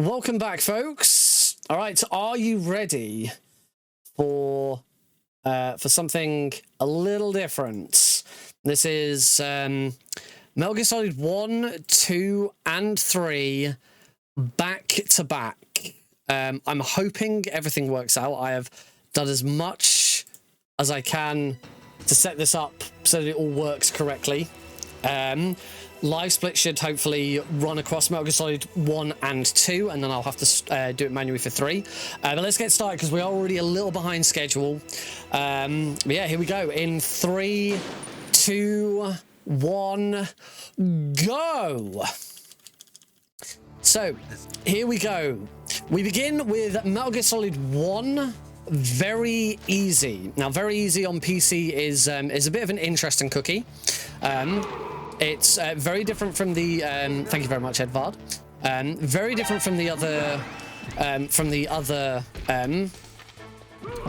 Welcome back, folks. All right, are you ready for something a little different? This is Metal Gear Solid 1, 2, and 3 back to back. I'm hoping everything works out. I have done as much as I can to set this up so that it all works correctly. Live split should hopefully run across Metal Gear Solid 1 and 2, and then I'll have to do it manually for 3. But let's get started because we are already a little behind schedule. But yeah, here we go. In 3, 2, 1, go! So, here we go. We begin with Metal Gear Solid 1. Very easy. Now, very easy on PC is a bit of an interesting cookie. It's very different from the. Thank you very much, Edvard. Very different from the other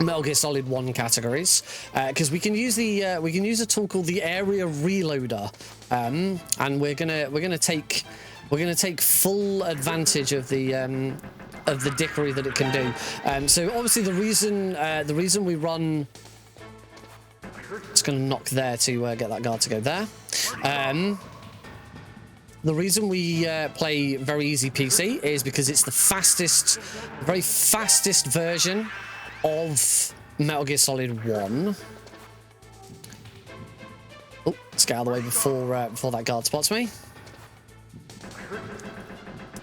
Metal Gear Solid 1 categories, because we can use a tool called the Area Reloader, and we're gonna take full advantage of the dickery that it can do. So obviously the reason we run. It's going to knock there to get that guard to go there. The reason we play very easy PC is because it's the very fastest version of Metal Gear Solid 1. Oh, let's get out of the way before that guard spots me.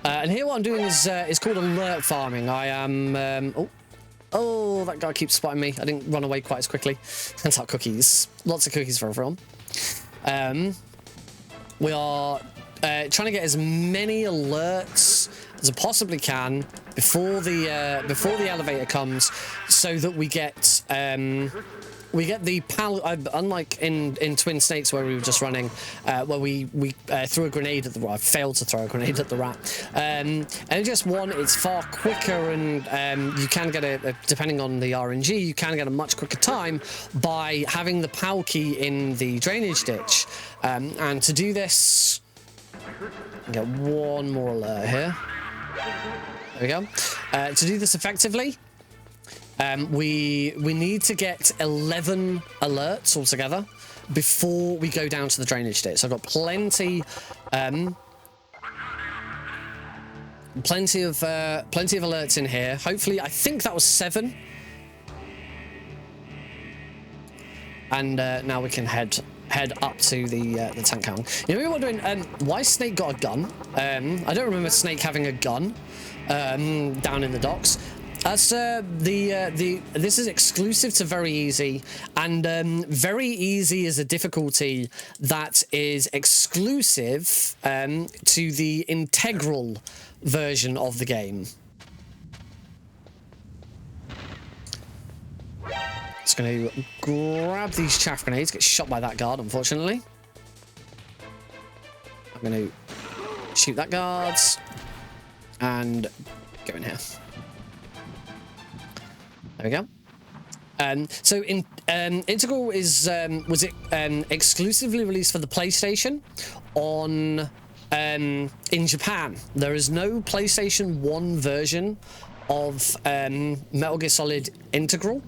And here what I'm doing is called alert farming. I am... Oh, that guy keeps spotting me. I didn't run away quite as quickly. Hands out cookies. Lots of cookies for everyone. We are trying to get as many alerts as I possibly can before the elevator comes, so that we get the unlike in Twin Snakes where we were just running, where we threw a grenade at the rat. I failed to throw a grenade at the rat. And in just one, it's far quicker, and you can get depending on the RNG, you can get a much quicker time by having the PAL key in the drainage ditch. And to do this, I'll get one more alert here. There we go. To do this effectively, we need to get 11 alerts altogether before we go down to the drainage ditch. So I've got plenty of alerts in here. Hopefully, I think that was 7. And now we can head up to the tank cannon. You know, we were wondering why Snake got a gun. I don't remember Snake having a gun down in the docks. That's this is exclusive to very easy, and very easy is a difficulty that is exclusive to the integral version of the game. Just going to grab these chaff grenades. Get shot by that guard, unfortunately. I'm going to shoot that guard and go in here. There we go. So Integral was exclusively released for the PlayStation in Japan. There is no PlayStation 1 version of Metal Gear Solid Integral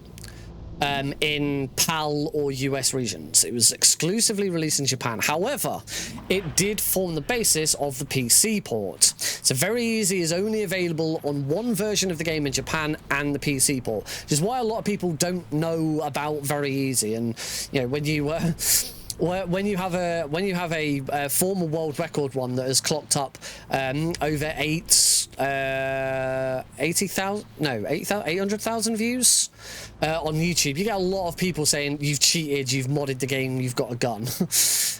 in PAL or US regions. It was exclusively released in Japan. However, it did form the basis of the PC port. So Very Easy is only available on one version of the game in Japan and the PC port, which is why a lot of people don't know about Very Easy. And you know, when you have a former world record one that has clocked up over 800,000 views on YouTube, you get a lot of people saying you've cheated, you've modded the game, you've got a gun.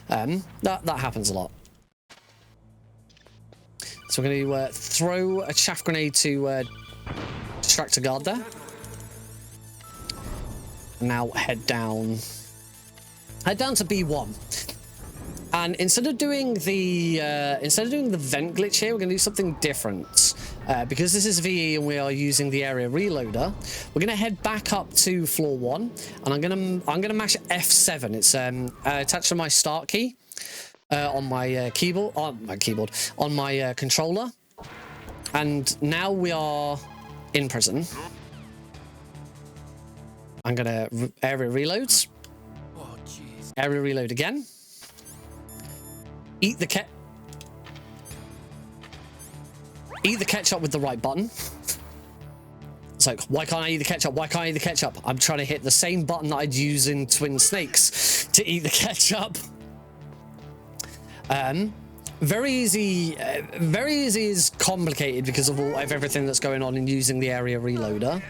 That happens a lot. So we're going to throw a chaff grenade to distract a guard there. Now head down to B1, and instead of doing the vent glitch here, we're going to do something different. Because this is VE and we are using the Area Reloader, we're going to head back up to floor 1, and I'm going to mash F7. It's attached to my start key on my controller. And now we are in prison. I'm gonna area reload. Oh, jeez. Area reload again. Eat the ketchup with the right button. It's like, why can't I eat the ketchup? Why can't I eat the ketchup? I'm trying to hit the same button that I'd use in Twin Snakes to eat the ketchup. Very easy is complicated because of everything that's going on in using the area reloader.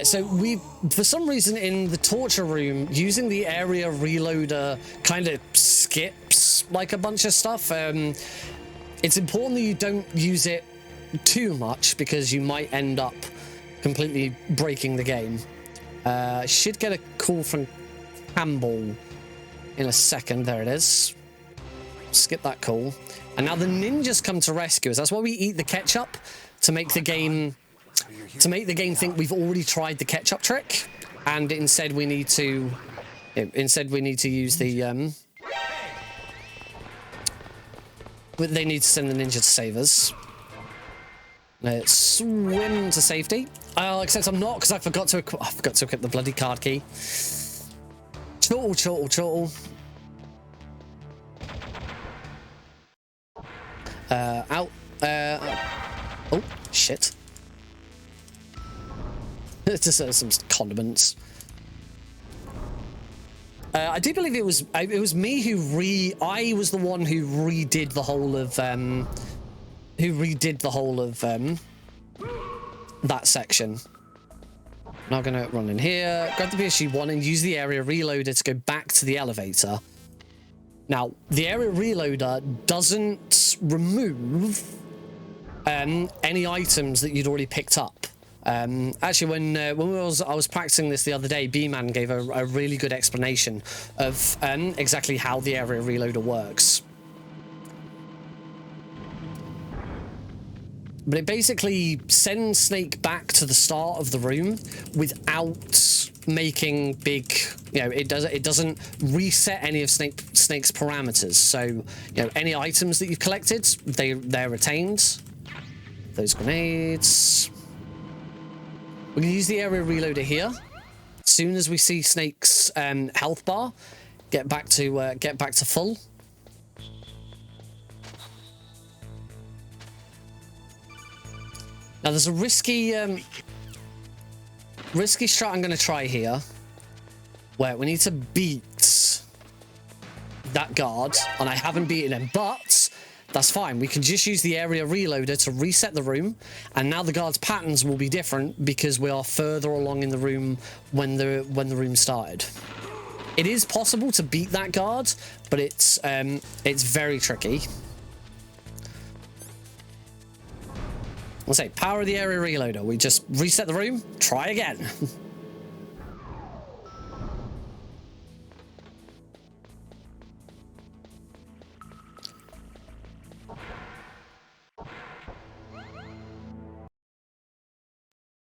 So for some reason in the torture room, using the area reloader kind of skips like a bunch of stuff. It's important that you don't use it too much because you might end up completely breaking the game. Should get a call from Campbell in a second. There it is. Skip that call. And now the ninjas come to rescue us. That's why we eat the ketchup, to make the game think we've already tried the ketchup trick, and instead we need to use the they need to send the ninja to save us. Let's swim to safety. Except I'm not, because I forgot to equip the bloody card key. Chortle. Out. Oh, shit. It's just some condiments. I do believe it was me I was the one who redid the whole of that section. Now I'm gonna run in here, grab the PSG1 and use the area reloader to go back to the elevator. Now, the area reloader doesn't remove any items that you'd already picked up. Actually, when I was practicing this the other day, B-Man gave a really good explanation of exactly how the area reloader works. But it basically sends Snake back to the start of the room without making big, it doesn't reset any of Snake's parameters. So, any items that you've collected, they're retained. Those grenades. We're gonna use the area reloader here. As soon as we see Snake's health bar, get back to full. Now there's a risky strat I'm going to try here, where we need to beat that guard, and I haven't beaten him, but that's fine. We can just use the area reloader to reset the room, and now the guard's patterns will be different because we are further along in the room when the room started. It is possible to beat that guard, but it's very tricky. I'll say, power of the area reloader. We just reset the room, try again.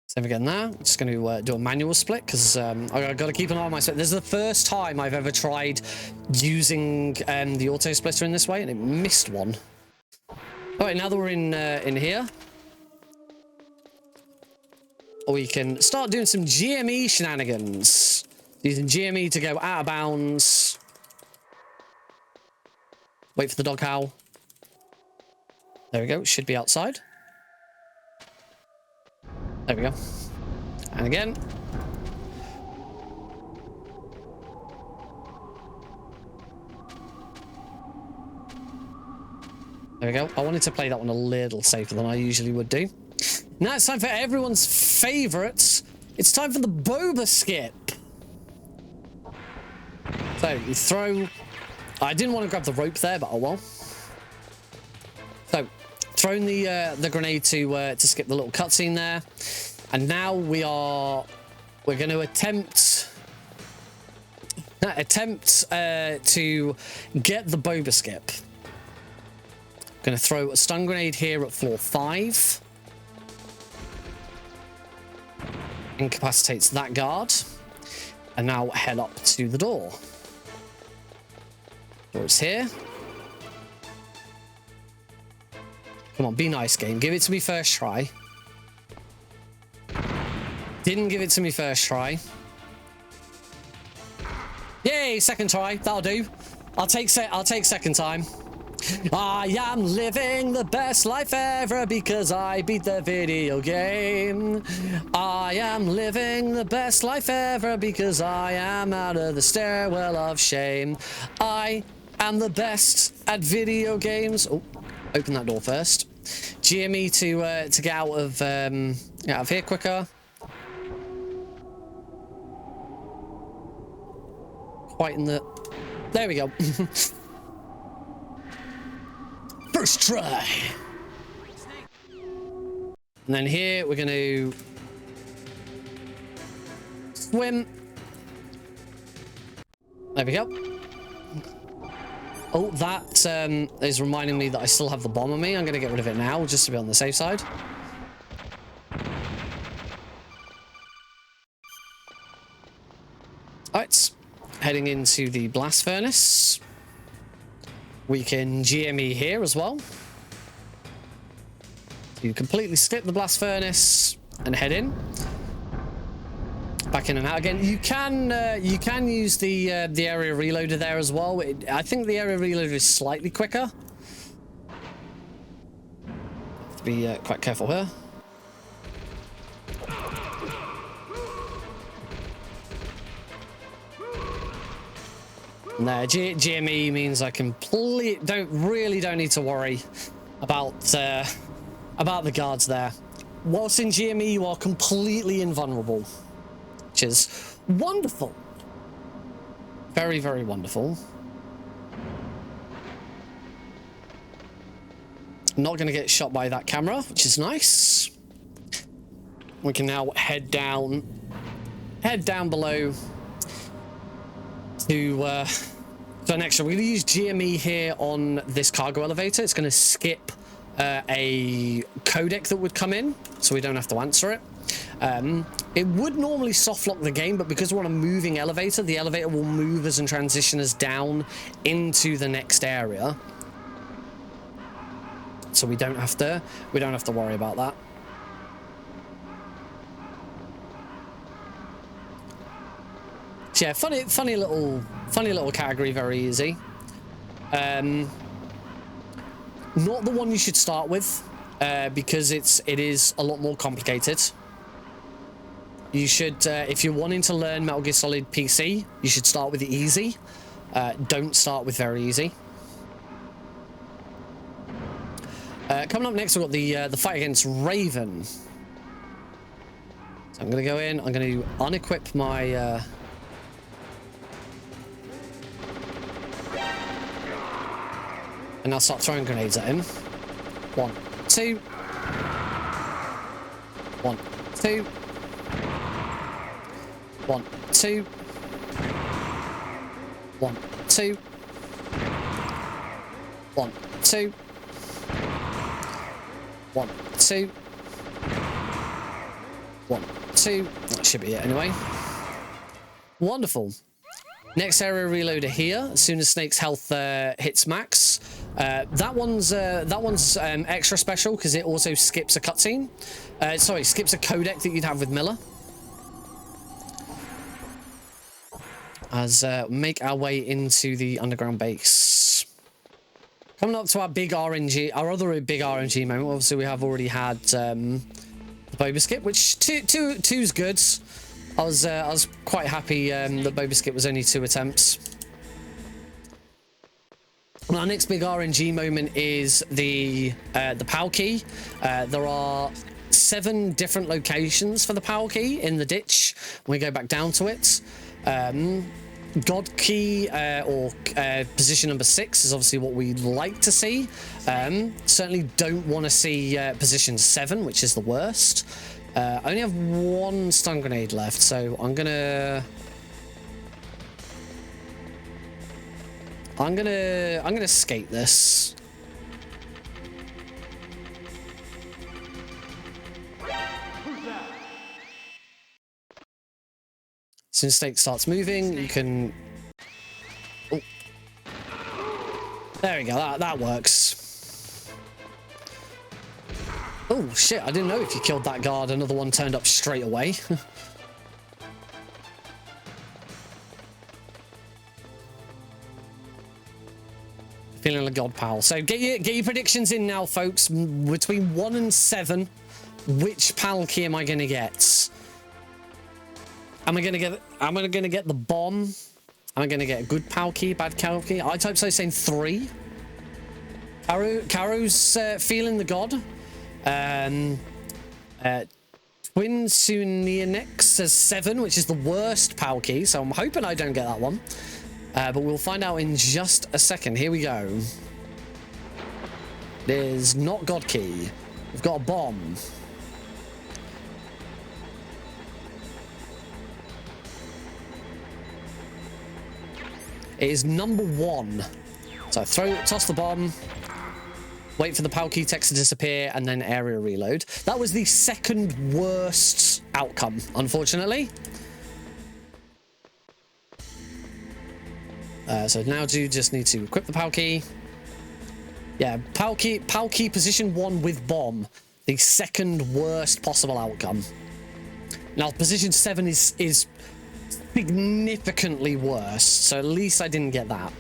Save again there. I'm just going to do a manual split because I've got to keep an eye on my split. This is the first time I've ever tried using the auto splitter in this way, and it missed one. All right, now that we're in here, we can start doing some GME shenanigans. Using GME to go out of bounds. Wait for the dog howl. There we go. It should be outside. There we go. And again. There we go. I wanted to play that one a little safer than I usually would do. Now it's time for everyone's favourites. It's time for the boba skip. So you throw. I didn't want to grab the rope there, but oh well. So throwing the grenade to skip the little cutscene there, and now we're going to attempt to get the boba skip. Going to throw a stun grenade here at floor 5. Incapacitates that guard, and now head up to the door. Door is here. Come on, be nice, game. Give it to me first try. Didn't give it to me first try. Yay, second try. That'll do. I'll take second time. I am living the best life ever because I beat the video game. I am living the best life ever because I am out of the stairwell of shame. I am the best at video games. Oh, open that door first. GME to get out of here quicker. Quite in the... There we go. First try. And then here we're going to swim. There we go. Oh, that is reminding me that I still have the bomb on me. I'm going to get rid of it now just to be on the safe side. Alright, heading into the blast furnace. We can GME here as well. You completely skip the blast furnace and head in. Back in and out again. You can use the area reloader there as well. I think the area reloader is slightly quicker. Have to be quite careful here. No, GME means I don't need to worry about the guards there. Whilst in GME, you are completely invulnerable, which is wonderful. Very, very wonderful. Not going to get shot by that camera, which is nice. We can now head down below to an extra. We're going to use GME here on this cargo elevator. It's going to skip a codec that would come in, so we don't have to answer it. It would normally soft lock the game, but because we're on a moving elevator, the elevator will move us and transition us down into the next area. So we don't have to worry about that. Yeah, funny little category, very easy. Not the one you should start with, because it is a lot more complicated. You should, if you're wanting to learn Metal Gear Solid PC, you should start with easy. Don't start with very easy. Coming up next, we've got the fight against Raven. So I'm going to go in. I'm going to unequip my. And I'll start throwing grenades at him. 1, 2. 1, 2. 1, 2. 1, 2. 1, 2. 1, 2. 1, 2. That should be it anyway. Wonderful. Next area reloader here. As soon as Snake's health hits max, that one's extra special because it also skips a cutscene. Sorry, skips a codec that you'd have with Miller. As make our way into the underground base. Coming up to our big RNG, our other big RNG moment. Obviously, we have already had the Boba skip, which two's good. I was quite happy that Boba skip was only 2 attempts. Our next big RNG moment is the POW key. There are 7 different locations for the POW key in the ditch. When we go back down to it, God key or position number 6 is obviously what we'd like to see. Certainly don't want to see position 7, which is the worst. I only have 1 stun grenade left, so I'm gonna skate this. As soon as Snake starts moving, you can. Oh. There we go. That works. Oh, shit. I didn't know if you killed that guard, another one turned up straight away. Feeling a god, pal. So get your predictions in now, folks. Between 1 and 7, which pal key am I going to get? Am I going to get the bomb? Am I going to get a good pal key, bad pal key? I type so saying 3. Karu's feeling the god. Twin Sunionix says 7, which is the worst pal key, so I'm hoping I don't get that one. But we'll find out in just a second. Here we go. It is not god key. We've got a bomb. It is number 1. So toss the bomb, wait for the pal key text to disappear, and then area reload. That was the second worst outcome, unfortunately. So now do just need to equip the pal key. Yeah, pal key position 1 with bomb. The second worst possible outcome. Now position 7 is significantly worse, so at least I didn't get that.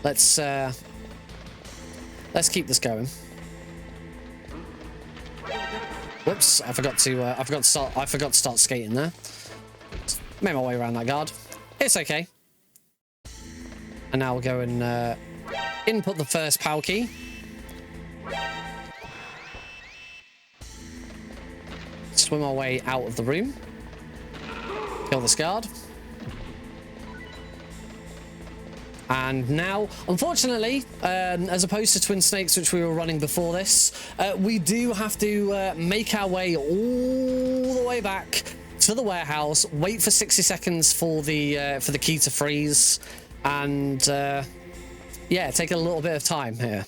Let's keep this going. Whoops! I forgot to start skating there. Made my way around that guard. It's okay. And now we'll go and input the first pal key. Swim our way out of the room. Kill this guard. And now, unfortunately, as opposed to Twin Snakes, which we were running before this, we do have to make our way all the way back to the warehouse, wait for 60 seconds for the key to freeze, and yeah, take a little bit of time here.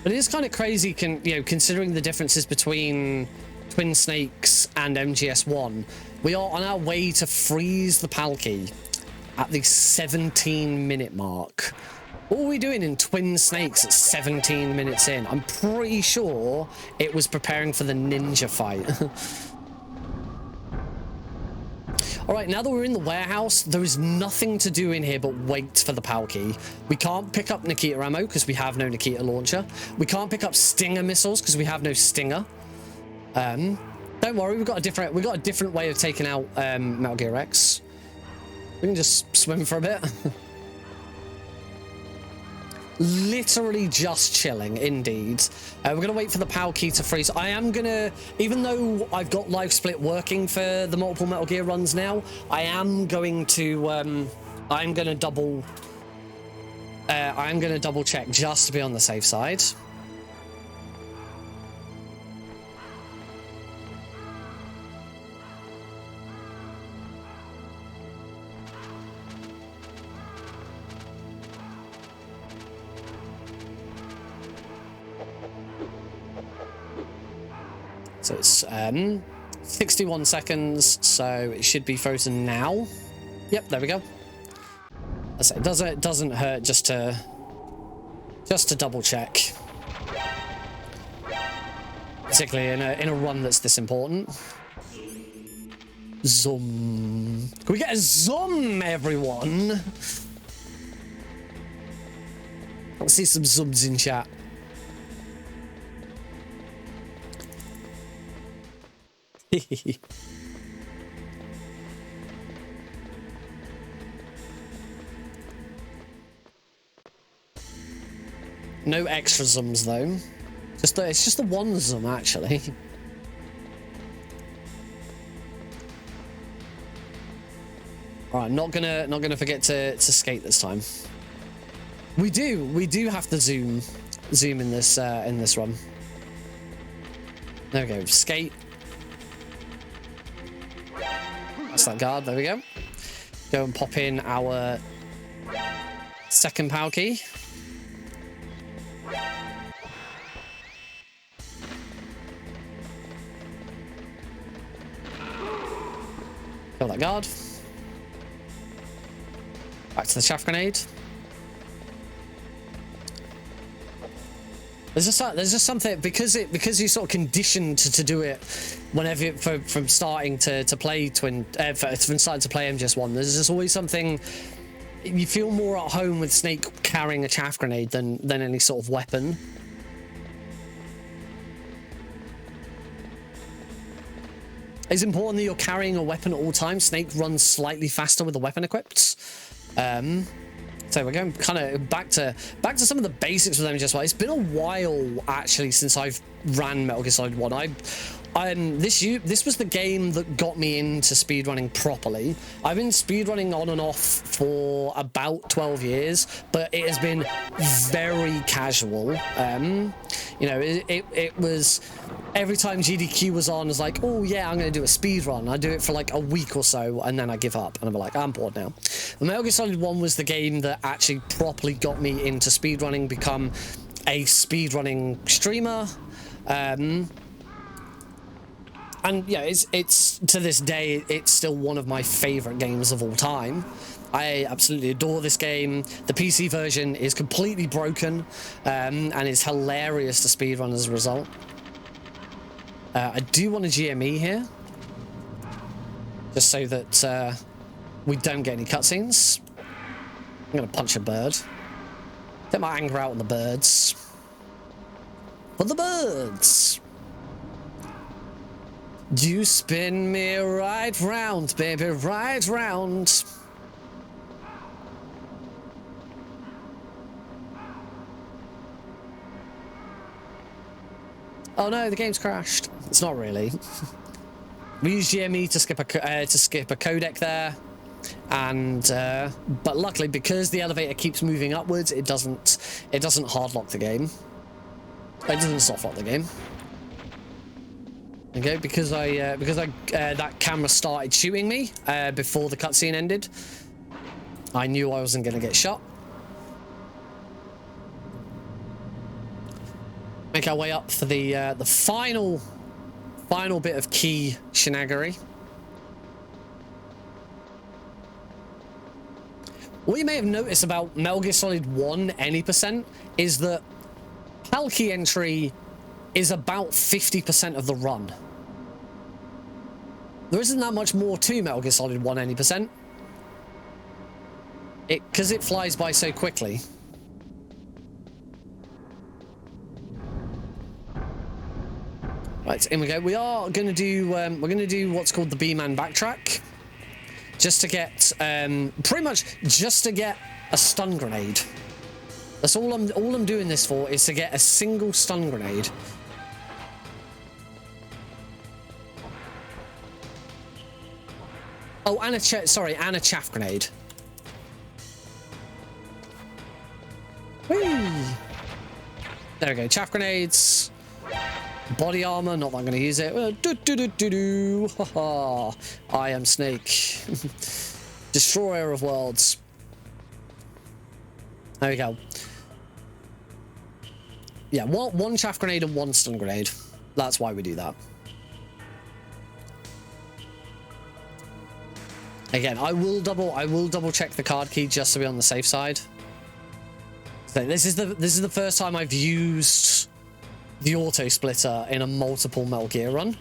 But it is kind of crazy, considering the differences between Twin Snakes and MGS1. We are on our way to freeze the pal key at the 17-minute mark. What were we doing in Twin Snakes at 17 minutes in? I'm pretty sure it was preparing for the ninja fight. All right, now that we're in the warehouse, there is nothing to do in here but wait for the pal key. We can't pick up Nikita ammo because we have no Nikita launcher. We can't pick up Stinger missiles because we have no Stinger. Don't worry, we've got a different way of taking out Metal Gear X. We can just swim for a bit. Literally just chilling, indeed. We're going to wait for the PAL key to freeze. I am going to, even though I've got Live Split working for the multiple Metal Gear runs now, I am going to double check just to be on the safe side. So it's 61 seconds, so it should be frozen now. Yep, there we go. It doesn't hurt just to double check, particularly in a run that's this important. Zoom. Can we get a zoom, everyone? Let's see some zooms in chat. No extra zooms though. It's just the one zoom actually. All right, not gonna forget to skate this time. We do have to zoom in this run. There we go. Skate. That's that guard. There we go. Go and pop in our Second power key. Kill that guard. Back to the chaff grenade. There's just something because you're sort of conditioned to do it whenever from starting to play from starting to play MGS1. There's just always something. You feel more at home with Snake carrying a chaff grenade than any sort of weapon. It's important that you're carrying a weapon at all times. Snake runs slightly faster with the weapon equipped. So we're going kind of back to some of the basics with MGS1. It's been a while actually since I've ran Metal Gear Solid 1. This was the game that got me into speedrunning properly. I've been speedrunning on and off for about 12 years, but it has been very casual. You know, it was every time GDQ was on, I was like, oh yeah, I'm going to do a speedrun. I do it for like a week or so, and then I give up, and I'm like, I'm bored now. But Metal Gear Solid 1 was the game that actually properly got me into speedrunning, become a speedrunning streamer. And yeah, it's to this day, it's still one of my favorite games of all time. I absolutely adore this game. The PC version is completely broken, and it's hilarious to speedrun as a result. I do want a GME here, just so that we don't get any cutscenes. I'm gonna punch a bird. Get my anger out on the birds. For the birds! You spin me right round, baby, right round. Oh no, the game's crashed. It's not really. We use GME to skip a codec there, and but luckily because the elevator keeps moving upwards, it doesn't hard lock the game. It doesn't soft lock the game. Okay, because that camera started shooting me before the cutscene ended, I knew I wasn't going to get shot. Make our way up for the final bit of key shenanigans. What you may have noticed about Metal Gear Solid 1 any percent is that PAL key entry is about 50% of the run. There isn't that much more to Metal Gear Solid 1 any percent. Because it flies by so quickly. Right, in we go. We are going to do we're going to do what's called the B-Man backtrack, just to get pretty much just to get a stun grenade. That's all I'm doing this for, is to get a single stun grenade. Oh, and a chaff grenade. Whee! There we go. Chaff grenades. Body armor. Not that I'm going to use it. I am Snake. Destroyer of worlds. There we go. Yeah, one chaff grenade and one stun grenade. That's why we do that. Again, I will double check the card key just to be on the safe side. So this is the first time I've used the auto splitter in a multiple Metal Gear run.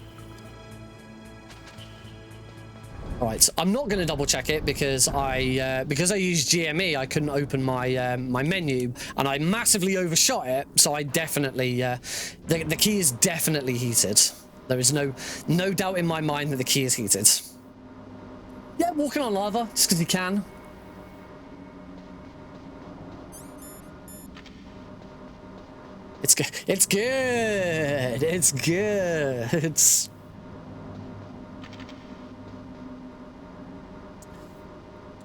All right, so I'm not going to double check it because I used GME, I couldn't open my my menu, and I massively overshot it. So I definitely the key is definitely heated. There is no doubt in my mind that the key is heated. Yeah, walking on lava, just because you can. It's good. It's good. It's good. It's...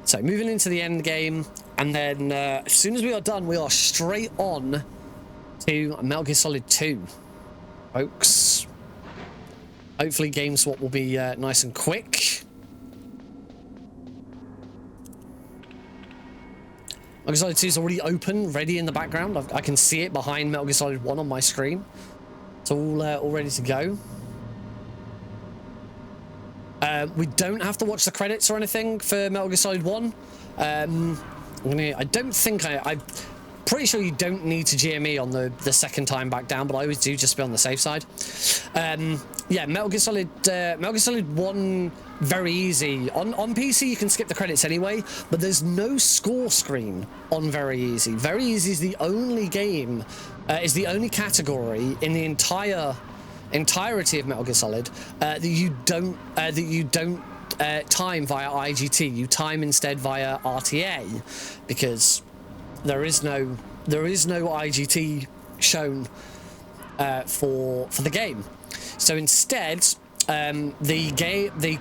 So, moving into the end game, and then as soon as we are done, we are straight on to Metal Gear Solid 2, folks. Hopefully, game swap will be nice and quick. Metal Gear Solid 2 is already open, ready in the background. I can see it behind Metal Gear Solid 1 on my screen. It's all ready to go. We don't have to watch the credits or anything for Metal Gear Solid 1. I'm pretty sure you don't need to GME on the second time back down, but I always do just to be on the safe side. Yeah, Metal Gear Solid 1, very easy. On PC, you can skip the credits anyway, but there's no score screen on Very Easy. Very Easy is the only game, is the only category in the entirety of Metal Gear Solid that you don't time via IGT. You time instead via RTA, because there is no IGT shown for the game. So instead, the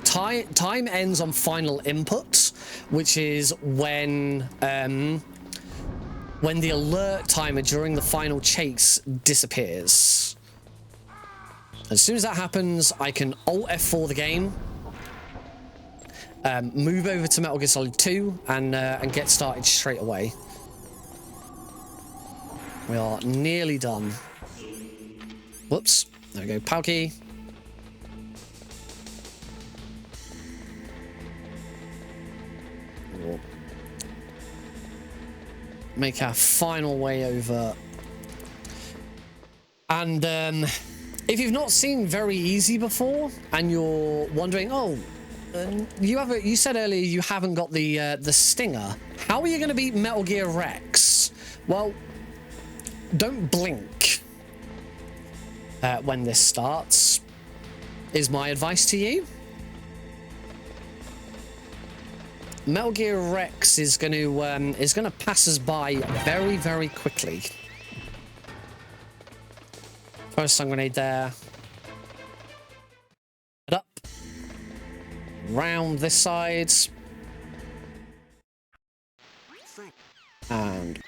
time ends on final input, which is when the alert timer during the final chase disappears. As soon as that happens, I can Alt F4 the game, move over to Metal Gear Solid 2, and get started straight away. We are nearly done. Whoops. There we go. PAL key. We'll make our final way over. And if you've not seen Very Easy before, and you're wondering, oh, you said earlier you haven't got the stinger. How are you going to beat Metal Gear Rex? Well, don't blink when this starts, is my advice to you. Metal Gear Rex is going to pass us by very, very quickly. First stun grenade there. Head up. Round this side. And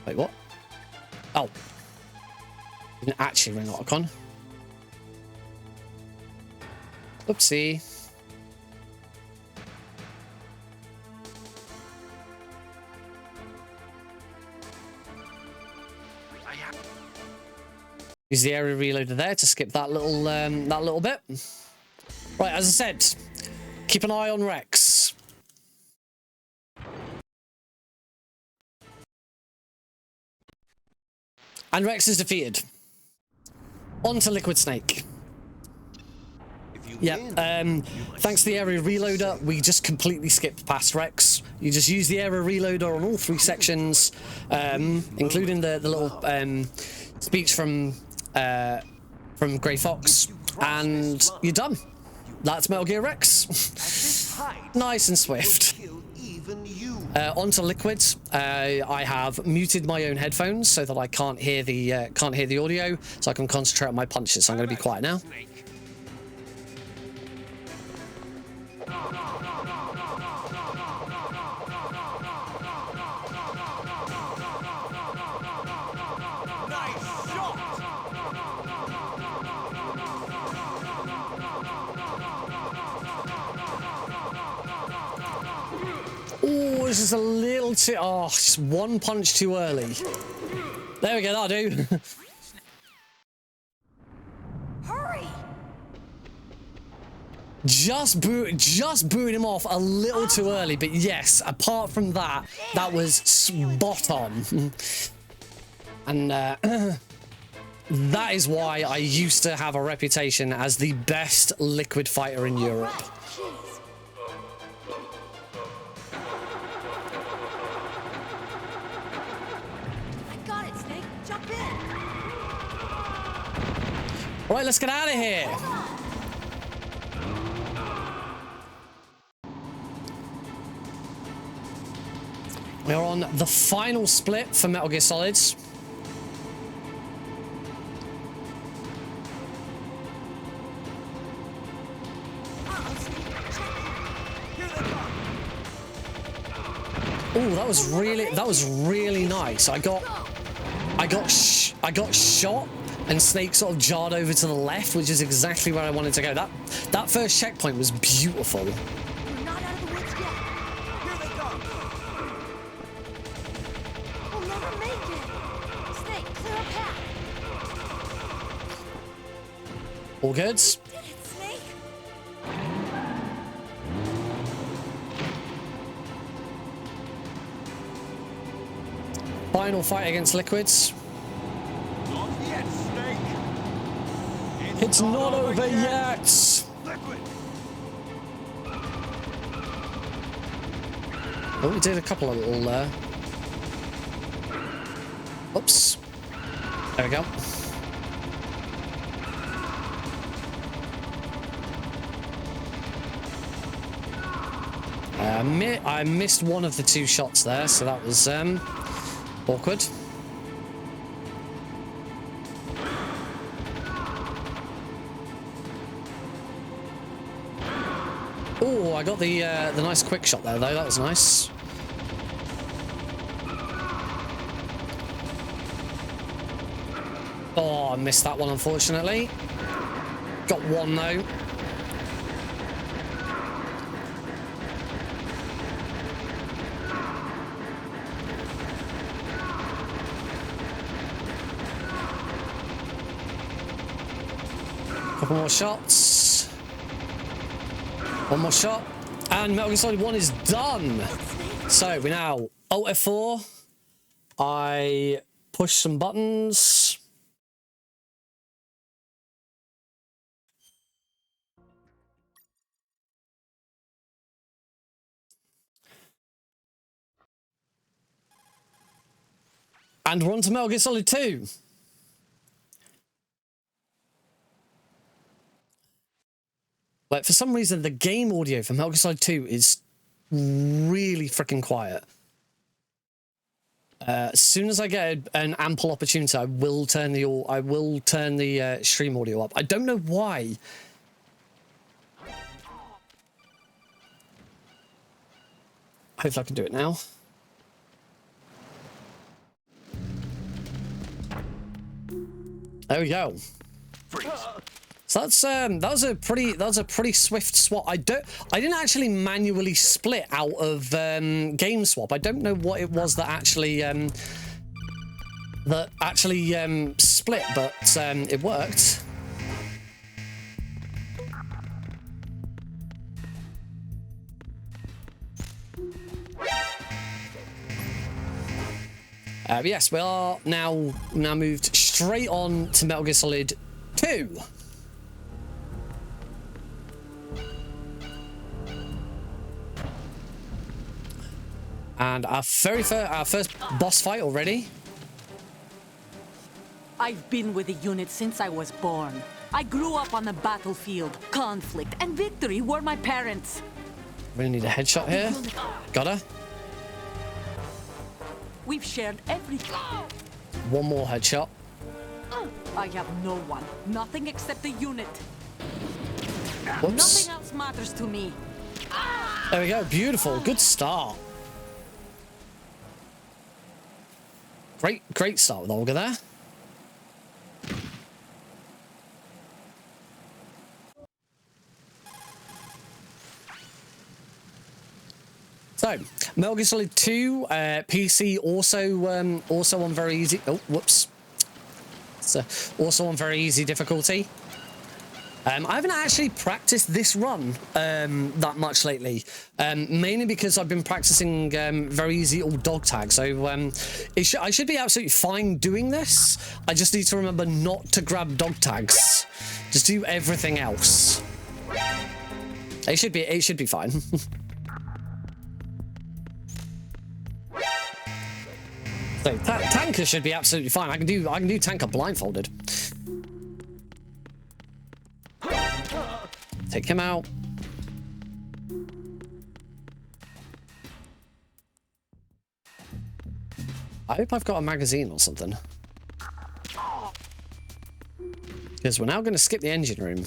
wait, what? Oh. Didn't actually ring Otacon. Oopsie. Use the area reloader there to skip that little bit. Right, as I said, keep an eye on Rex. And Rex is defeated. On to Liquid Snake. Yeah, thanks to the area reloader, we just completely skipped past Rex. You just use the area reloader on all 3 sections, including the little speech from Grey Fox, and you're done. That's Metal Gear Rex. Nice and swift. Onto Liquid. I have muted my own headphones so that I can't hear the audio, so I can concentrate on my punches. So I'm going to be quiet now. Oh, this is a little too... Oh, just one punch too early. There we go, that'll do. Hurry! Just booted him off a little too early, but yes, apart from that, that was spot on. And that is why I used to have a reputation as the best Liquid fighter in Europe. Right, let's get out of here. We're on the final split for Metal Gear Solids. Oh, that was really nice. I got I got shot, and Snake sort of jarred over to the left, which is exactly where I wanted to go. That first checkpoint was beautiful. We're not out of the woods yet. Here they come. We'll never make it. Snake, clear a path. All good? Did it, Snake? Final fight against liquids. Not yet, Snake. It's not over yet. Liquid. Oh, we did a couple of little. Oops. There we go. I missed one of the two shots there, so that was awkward. Oh, I got the nice quick shot there though. That was nice. Oh, I missed that one unfortunately. Got one though. Couple more shots. One more shot. And Metal Gear Solid 1 is done. So we now Alt F4. I push some buttons. And we're on to Metal Gear Solid 2. But for some reason, the game audio for Metal Gear Solid 2 is really freaking quiet. As soon as I get an ample opportunity, I will turn the stream audio up. I don't know why. Hopefully I can do it now. There we go. Freeze. So that was a pretty swift swap. I didn't actually manually split out of game swap. I don't know what it was that actually split, but it worked. Yes, we are now moved straight on to Metal Gear Solid 2. And our first boss fight already. I've been with the unit since I was born. I grew up on the battlefield. Conflict and victory were my parents. We need a headshot here. Got her. We've shared everything. One more headshot. I have no one. Nothing except the unit. Whoops. Nothing else matters to me. There we go. Beautiful. Good start. Great start with Olga there. So, Metal Gear Solid 2, PC also on very easy. Oh, whoops. So, also on very easy difficulty. I haven't actually practiced this run that much lately, mainly because I've been practicing very easy all dog tag. So I should be absolutely fine doing this. I just need to remember not to grab dog tags. Just do everything else. It should be fine. So tanker should be absolutely fine. I can do tanker blindfolded. Take him out. I hope I've got a magazine or something. Because we're now going to skip the engine room.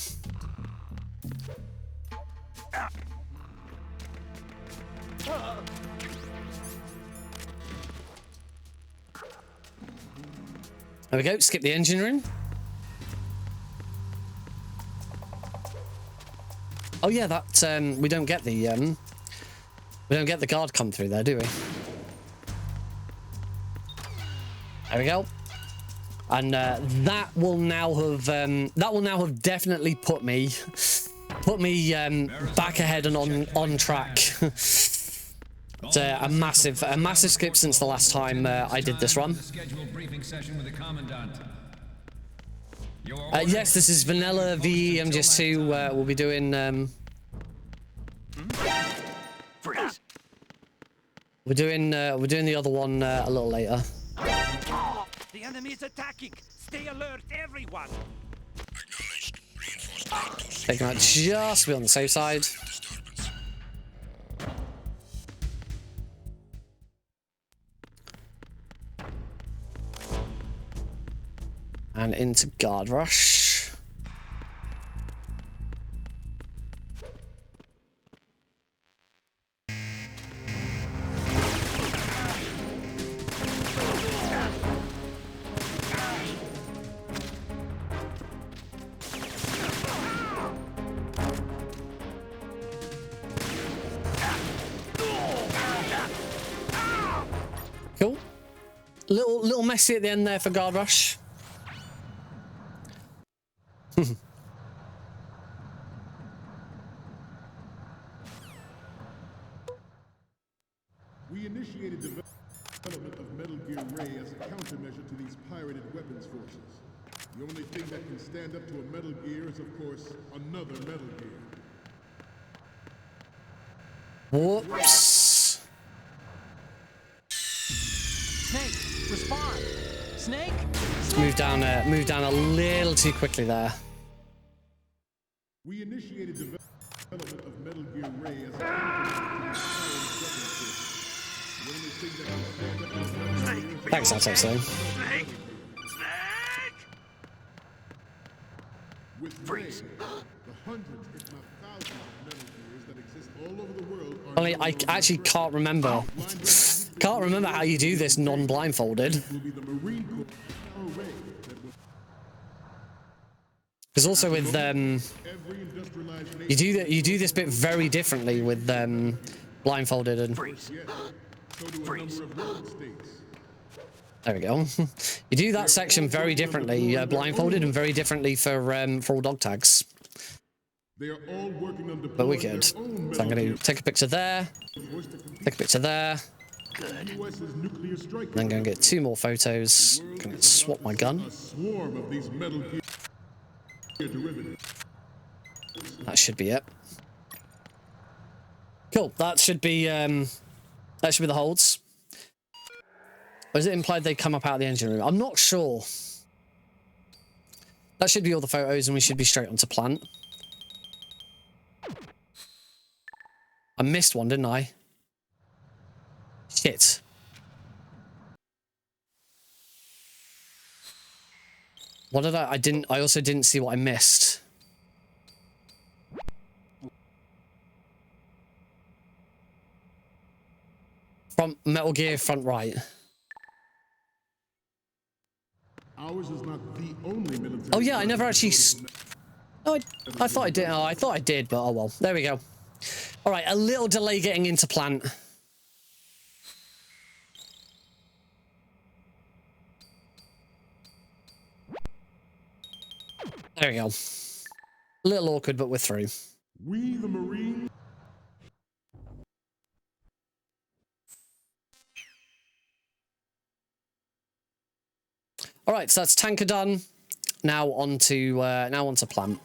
There we go. Skip the engine room. Oh yeah, that we don't get the guard come through there, do we? There we go. And that will now have definitely put me back ahead and on track. It's a massive skip since the last time I did this run. Yes, this is vanilla v MGS2. We'll be doing we're doing the other one a little later. The enemy is attacking. Stay alert, everyone. Taking out just to be on the safe side. And into guard rush. Cool. Little messy at the end there for guard rush. We initiated development of Metal Gear Ray as a countermeasure to these pirated weapons forces. The only thing that can stand up to a Metal Gear is, of course, another Metal Gear. Whoops. Snake, respond. Snake. Move down a little too quickly there. We initiated development of Metal Gear Ray as a countermeasure to these pirated weapons forces. The only thing that can stand up to a Metal Gear is Thanks, I'll take so. Snake! with Ray. The hundreds, if not thousands, of Metal Gears that exist all over the world are Only I actually can't remember. Can't remember how you do this non-blindfolded. will be the Marine Corps Ray that will Because also with every industrialized nation. you do this bit very differently with blindfolded and Freeze. So do a number of rogue states. there we go. You do that section very differently, blindfolded, and very differently for all dog tags. They are all working on But we deploying could. their own So I'm Metal going to take a picture there, Gears to compete take a picture there, with the US's nuclear strike. then going to get 2 more photos. Going to swap my gun. A swarm of these Metal Gear derivatives. That should be it. Cool. That should be the holds. Or is it implied they come up out of the engine room? I'm not sure. That should be all the photos, and we should be straight onto plant. I missed one, didn't I? Shit. What did I didn't. I also didn't see what I missed. From Metal Gear front right. Ours is not the only military. Oh yeah, I never actually. Oh, I thought I did. Oh, I thought I did, but oh well. There we go. All right, a little delay getting into plant. There we go. A little awkward, but we're through. We, the Marines. All right, so that's tanker done. Now onto plant.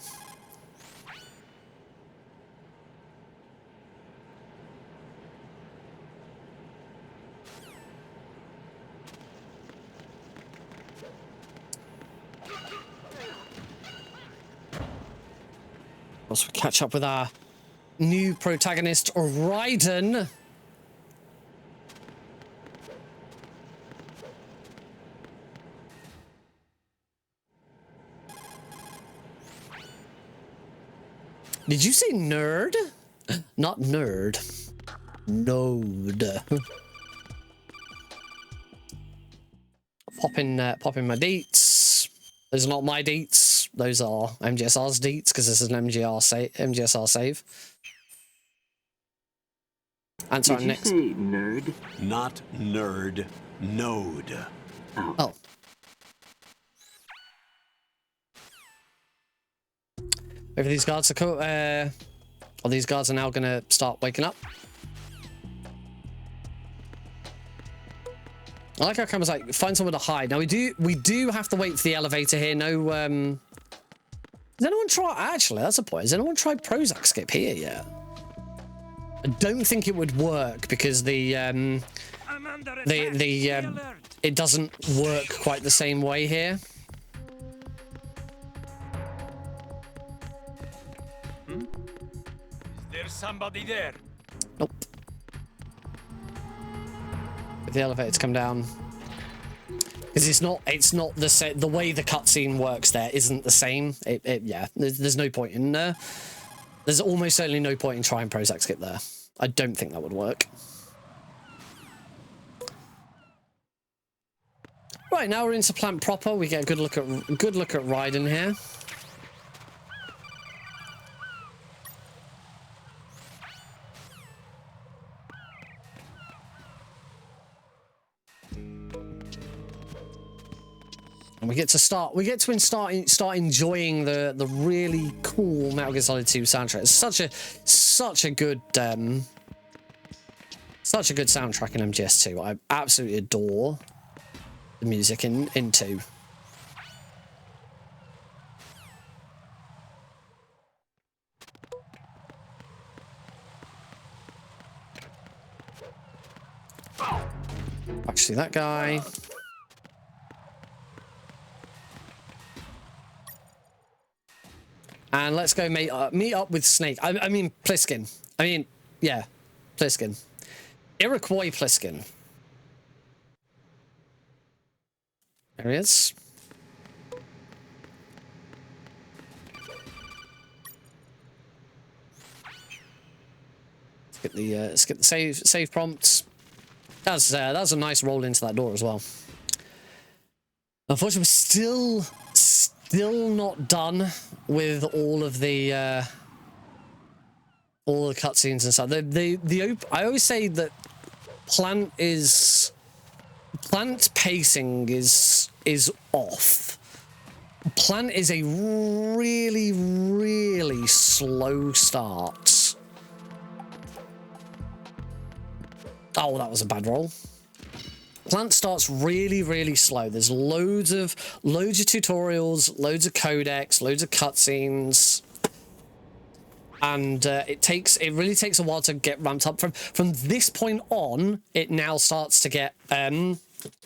Once we catch up with our new protagonist, Raiden. Did you say nerd? Not nerd. Node. pop in my deets. Those are not my deets. Those are MGSR's deets because this is an MGSR save. And sorry, next. Did you say nerd? Not nerd, node. Oh. Maybe these guards are cool. Or these guards are now gonna start waking up. I like how Cameron's like, find somewhere to hide. Now we do have to wait for the elevator here. No, has anyone tried, actually, that's a point. Has anyone tried Prozac skip here yet? I don't think it would work because it doesn't work quite the same way here. Is there somebody there? Nope. If the elevators come down, because it's not the same. The way the cutscene works there isn't the same. Yeah, there's no point in there's almost certainly no point in trying Prozac skip there. I don't think that would work. Right, now we're into plant proper. We get a good look at Raiden here. And we get to start enjoying the really cool Metal Gear Solid 2 soundtrack. It's such a good soundtrack in MGS2. I absolutely adore the music in 2. Actually, that guy. And let's go meet up with Snake. I mean, Pliskin. I mean, yeah, Pliskin. Iroquois Pliskin. There he is. Let's get the save prompts. That's a nice roll into that door as well. Unfortunately, we're still not done with all the cutscenes and stuff. I always say that plant pacing is off. Plant is a really slow start. Oh, that was a bad roll. Plant starts really slow. There's loads of tutorials, loads of codecs, loads of cutscenes, and it really takes a while to get ramped up. From this point on, it now starts to get a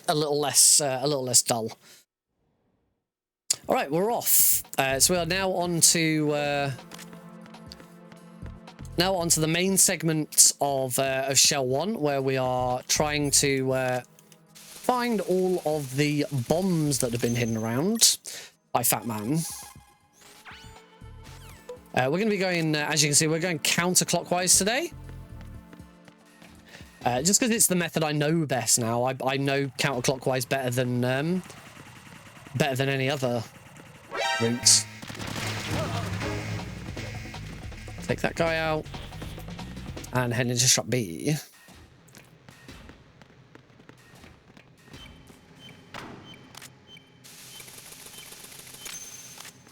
little less dull. All right, we're off. So we are now on to the main segment of Shell 1, where we are trying to find all of the bombs that have been hidden around by Fat Man. We're going to be going, as you can see, we're going counterclockwise today. Just because it's the method I know best now. I know counterclockwise better than any other routes. Take that guy out and head into shop B.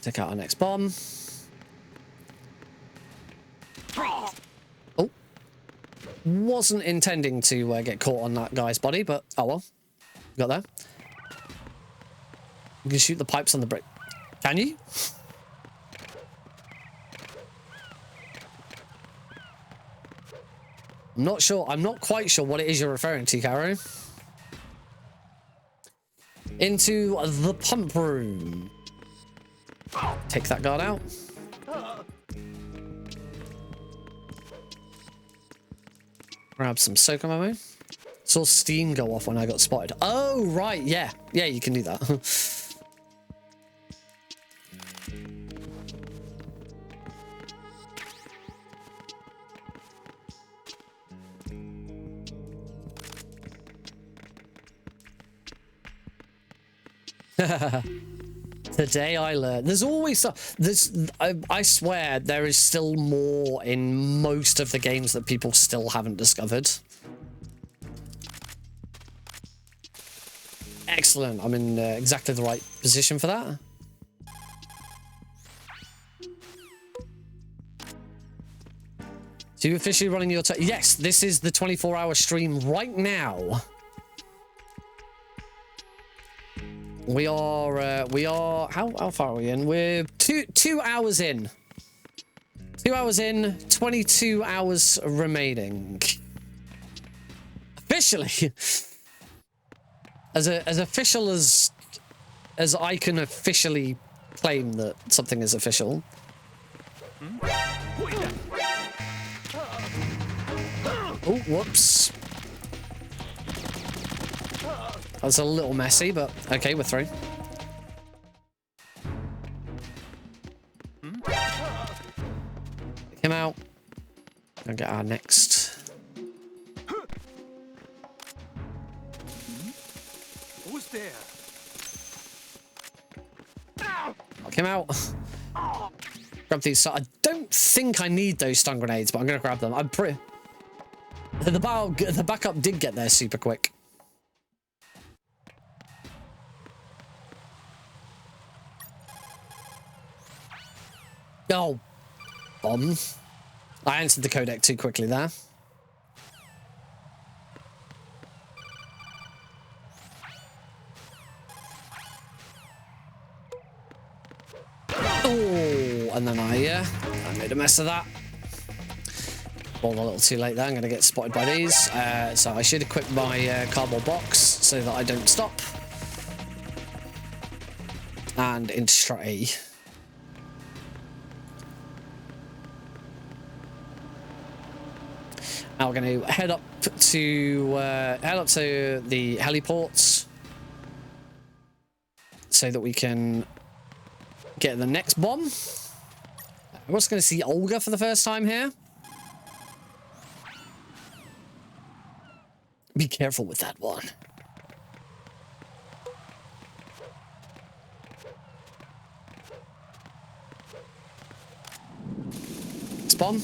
Take out our next bomb. Oh. Wasn't intending to get caught on that guy's body, but oh well. Got there. You can shoot the pipes on the brick. Can you? I'm not sure. I'm not quite sure what it is you're referring to, Caro. Into the pump room. Take that guard out. Grab some soak ammo. Saw steam go off when I got spotted. Oh, right. Yeah. Yeah, you can do that. Today I learned. There's always I swear there is still more in most of the games that people still haven't discovered. Excellent. I'm in exactly the right position for that. So you're officially running your... Yes, this is the 24-hour stream right now. We are, how far are we in? We're two hours in. 2 hours in, 22 hours remaining. Officially. As official as I can officially claim that something is official. Oh, whoops. That's a little messy, but okay, we're through. Take him out. And get our next. Who's there? Knock him out. Grab these. So I don't think I need those stun grenades, but I'm gonna grab them. I'm pretty. The backup did get there super quick. Oh, bomb. I answered the codec too quickly there. Oh, and then I made a mess of that. Well, a little too late there. I'm going to get spotted by these. So I should equip my cardboard box so that I don't stop. And into strat E. Now we're going to head up to the heliports so that we can get the next bomb. We're also going to see Olga for the first time here. Be careful with that one. Spawn.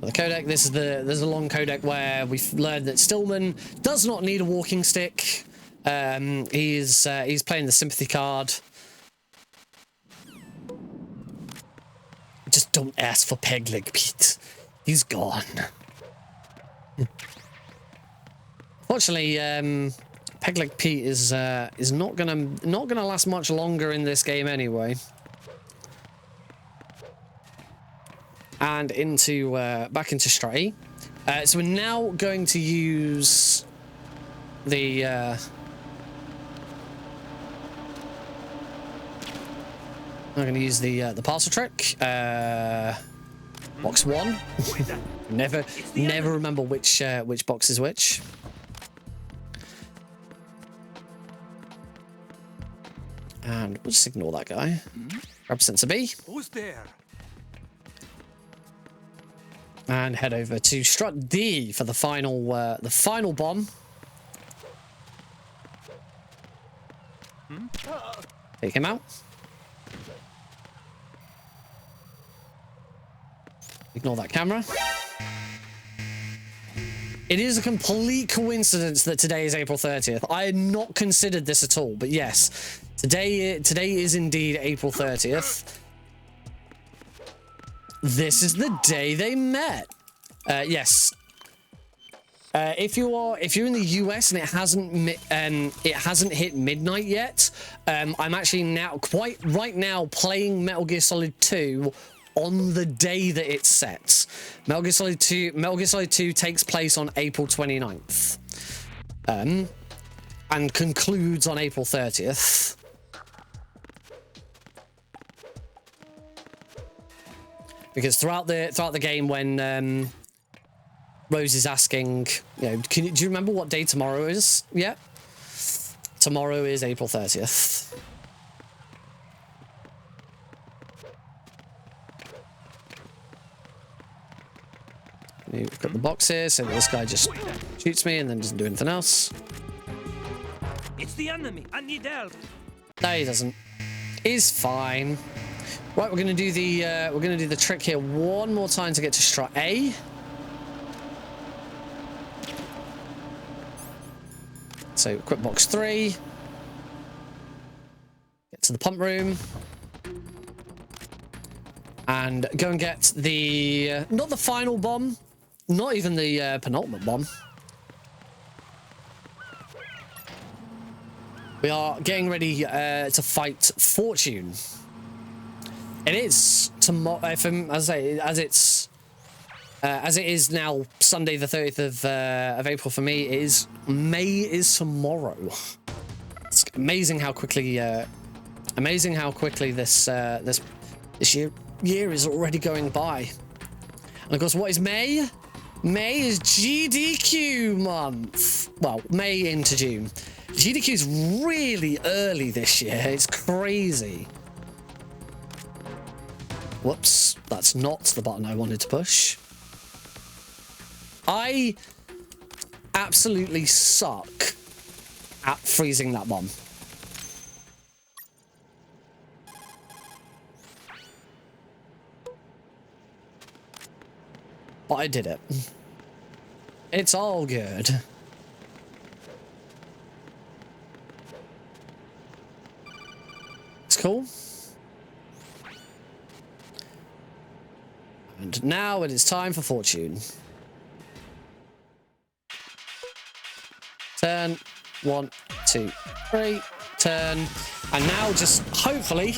The codec, there's a long codec where we've learned that Stillman does not need a walking stick. He's playing the sympathy card. Just don't ask for Peg Leg Pete. He's gone. Fortunately, Peg Leg Pete is not gonna last much longer in this game anyway. And into back into strat E. So we're now going to use the I'm going to use the parcel trick. Box 1. never remember which box is which. And we'll just ignore that guy. Grab sensor B. Who's there? And head over to strut D for the final bomb. Take him out. Ignore that camera. It is a complete coincidence that today is April 30th. I had not considered this at all, but yes, today is indeed April 30th. This is the day they met. Yes. If you're in the US and it hasn't hit midnight yet, I'm actually right now playing Metal Gear Solid 2 on the day that it's set. Metal Gear Solid 2 takes place on April 29th. And concludes on April 30th. Because throughout the game, when Rose is asking, you know, do you remember what day tomorrow is? Yeah, tomorrow is April 30th. You've got the box here, so this guy just shoots me and then doesn't do anything else. the enemy. I need help. No, he doesn't. He's fine. Right, we're gonna do the trick here one more time to get to strut A. So equip box 3. Get to the pump room. And go and get the not the final bomb, not even the penultimate bomb. We are getting ready to fight Fortune. It is tomorrow. As I say, as it is now Sunday the 30th of April for me. May is tomorrow. It's amazing how quickly this year is already going by. And of course, what is May? May is GDQ month. Well, May into June. GDQ is really early this year. It's crazy. Whoops, that's not the button I wanted to push. I absolutely suck at freezing that bomb. But I did it. It's all good. It's cool. And now it is time for Fortune. Turn. 1, 2, 3. Turn. And now just hopefully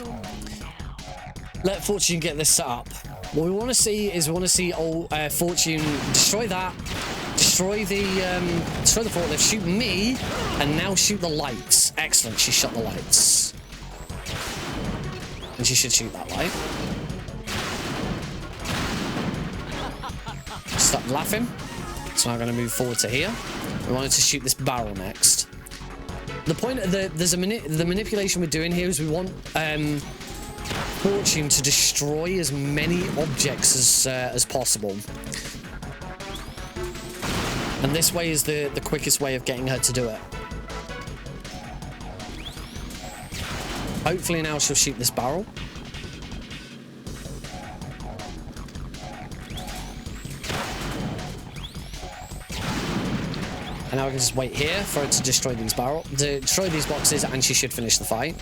let Fortune get this set up. What we want to see is old Fortune destroy that, destroy the forklift, shoot me, and now shoot the lights. Excellent, she shot the lights. And she should shoot that light. Stop laughing. So now I'm going to move forward to here. We wanted to shoot this barrel next. The point of the manipulation we're doing here is we want Fortune to destroy as many objects as possible. And this way is the quickest way of getting her to do it. Hopefully now she'll shoot this barrel. And now we can just wait here for it to destroy these destroy these boxes, and she should finish the fight.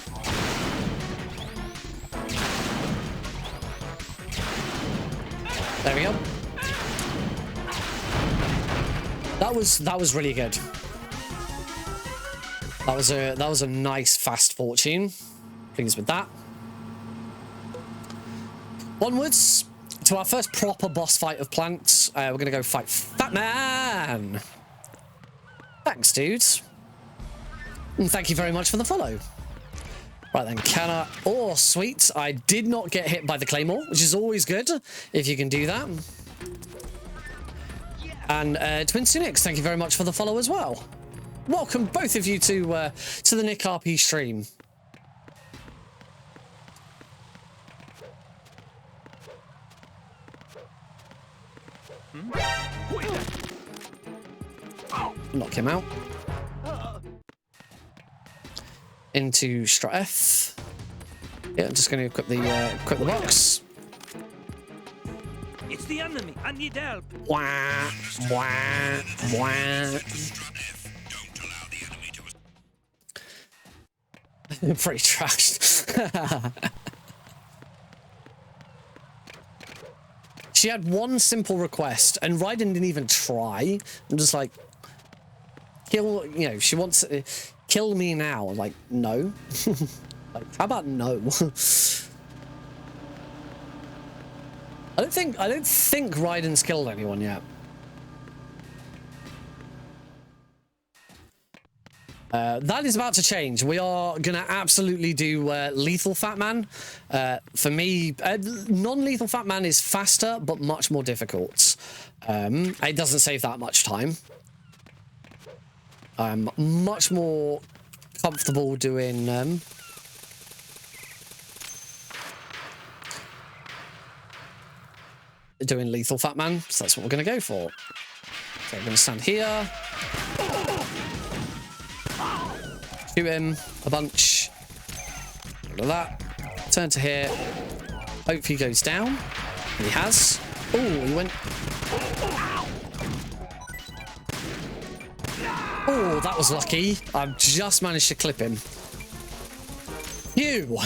There we go. That was really good. That was a nice fast Fortune. Pleased with that. Onwards to our first proper boss fight of Plants. We're gonna go fight Fat Man. Thanks, dudes. And thank you very much for the follow. Right then, can I... Oh, sweet. I did not get hit by the Claymore, which is always good, if you can do that. And Twin Sunix, thank you very much for the follow as well. Welcome, both of you, to the Nick RP stream. Knock him out. Into Strat F. Yeah, I'm just going to equip the box. It's the enemy. I need help. Wah, wah, wah. Pretty trashed. She had one simple request, and Raiden didn't even try. I'm just like, kill, you know, she wants kill me now. I'm like, no. Like, how about no? I don't think Raiden's killed anyone yet. That is about to change. We are gonna absolutely do lethal Fat Man. For me, non-lethal Fat Man is faster but much more difficult. It doesn't save that much time. I'm much more comfortable doing lethal Fat Man, so that's what we're gonna go for. So I'm gonna stand here. Shoot him a bunch. Look at that. Turn to here. Hope he goes down. He has. Oh, he went. Oh, that was lucky. I've just managed to clip him. Phew.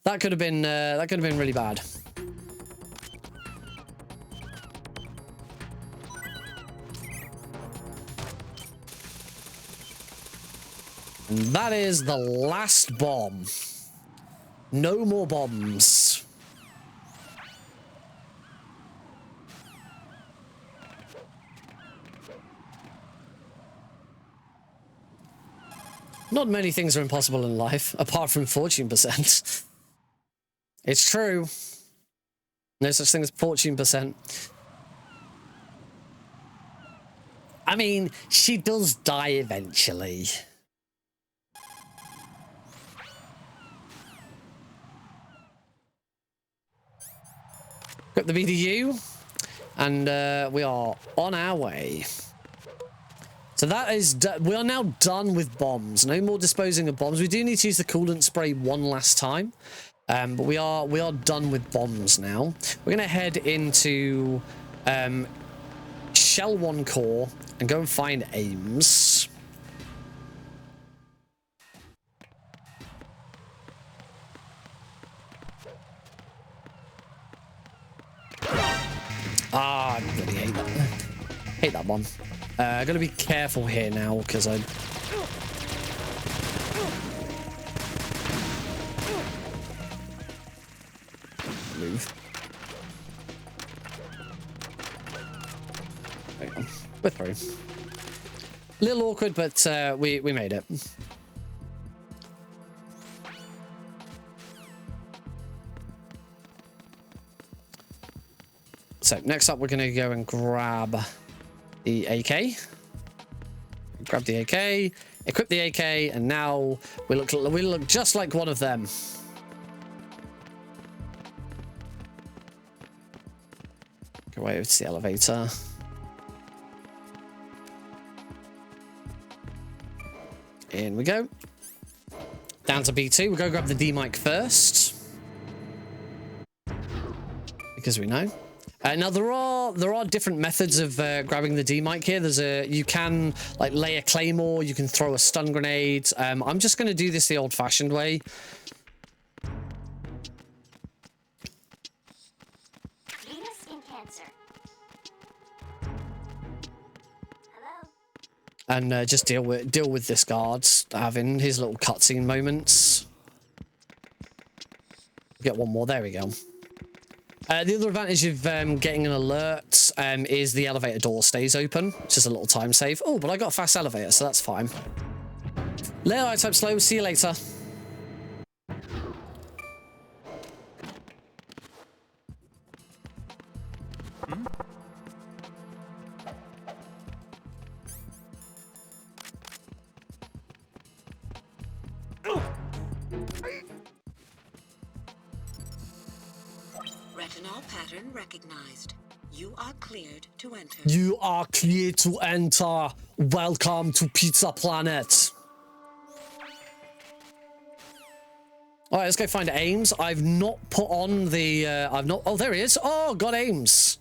That could have been really bad. And that is the last bomb. No more bombs. Not many things are impossible in life, apart from fortune percent. It's true. No such thing as fortune percent. I mean, she does die eventually. Got the BDU, and we are on our way. So that is, we are now done with bombs. No more disposing of bombs. We do need to use the coolant spray one last time, but we are done with bombs now. We're gonna head into Shell 1 core and go and find Ames. Ah, I really hate that. Hate that one. I gotta be careful here now because I. Move. Hang on. We're through. A little awkward, but we made it. So next up, we're going to go and grab the AK. Grab the AK, equip the AK, and now we look just like one of them. Go away over to the elevator. In we go. Down to B2. We'll go grab the D-mic first. Because we know. Now there are different methods of grabbing the D-mic here. You can like lay a claymore, you can throw a stun grenade. I'm just going to do this the old-fashioned way. And just deal with this guard having his little cutscene moments. Get one more. There we go. The other advantage of getting an alert is the elevator door stays open. It's just a little time save. Oh, but I got a fast elevator, so that's fine. Later, I type slow. See you later. Retinol pattern recognized. You are cleared to enter. You are clear to enter. Welcome to Pizza Planet. All right, let's go find Ames. I've not put on the. Oh, there he is. Oh, got Ames.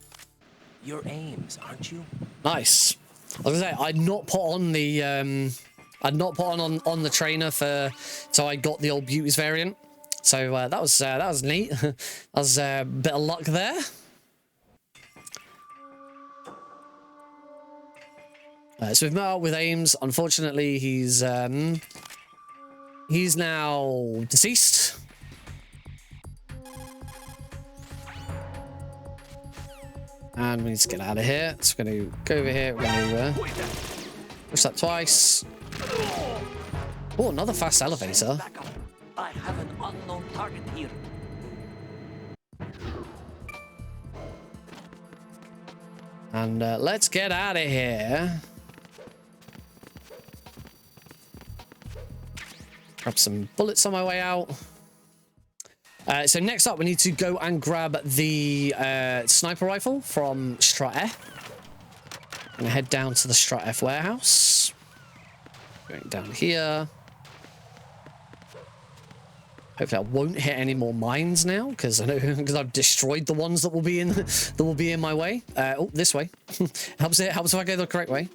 You're Ames, aren't you? Nice. I was gonna say I'd not put on the. I'd not put on the trainer for. So I got the old Beauties variant. So that was neat. That was a bit of luck there. So we've met up with Ames. Unfortunately, he's now deceased. And we need to get out of here. So we're going to go over here. We're going to push that twice. Oh, another fast elevator. I have an unknown target here. And let's get out of here. Grab some bullets on my way out. So next up, we need to go and grab the sniper rifle from Strat F. I'm gonna head down to the Strat F warehouse. Going down here. Hopefully I won't hit any more mines now, because I know because I've destroyed the ones that will be in my way. Oh, this way. helps if I go the correct way.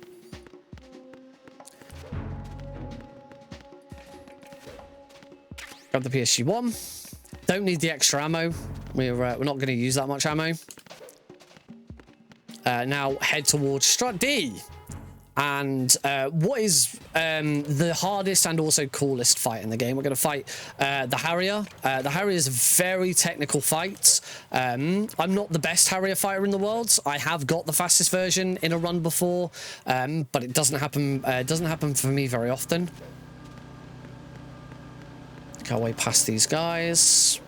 Grab the PSG-1. Don't need the extra ammo. We're not going to use that much ammo. Now head towards Strut D. And what is the hardest and also coolest fight in the game? We're going to fight the Harrier. The Harrier is a very technical fight. I'm not the best Harrier fighter in the world. I have got the fastest version in a run before, but it doesn't happen. It doesn't happen for me very often. Go way past these guys.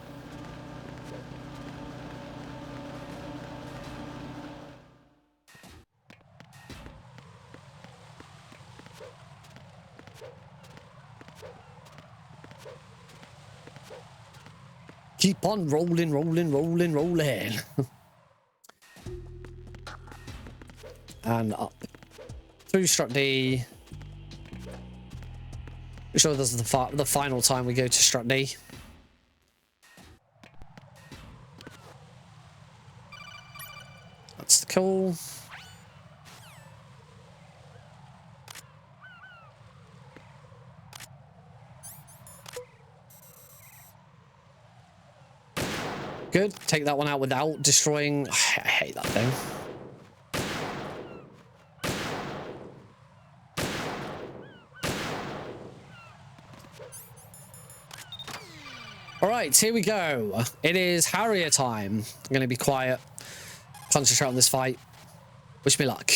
Keep on rolling, rolling, rolling, rolling. And up. Through Strut D. I'm sure this is the final time we go to Strut D. That's the call. Good. Take that one out without destroying. I hate that thing. All right, here we go. It is Harrier time. I'm going to be quiet. Concentrate on this fight. Wish me luck.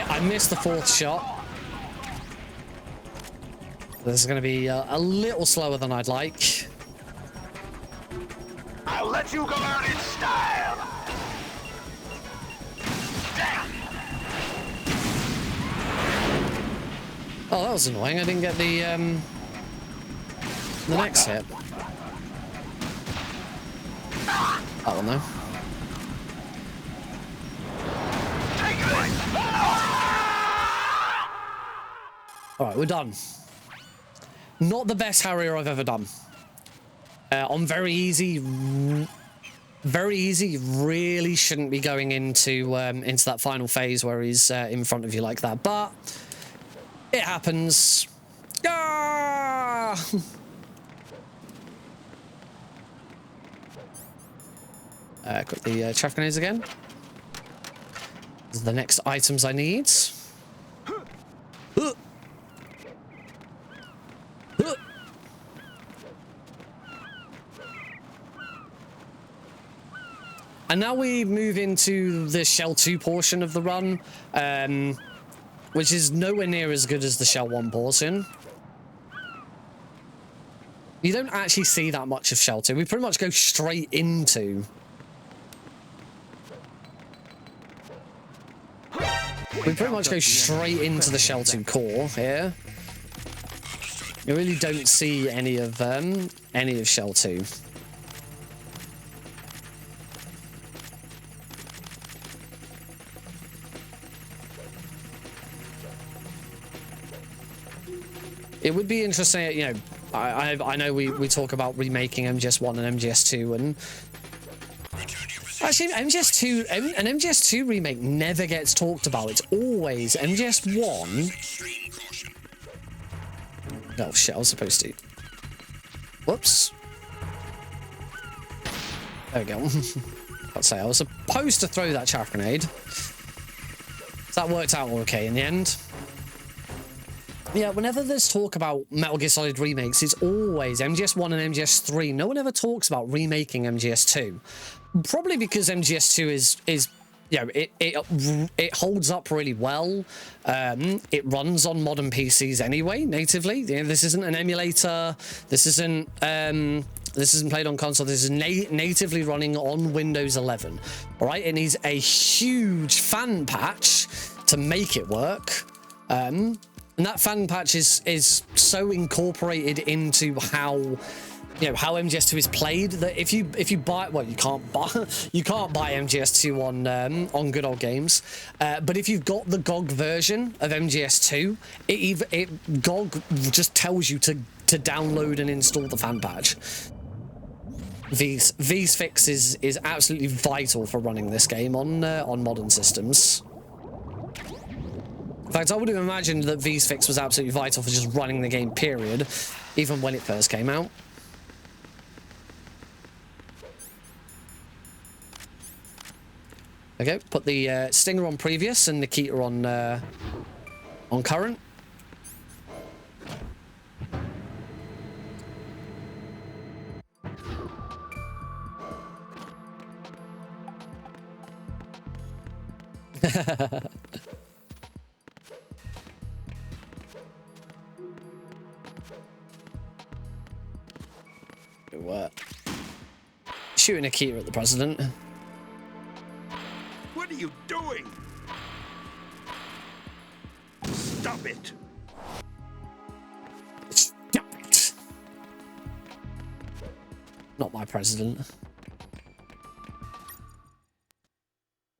I missed the fourth shot. This is going to be a little slower than I'd like. I'll let you go out in style. Damn. Oh, that was annoying. I didn't get the next hit. That one though. All right, we're done. Not the best Harrier I've ever done. On very easy, really shouldn't be going into that final phase where he's in front of you like that, but it happens. Ah! Got the chaff grenades again. These are the next items I need. And now we move into the Shell 2 portion of the run, which is nowhere near as good as the Shell 1 portion. You don't actually see that much of Shell 2. We pretty much go straight into... We pretty much go straight into the Shell 2 core here. You really don't see any of Shell 2. It would be interesting, you know, I know we talk about remaking MGS1 and MGS2, and actually MGS2, an MGS2 remake never gets talked about. It's always MGS1. Oh shit, I was supposed to. Whoops. There we go. I'd say I was supposed to throw that chaff grenade. That worked out okay in the end. Yeah, whenever there's talk about Metal Gear Solid remakes, it's always MGS1 and MGS3. No one ever talks about remaking MGS2. Probably because MGS2 is it holds up really well. It runs on modern PCs anyway, natively. You know, this isn't an emulator. This isn't played on console. This is natively running on Windows 11. All right, it needs a huge fan patch to make it work. And that fan patch is so incorporated into how, you know, how MGS2 is played that if you buy, well, you can't buy MGS2 on Good Old Games, but if you've got the GOG version of MGS2, GOG just tells you to download and install the fan patch. V's fix is absolutely vital for running this game on modern systems. In fact, I would have imagined that V's fix was absolutely vital for just running the game, period, even when it first came out. Okay, put the Stinger on previous and Nikita on current. What? Shooting Nikita at the president. What are you doing? Stop it! Stop it! Not my president.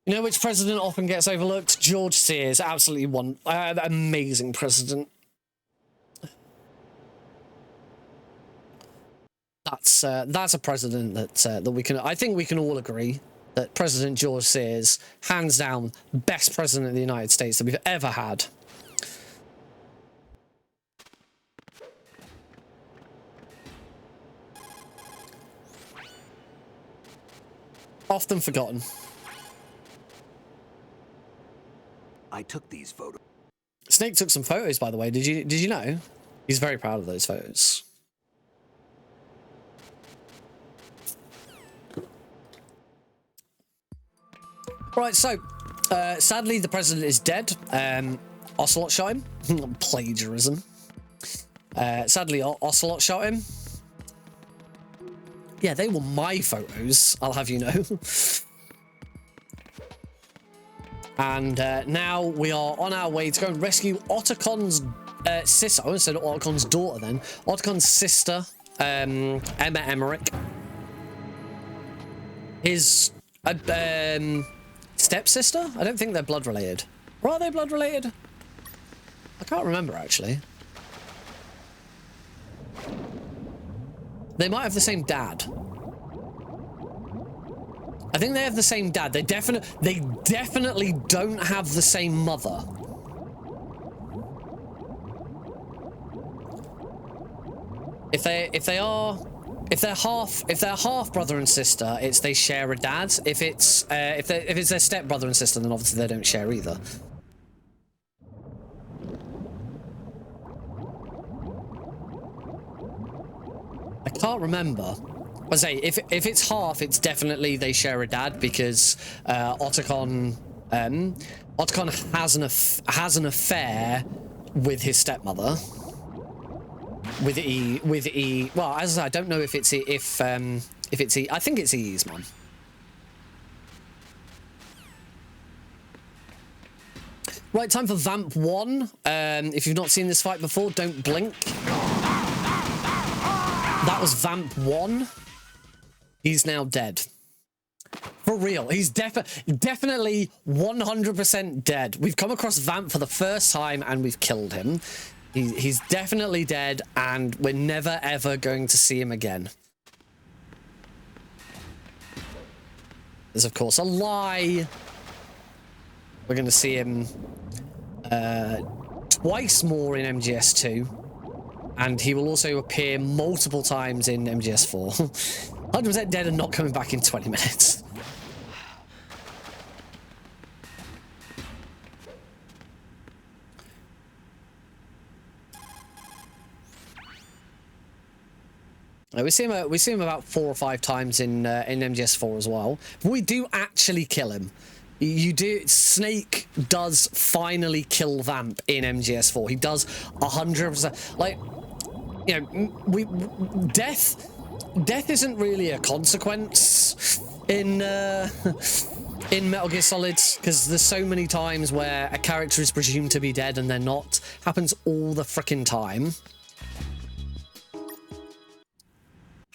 You know which president often gets overlooked? George Sears, absolutely amazing president. That's a president that we can. I think we can all agree that President George Sears, hands down, best president of the United States that we've ever had. Often forgotten. I took these photos. Snake took some photos, by the way. Did you know? He's very proud of those photos. Right, so sadly the president is dead. Ocelot shot him. Plagiarism. Sadly, Ocelot shot him. Yeah, they were my photos, I'll have you know. And now we are on our way to go and rescue Ottocon's sister. I almost said Ottocon's daughter then. Ottocon's sister, Emma Emmerich. His stepsister? I don't think they're blood related. Or are they blood related? I can't remember actually. They might have the same dad. I think they have the same dad. They definitely don't have the same mother. If they're half brother and sister, they share a dad. If it's their step brother and sister, then obviously they don't share either. I can't remember. I say if it's half, it's definitely they share a dad because Ottokon has an affair with his stepmother. With E. Well, as I said, I don't know if it's E. I think it's E's mum. Right, time for Vamp 1. If you've not seen this fight before, don't blink. That was Vamp 1. He's now dead. For real. He's definitely 100% dead. We've come across Vamp for the first time and we've killed him. He's definitely dead and we're never ever going to see him again. There's of course a lie. We're going to see him twice more in MGS2. And he will also appear multiple times in MGS4. 100% dead and not coming back in 20 minutes. We see him about 4 or 5 times in MGS4 as well. But we do actually kill him. You do. Snake does finally kill Vamp in MGS4. He does 100%. Like, you know, death isn't really a consequence in Metal Gear Solid, because there's so many times where a character is presumed to be dead and they're not. Happens all the frickin' time.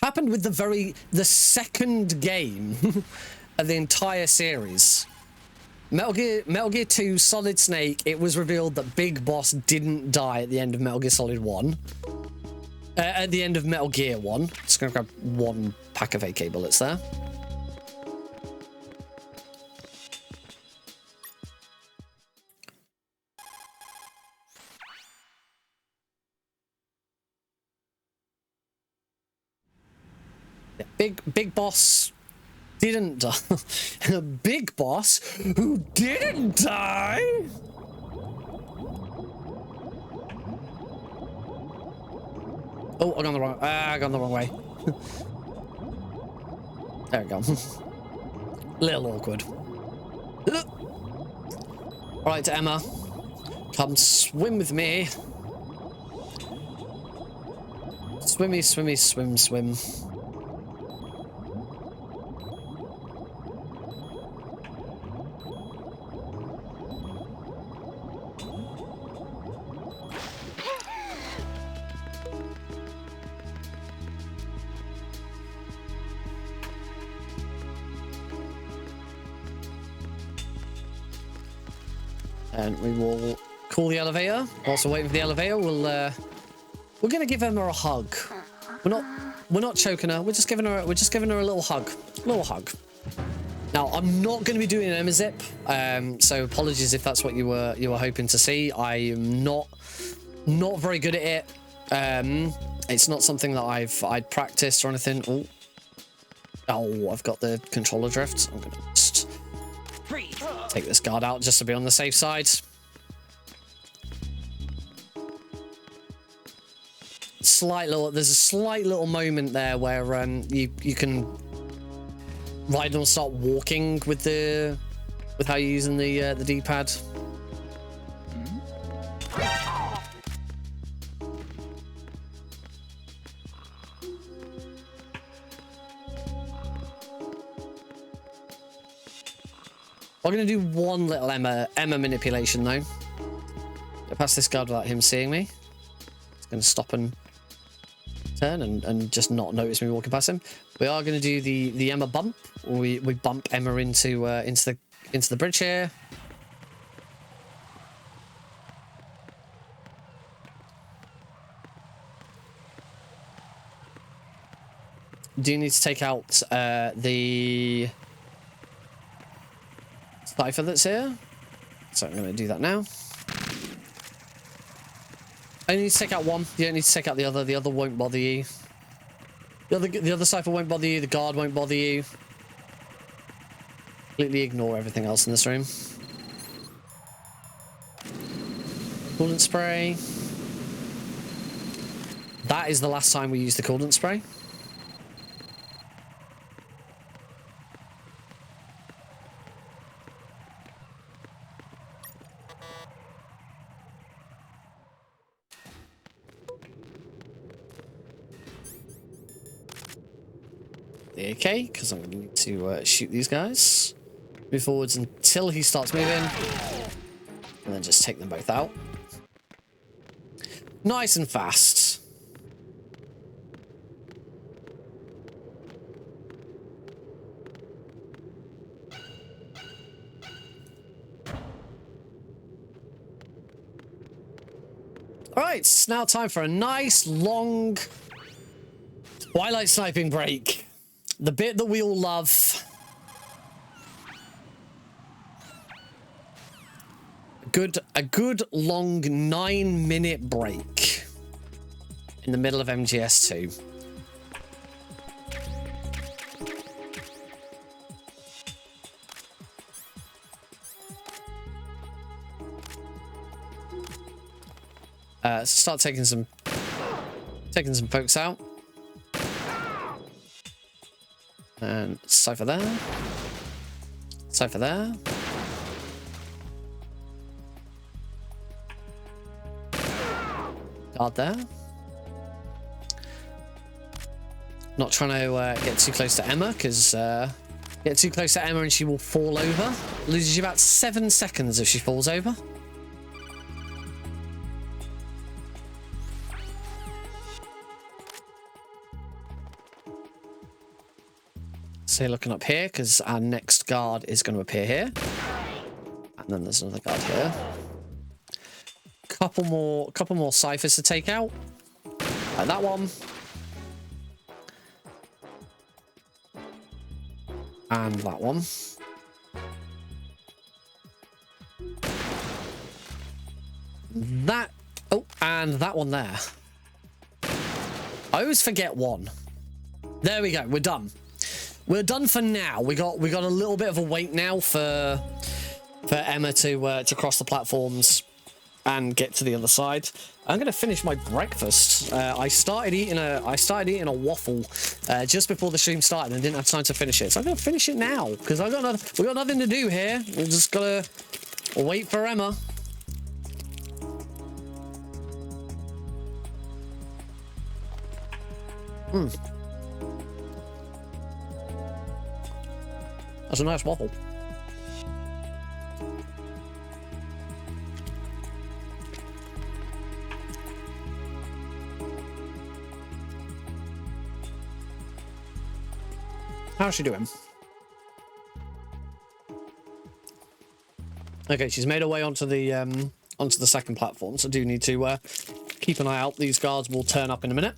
Happened with the second game of the entire series. Metal Gear 2 Solid Snake, it was revealed that Big Boss didn't die at the end of Metal Gear Solid 1. At the end of Metal Gear 1. Just gonna grab one pack of AK bullets there. Yeah, Big Boss didn't die. Big Boss who didn't die. Oh, I gone the wrong way. There we go. Little awkward. All right, Emma, come swim with me. Swimmy, swimmy, swim, swim. And we will call the elevator. Whilst we're waiting for the elevator, we're gonna give Emma a hug. We're not choking her. We're just giving her a little hug. Now, I'm not going to be doing an Emma zip, so apologies if that's what you were hoping to see. I am not very good at it. It's not something that I'd practiced or anything. Oh, I've got the controller drift. I'm gonna just take this guard out just to be on the safe side. There's a slight little moment there where you can Raiden will start walking with how you're using the D-pad. I'm gonna do one little Emma manipulation though. Get past this guard without him seeing me. It's gonna stop and turn and just not notice me walking past him. We are going to do the Emma bump. We bump Emma into the bridge here. Do you need to take out the cipher that's here? So I'm going to do that now. I need to take out one. You don't need to take out the other. The other won't bother you. The other cipher won't bother you. The guard won't bother you. Completely ignore everything else in this room. Coolant spray. That is the last time we use the coolant spray. The AK, because I'm going to need to shoot these guys. Move forwards until he starts moving. And then just take them both out. Nice and fast. Alright, it's now time for a nice, long Twilight sniping break. The bit that we all love. A good long 9-minute break in the middle of MGS2. Start taking some folks out. And cipher there. Cipher there. Guard there. Not trying to get too close to Emma, because get too close to Emma and she will fall over. Loses you about 7 seconds if she falls over. So looking up here, because our next guard is going to appear here. And then there's another guard here. Couple more ciphers to take out. Like that one. And that one. That. Oh, and that one there. I always forget one. There we go. We're done. We're done for now. We got a little bit of a wait now for Emma to cross the platforms and get to the other side. I'm gonna finish my breakfast. I started eating a waffle just before the stream started and didn't have time to finish it. So I'm gonna finish it now because we got nothing to do here. We just gotta wait for Emma. That's a nice waffle. How's she doing? Okay, she's made her way onto the second platform, so I do need to keep an eye out. These guards will turn up in a minute.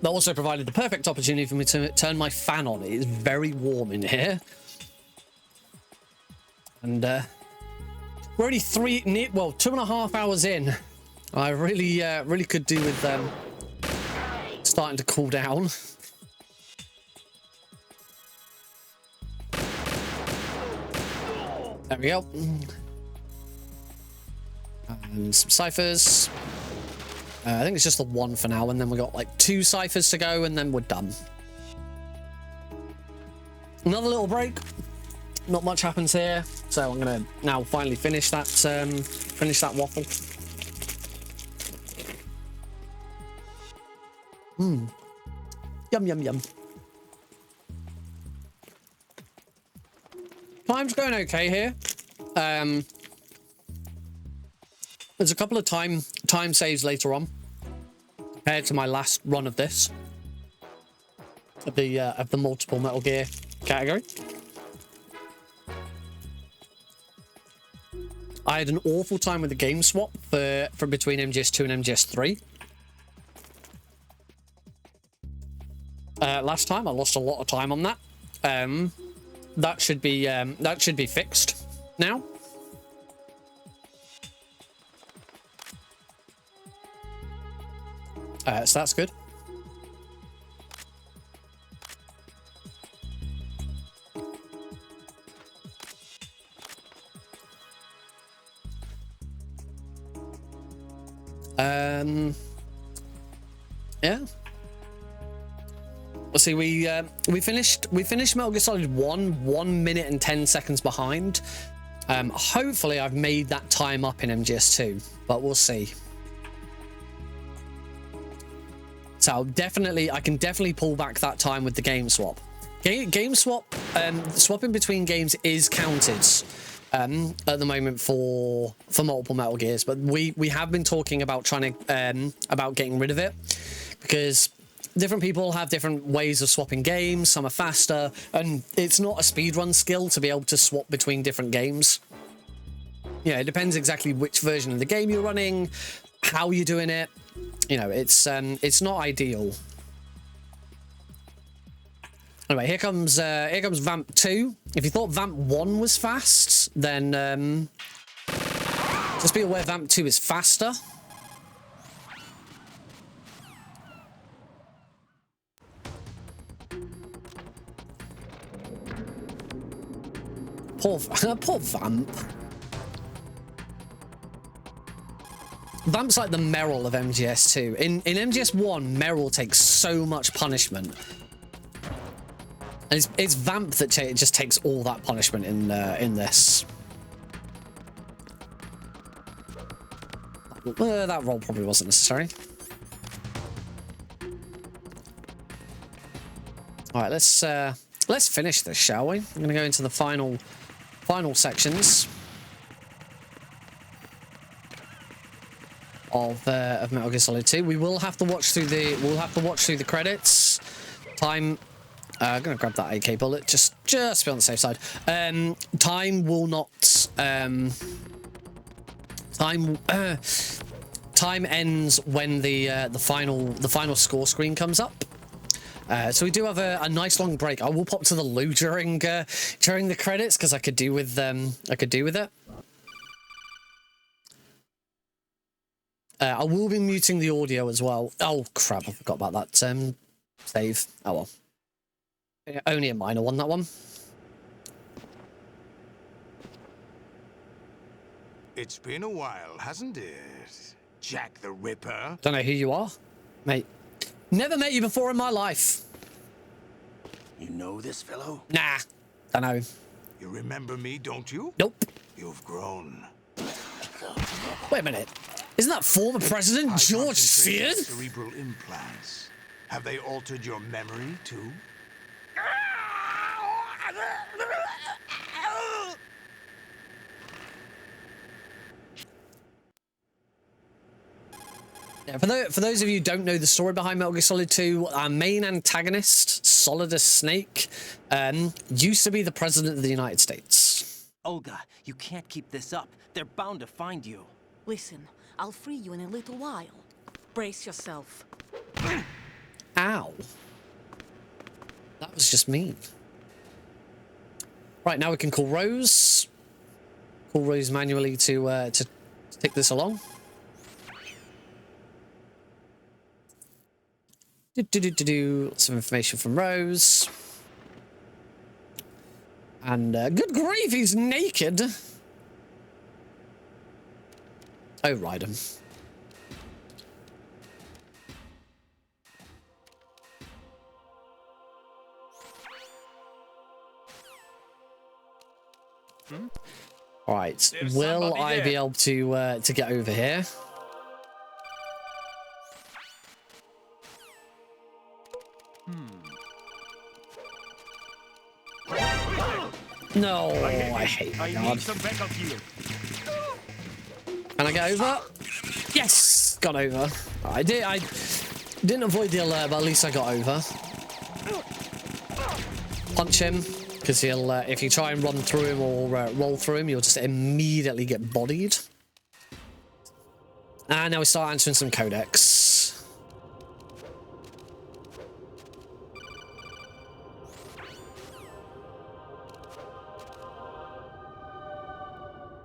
That also provided the perfect opportunity for me to turn my fan on. It is very warm in here. And we're only 2.5 hours in. I really could do with starting to cool down. There we go. And some ciphers. I think it's just the one for now, and then we got like 2 ciphers to go, and then we're done. Another little break. Not much happens here, so I'm gonna now finally finish that waffle. Yum yum yum. Time's going okay here. There's a couple of time saves later on compared to my last run of this of the multiple Metal Gear category. I had an awful time with the game swap for between MGS2 and MGS3. Last time I lost a lot of time on that. That should be fixed now. So that's good. Yeah. Let's see. We finished Metal Gear Solid 1 minute and 10 seconds behind. Hopefully I've made that time up in MGS2, but we'll see. So I can definitely pull back that time with the game swap. Game swap, swapping between games is counted at the moment for multiple Metal Gears, but we have been talking about about getting rid of it because different people have different ways of swapping games. Some are faster, and it's not a speedrun skill to be able to swap between different games. Yeah, it depends exactly which version of the game you're running, how you're doing it. You know, it's not ideal. Anyway, here comes Vamp 2. If you thought Vamp 1 was fast, then just be aware Vamp 2 is faster. Poor Vamp. Vamp's like the Meryl of MGS2. In MGS1, Meryl takes so much punishment. And it's Vamp that just takes all that punishment in this. That roll probably wasn't necessary. All right, let's finish this, shall we? I'm going to go into the final sections of Metal Gear Solid 2. We will have to watch through the credits. Time. I'm gonna grab that AK bullet just to be on the safe side. Time will not. Time ends when the final score screen comes up. So we do have a nice long break. I will pop to the loo during the credits because I could do with it. I will be muting the audio as well. Oh crap! I forgot about that save. Oh well. Only a minor one, that one. It's been a while, hasn't it? Jack the Ripper. Don't know who you are, mate. Never met you before in my life. You know this fellow? Nah, don't know. You remember me, don't you? Nope. You've grown. Wait a minute. Isn't that former President George Sears? Cerebral implants. Have they altered your memory too? Yeah, for those of you who don't know the story behind Metal Gear Solid 2, our main antagonist, Solidus Snake, used to be the President of the United States. Olga, you can't keep this up. They're bound to find you. Listen, I'll free you in a little while. Brace yourself. Ow. That was just mean. Right, now we can call Rose. Call Rose manually to take this along. Lots of information from Rose. And good grief, he's naked. Oh, ride him. All right, will I be able to get over here? No, I hate my god. Can I get over? Yes, got over. I didn't avoid the alert, but at least I got over. Punch him, because he'll if you try and run through him or roll through him, you'll just immediately get bodied. And now we start answering some codecs.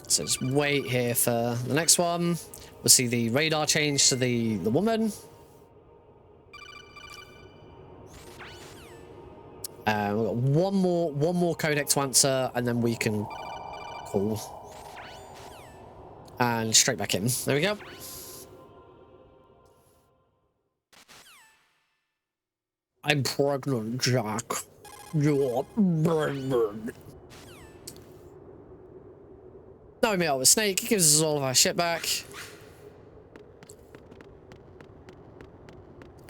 So just wait here for the next one. We'll see the radar change to the woman. We've got one more codec to answer, and then we can call. And straight back in. There we go. I'm pregnant, Jack. You're pregnant. Now we meet up with Snake. He gives us all of our shit back.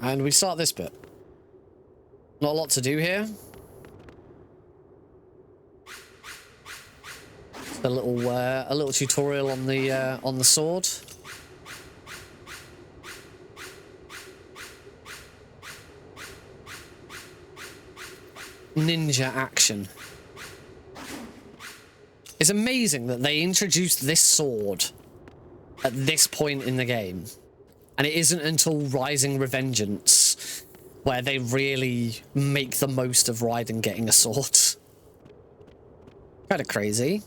And we start this bit. Not a lot to do here. Just a little tutorial on the sword. Ninja action. It's amazing that they introduced this sword at this point in the game. And it isn't until Rising Revengeance where they really make the most of Raiden getting a sword. Kind of crazy.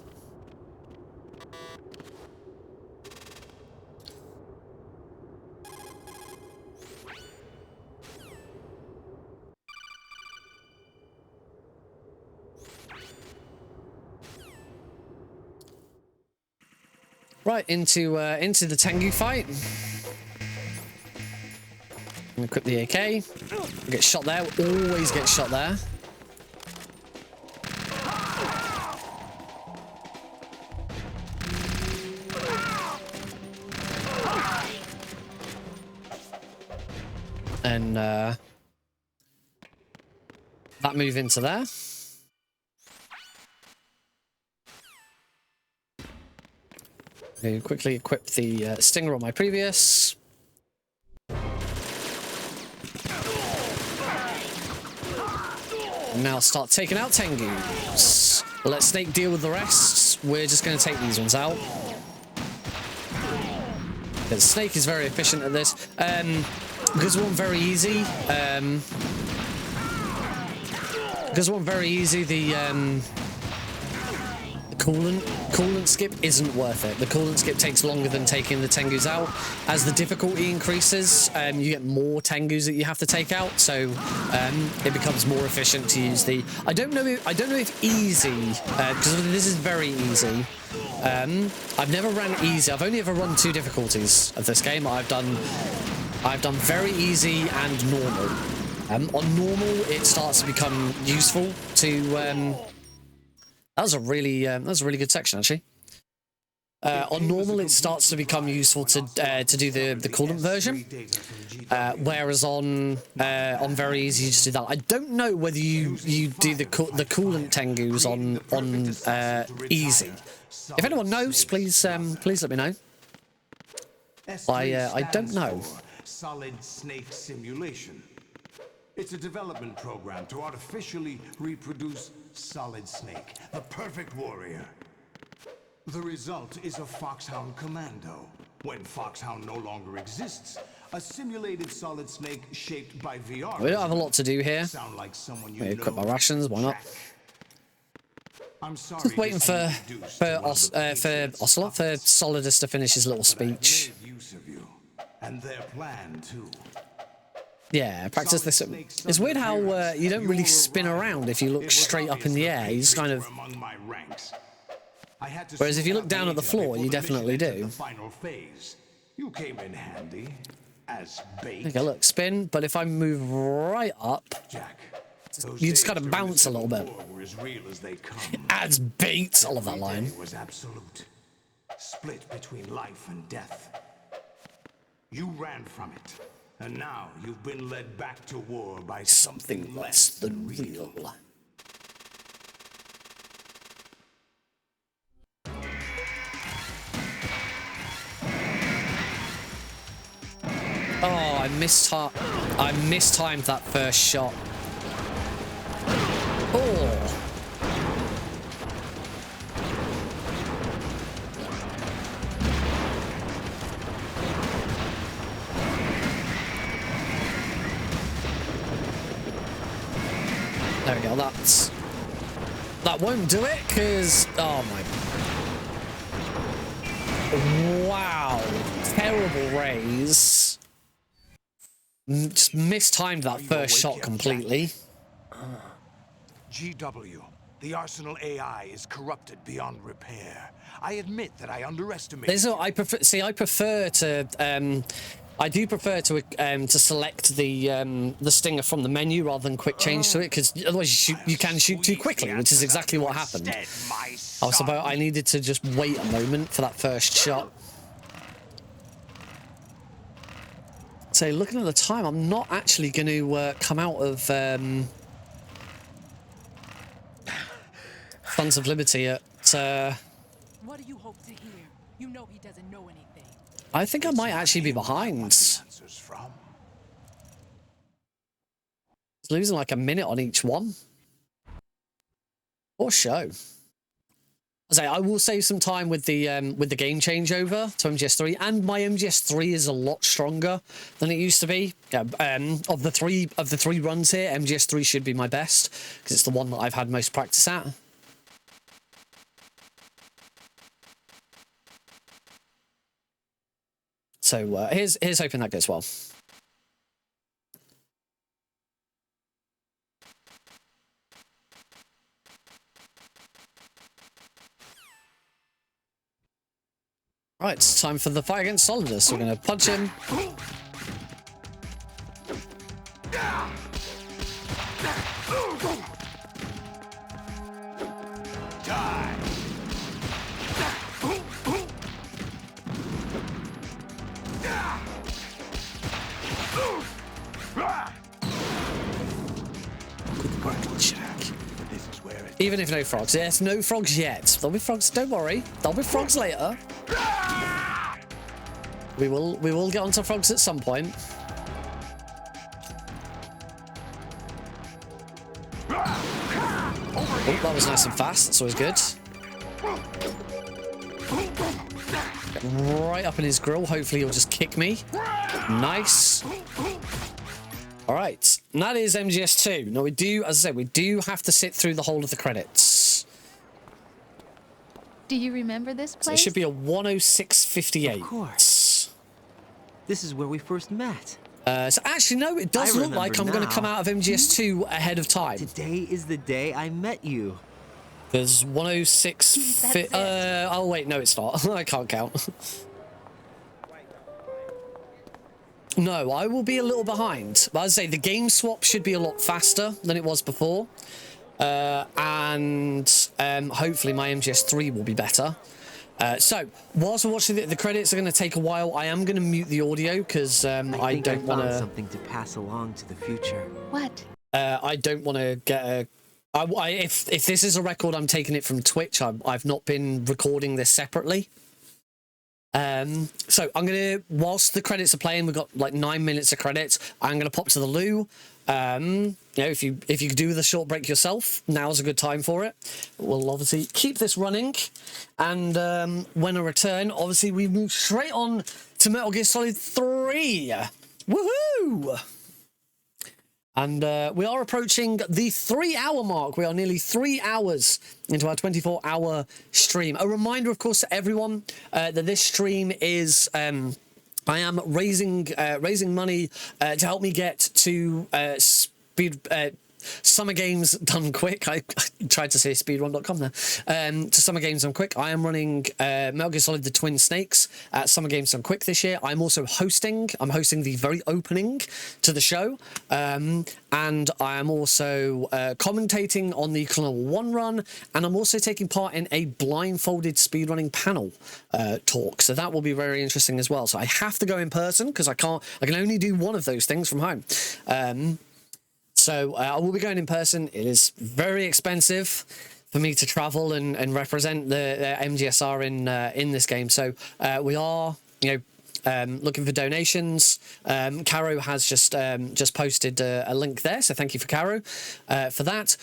Right, into the Tengu fight. Equip the AK. Get shot there. Always get shot there. And that move into there. Okay, quickly equip the Stinger on my previous. And now start taking out Tengus. Let Snake deal with the rest. We're just going to take these ones out. The Snake is very efficient at this. Because one very easy. Because one very easy. The coolant skip isn't worth it. The coolant skip takes longer than taking the Tengus out. As the difficulty increases, you get more Tengus that you have to take out, so it becomes more efficient to use the. I don't know if easy, because this is very easy. I've never ran easy. I've only ever run 2 difficulties of this game. I've done very easy and normal. On normal, it starts to become useful to. That was a really good section, actually. On normal, it starts to become useful to do the coolant version, whereas on very easy, you just do that. I don't know whether you do the coolant Tengus on easy. If anyone knows, please let me know. I don't know. Solid Snake Simulation. It's a development program to artificially reproduce Solid Snake, the perfect warrior. The result is a Foxhound Commando. When Foxhound no longer exists, a simulated Solid Snake shaped by VR. We don't have a lot to do here. Sound like someone you Equip my rations, why not? I'm sorry. Just waiting for Solidus to finish his little speech. And their plan too. Yeah, practice this. It's weird how you don't really spin around if you look straight up in the air. You just kind of. Whereas if you look down at the floor, you definitely do. You came in handy as bait. Okay, look, spin. But if I move right up, you just kind of bounce a little bit. As bait. I love that line. Was absolute. Split between life and death. You ran from it. And now you've been led back to war by something less than real. Oh, I mistimed that first shot. Oh. There we go, that won't do it, because, oh my, wow, terrible raise. Just mistimed that first shot completely. GW, the Arsenal AI is corrupted beyond repair. I admit that I underestimated. I do prefer to select the Stinger from the menu rather than quick change to it, because otherwise you can shoot too quickly, which is exactly what happened. I needed to just wait a moment for that first shot. So looking at the time, I'm not actually going to come out of Sons of Liberty at. What do you hope to hear? You know he doesn't know anything. I think I might actually be behind. He's losing like a minute on each one. Or show. I will save some time with the game changeover to MGS3, and my MGS3 is a lot stronger than it used to be. Yeah, of the three runs here, MGS3 should be my best because it's the one that I've had most practice at. So here's hoping that goes well. Right, it's time for the fight against Solidus. We're going to punch him. Good work, Jack. Even if no frogs. Yes, no frogs yet. There'll be frogs, don't worry. There'll be frogs later. We will get onto frogs at some point. Oh, that was nice and fast. That's always good. Get right up in his grill. Hopefully he'll just kick me. Nice. All right. And that is MGS2. Now we do, as I said, we do have to sit through the whole of the credits. Do you remember this place? So it should be a 106.58. Of course. This is where we first met. So actually, no, it does look like I'm going to come out of MGS2 ahead of time. Today is the day I met you. There's 106... oh, wait, no, it's not. I can't count. No, I will be a little behind. But as I say, the game swap should be a lot faster than it was before. And hopefully my MGS3 will be better. So, whilst we're watching the credits are going to take a while, I am going to mute the audio because I don't want to... something to pass along to the future. What? I don't want to get a... if this is a record, I'm taking it from Twitch. I've not been recording this separately. So I'm gonna, whilst the credits are playing, we've got like 9 minutes of credits. I'm gonna pop to the loo. You know, if you could do the short break yourself, now's a good time for it. We'll obviously keep this running, and when I return, obviously we move straight on to Metal Gear Solid 3. Woohoo! And we are approaching the 3-hour mark. We are nearly 3 hours into our 24-hour stream. A reminder, of course, to everyone that this stream is... I am raising money to help me get to Summer Games Done Quick. I tried to say speedrun.com there. To Summer Games Done Quick. I am running Metal Gear Solid The Twin Snakes at Summer Games Done Quick this year. I'm also hosting. I'm hosting the very opening to the show. And I am also commentating on the Channel 1 run. And I'm also taking part in a blindfolded speedrunning panel talk. So that will be very interesting as well. So I have to go in person because I can only do one of those things from home. So I will be going in person. It is very expensive for me to travel and represent the MGSR in this game. So we are, looking for donations. Caro has just posted a link there, so thank you for Caro for that.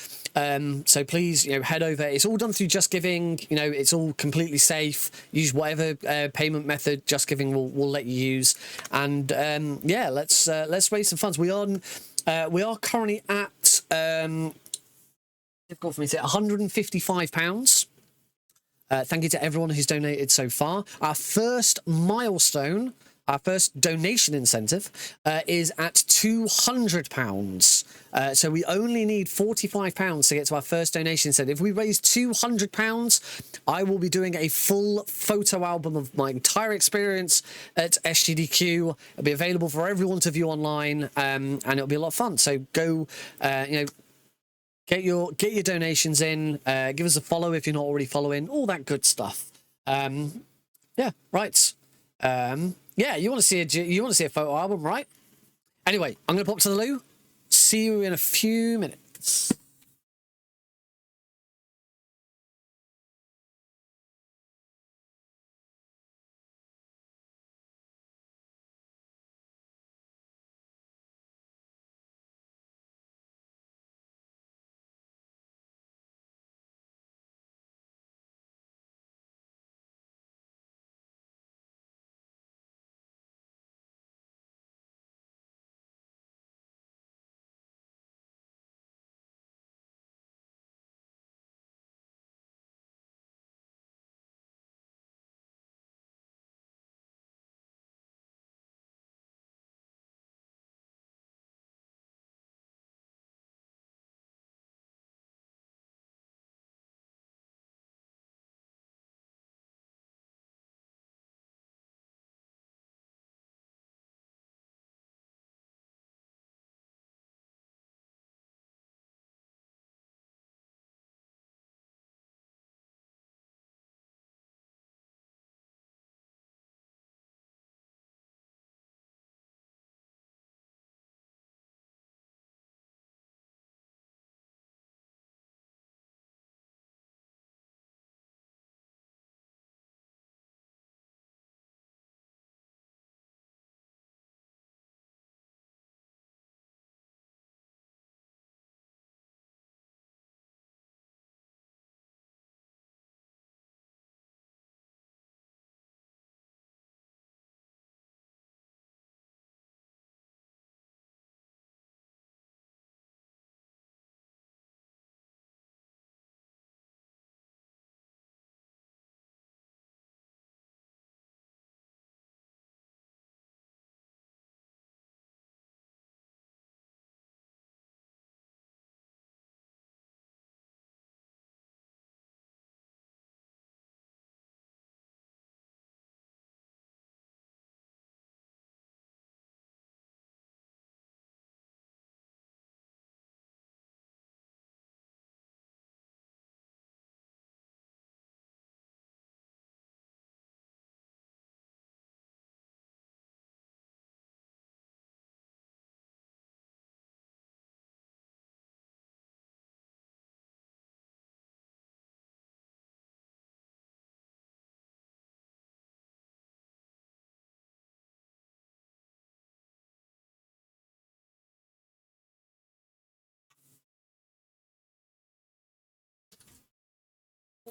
So please, head over. It's all done through Just Giving. It's all completely safe. Use whatever payment method Just Giving will let you use. And yeah, let's raise some funds. We are currently at difficult for me to say, £155. Thank you to everyone who's donated so far. Our first milestone, our first donation incentive, is at £200. So we only need £45 to get to our first donation incentive. If we raise £200, I will be doing a full photo album of my entire experience at SGDQ. It'll be available for everyone to view online, and it'll be a lot of fun. So go, get your donations in. Give us a follow if you're not already following. All that good stuff. Yeah, right. Yeah, you want to see a photo album, right? Anyway, I'm gonna pop to the loo. See you in a few minutes.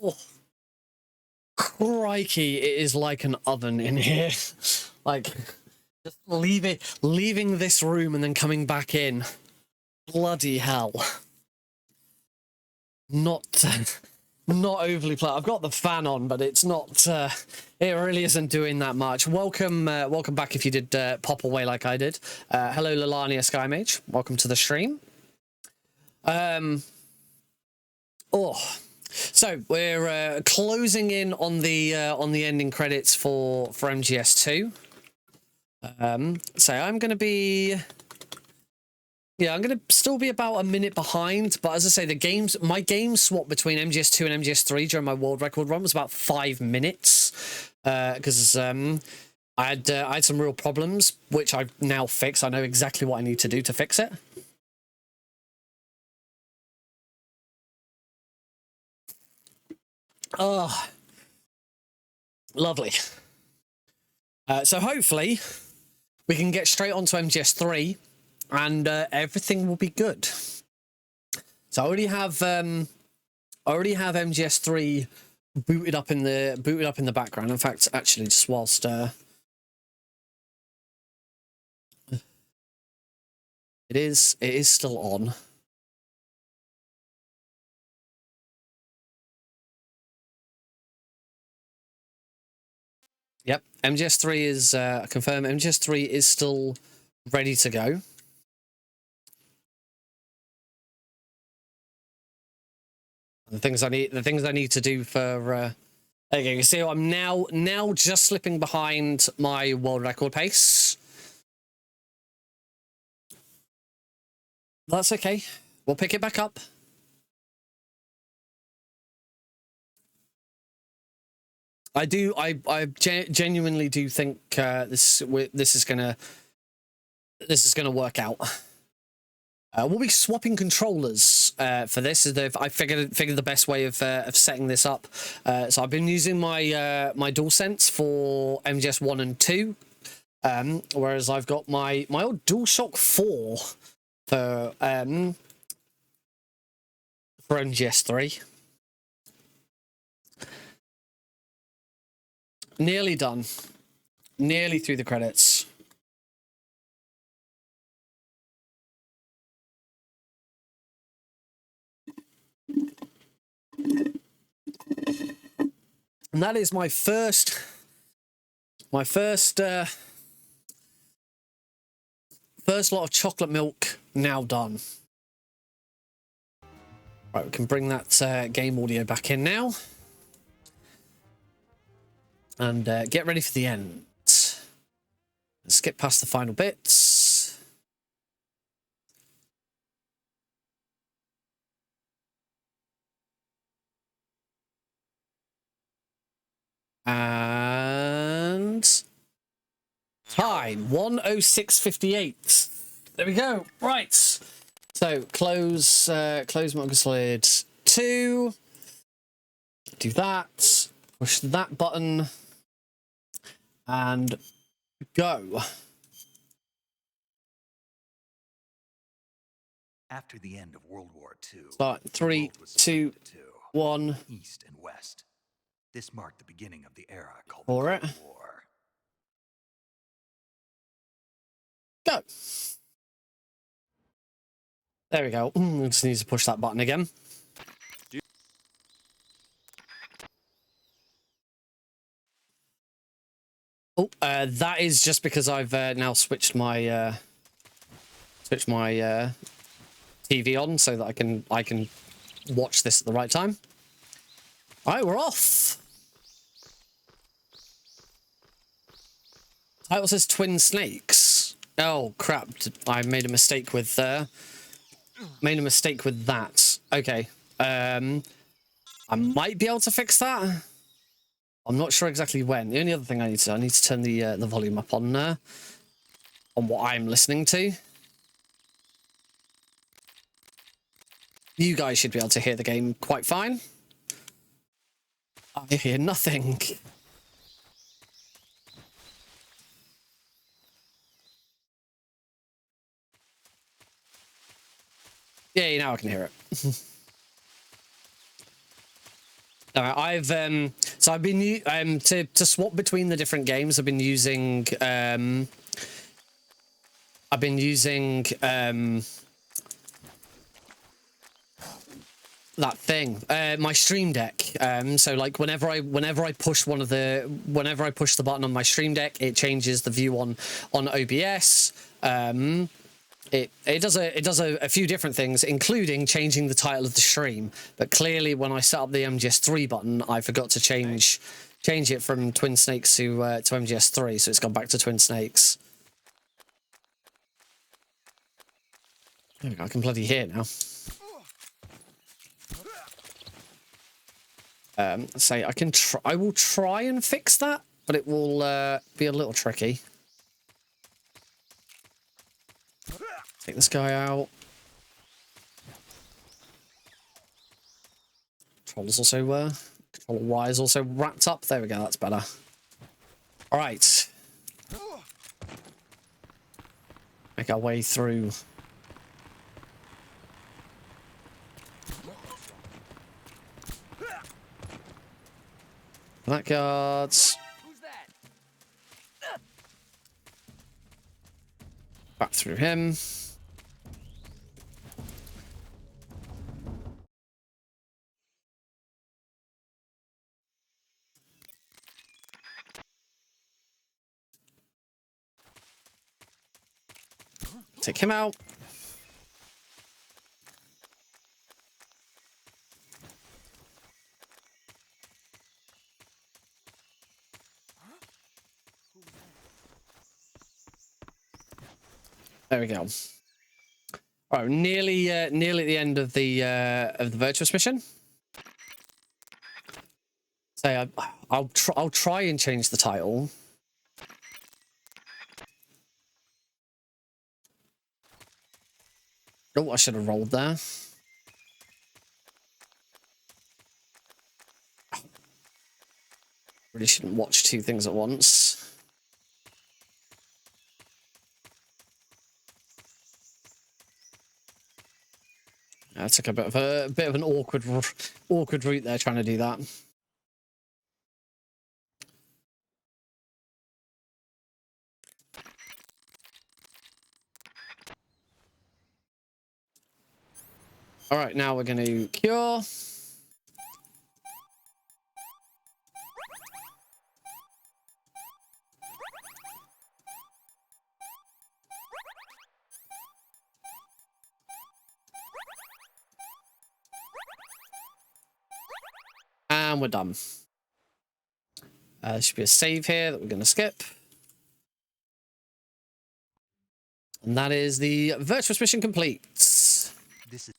Oh, crikey, it is like an oven in here. Like, just leaving this room and then coming back in. Bloody hell. Not overly pleasant. I've got the fan on, but it's not. It really isn't doing that much. Welcome back if you did pop away like I did. Hello, Lalania Skymage. Welcome to the stream. So we're closing in on the ending credits for MGS2. So I'm going to be. Yeah, I'm going to still be about a minute behind, but as I say, my game swap between MGS2 and MGS3 during my world record run was about 5 minutes, because I had some real problems, which I've now fixed. I know exactly what I need to do to fix it. Oh, lovely. So hopefully we can get straight onto MGS3. And everything will be good. So I already have MGS3 booted up in the background. In fact, actually, just whilst it is still on. Yep, MGS3 is confirmed. MGS3 is still ready to go. The things I need to do for okay, you can see I'm now just slipping behind my world record pace. That's okay. We'll pick it back up. I genuinely do think this is gonna work out. We'll be swapping controllers for this. I figured the best way of setting this up. So I've been using my my DualSense for MGS 1 and 2, whereas I've got my old DualShock 4 for MGS 3. Nearly done. Nearly through the credits. And that is my first lot of chocolate milk now done. Right, we can bring that game audio back in now. And get ready for the end. Skip past the final bits. And time 1:06:58. There we go. Right. So close Metal Gear Solid 2. Do that. Push that button. And go. After the end of World War II, Start 3, 2, 1. East and West. This marked the beginning of the era called For the it. Cold War. Go. There we go. We just need to push that button again. Oh, that is just because I've now switched my TV on so that I can watch this at the right time. All right, we're off. Title says Twin Snakes. Oh crap! I made a mistake with that. Okay. I might be able to fix that. I'm not sure exactly when. The only other thing I need to turn the volume up on what I'm listening to. You guys should be able to hear the game quite fine. I hear nothing. Yeah, now I can hear it. I've so I've been to swap between the different games. I've been using that thing, my Stream Deck. So like whenever I push the button on my Stream Deck, it changes the view on OBS. It does a few different things, including changing the title of the stream. But clearly, when I set up the MGS3 button, I forgot to change it from Twin Snakes to MGS3, so it's gone back to Twin Snakes. There we go, I can bloody hear now. Say I will try and fix that, but it will be a little tricky. Take this guy out. Controller's also controller Y is also wrapped up. There we go, that's better. All right. Make our way through. That guards. Back through him. Take him out. There we go. All right, nearly at the end of the virtuous mission. So I'll try and change the title. Oh, I should have rolled there. Really shouldn't watch two things at once. I took a bit of an awkward route there trying to do that. All right, now we're going to cure. And we're done. There should be a save here that we're going to skip. And that is the virtuous mission complete. This is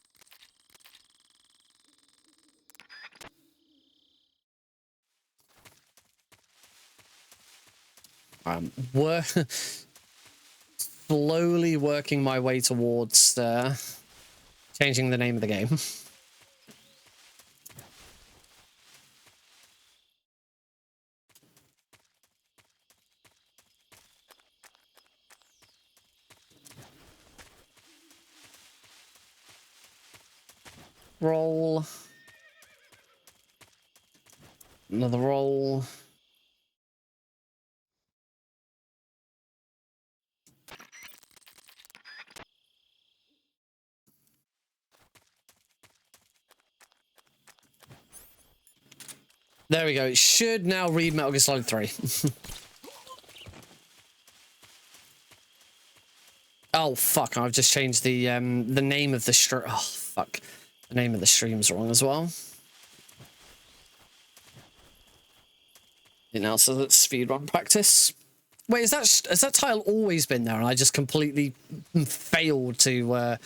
We're slowly working my way towards changing the name of the game. Roll. Another roll. There we go. It should now read Metal Gear Solid 3. Oh fuck! I've just changed the name of the stream. Oh fuck! The name of the stream's wrong as well. It now says it's speedrun practice. Wait, has that title always been there, and I just completely failed to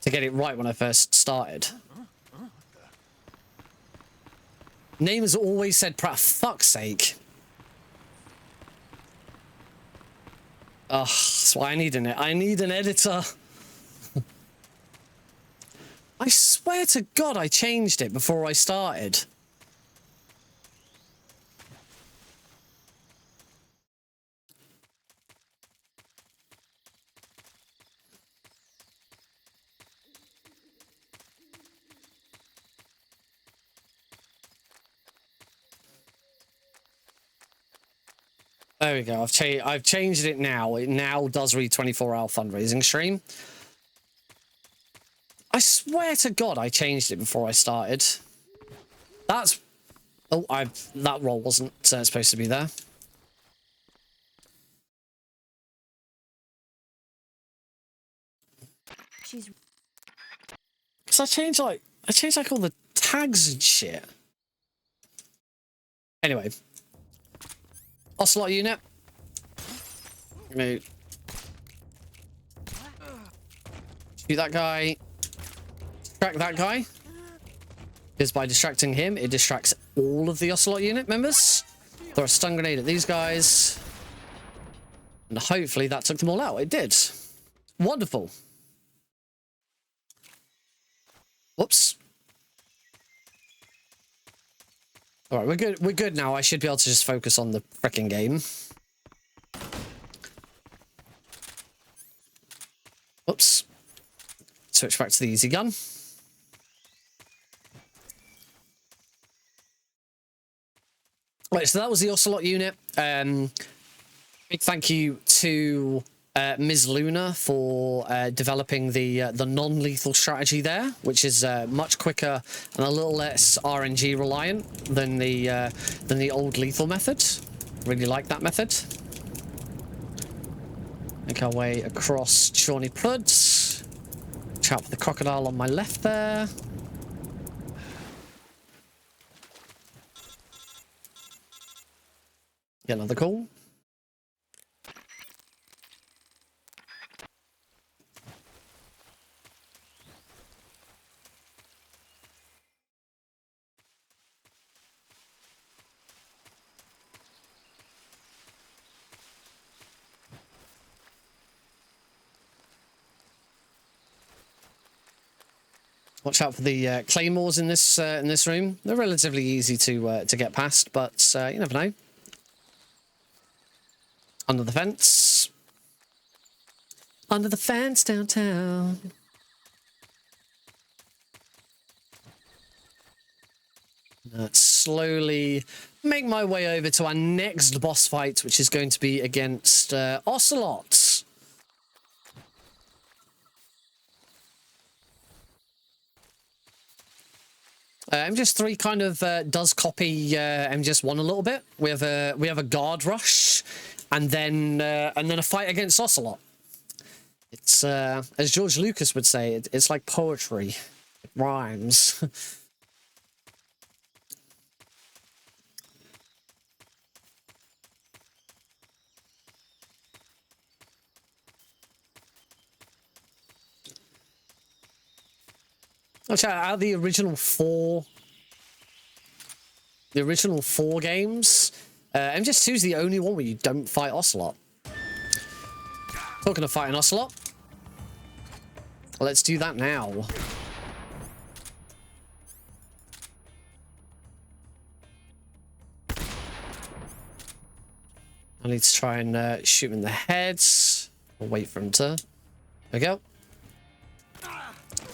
get it right when I first started? Name has always said fuck's sake. Oh, that's why I need an editor. I swear to God I changed it before I started. There we go. I've changed it now. It now does read 24-hour fundraising stream. I swear to God, I changed it before I started. That's... Oh, that roll wasn't supposed to be there. She's... Because I changed like all the tags and shit. Anyway. Ocelot unit. Shoot that guy. Distract that guy. Because by distracting him, it distracts all of the Ocelot unit members. Throw a stun grenade at these guys. And hopefully that took them all out. It did. Wonderful. Whoops. All right, we're good. We're good now. I should be able to just focus on the frickin' game. Whoops. Switch back to the easy gun. Right, so that was the Ocelot unit. Big thank you to Ms. Luna for developing the non-lethal strategy there, which is much quicker and a little less RNG reliant than the old lethal method. Really like that method. Make our way across Shawnee Flood. Chat with the crocodile on my left there. Get another call. Watch out for the claymores in this room. They're relatively easy to get past, but you never know. Under the fence. Under the fence downtown. Let's slowly make my way over to our next boss fight, which is going to be against Ocelots. MGS3 kind of does copy MGS1 a little bit. We have a guard rush, and then a fight against Ocelot. It's as George Lucas would say, it's like poetry. It rhymes. Actually, out of the original four games, MGS2 is the only one where you don't fight Ocelot. Talking of fighting Ocelot, let's do that now. I need to try and shoot him in the heads. We'll wait for him to... There we go.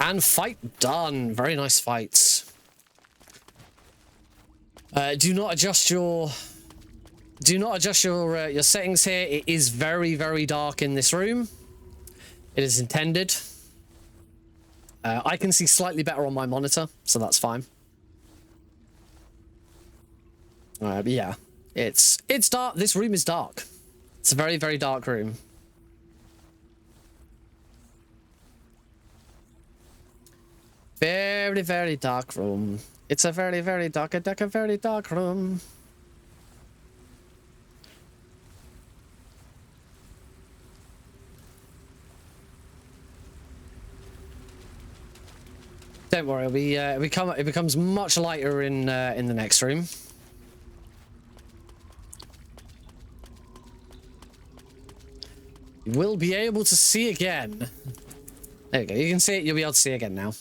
And fight done. Very nice fights. Do not adjust your settings here. It is very, very dark in this room. It is intended. I can see slightly better on my monitor, so that's fine. But yeah, it's dark. This room is dark. It's a very, very dark room. Very, very dark room. It's a very, very dark room. Don't worry, it becomes much lighter in the next room. You will be able to see again. There you go. You can see it. You'll be able to see again now.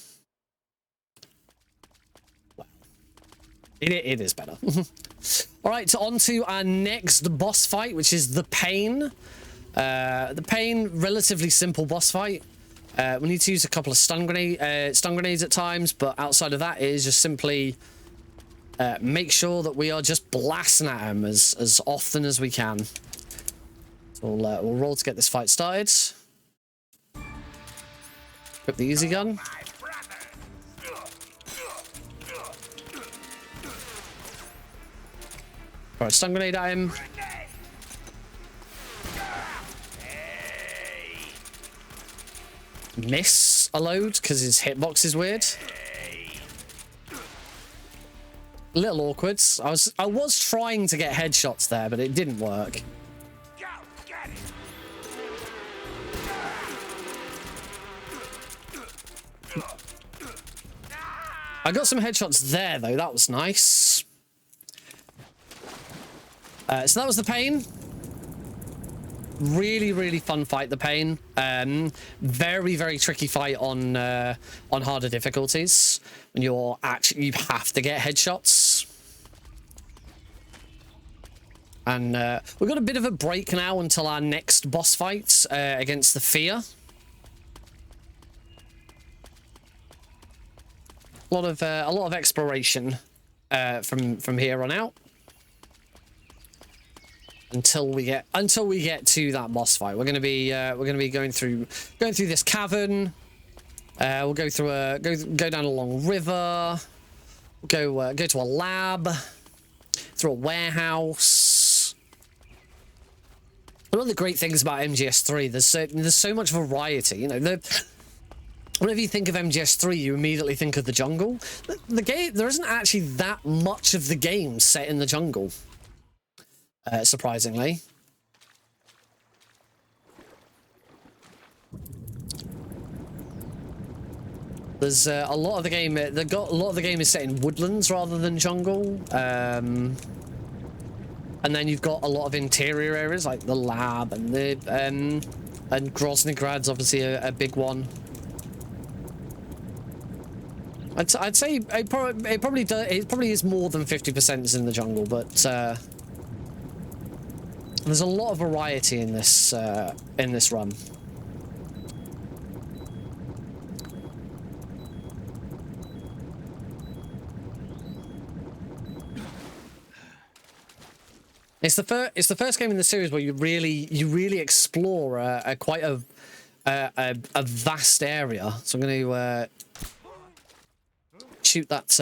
It is better. All right, so on to our next boss fight, which is the Pain. The Pain, relatively simple boss fight. We need to use a couple of stun grenades at times, but outside of that, it is just simply make sure that we are just blasting at him as often as we can. So we'll roll to get this fight started. Equip the easy gun. Alright, stun grenade at him. Miss a load because his hitbox is weird. A little awkward. I was trying to get headshots there, but it didn't work. I got some headshots there though. That was nice. So that was the pain. Really, really fun fight, the pain. Very, very tricky fight on harder difficulties when you have to get headshots. And we've got a bit of a break now until our next boss fight against the Fear. A lot of exploration from here on out. Until we get to that boss fight, we're gonna be going through this cavern. We'll go through go down a long river. Go to a lab, through a warehouse. One of the great things about MGS3, there's so much variety. You know, whenever you think of MGS3, you immediately think of the jungle. The game, there isn't actually that much of the game set in the jungle. Surprisingly. There's a lot of the game. A lot of the game is set in woodlands rather than jungle. And then you've got a lot of interior areas like the lab and the and Groznyigrad's obviously a big one. I'd say it probably is more than 50% is in the jungle, but there's a lot of variety in this run. It's the first game in the series where you really explore quite a vast area. So I'm going to shoot that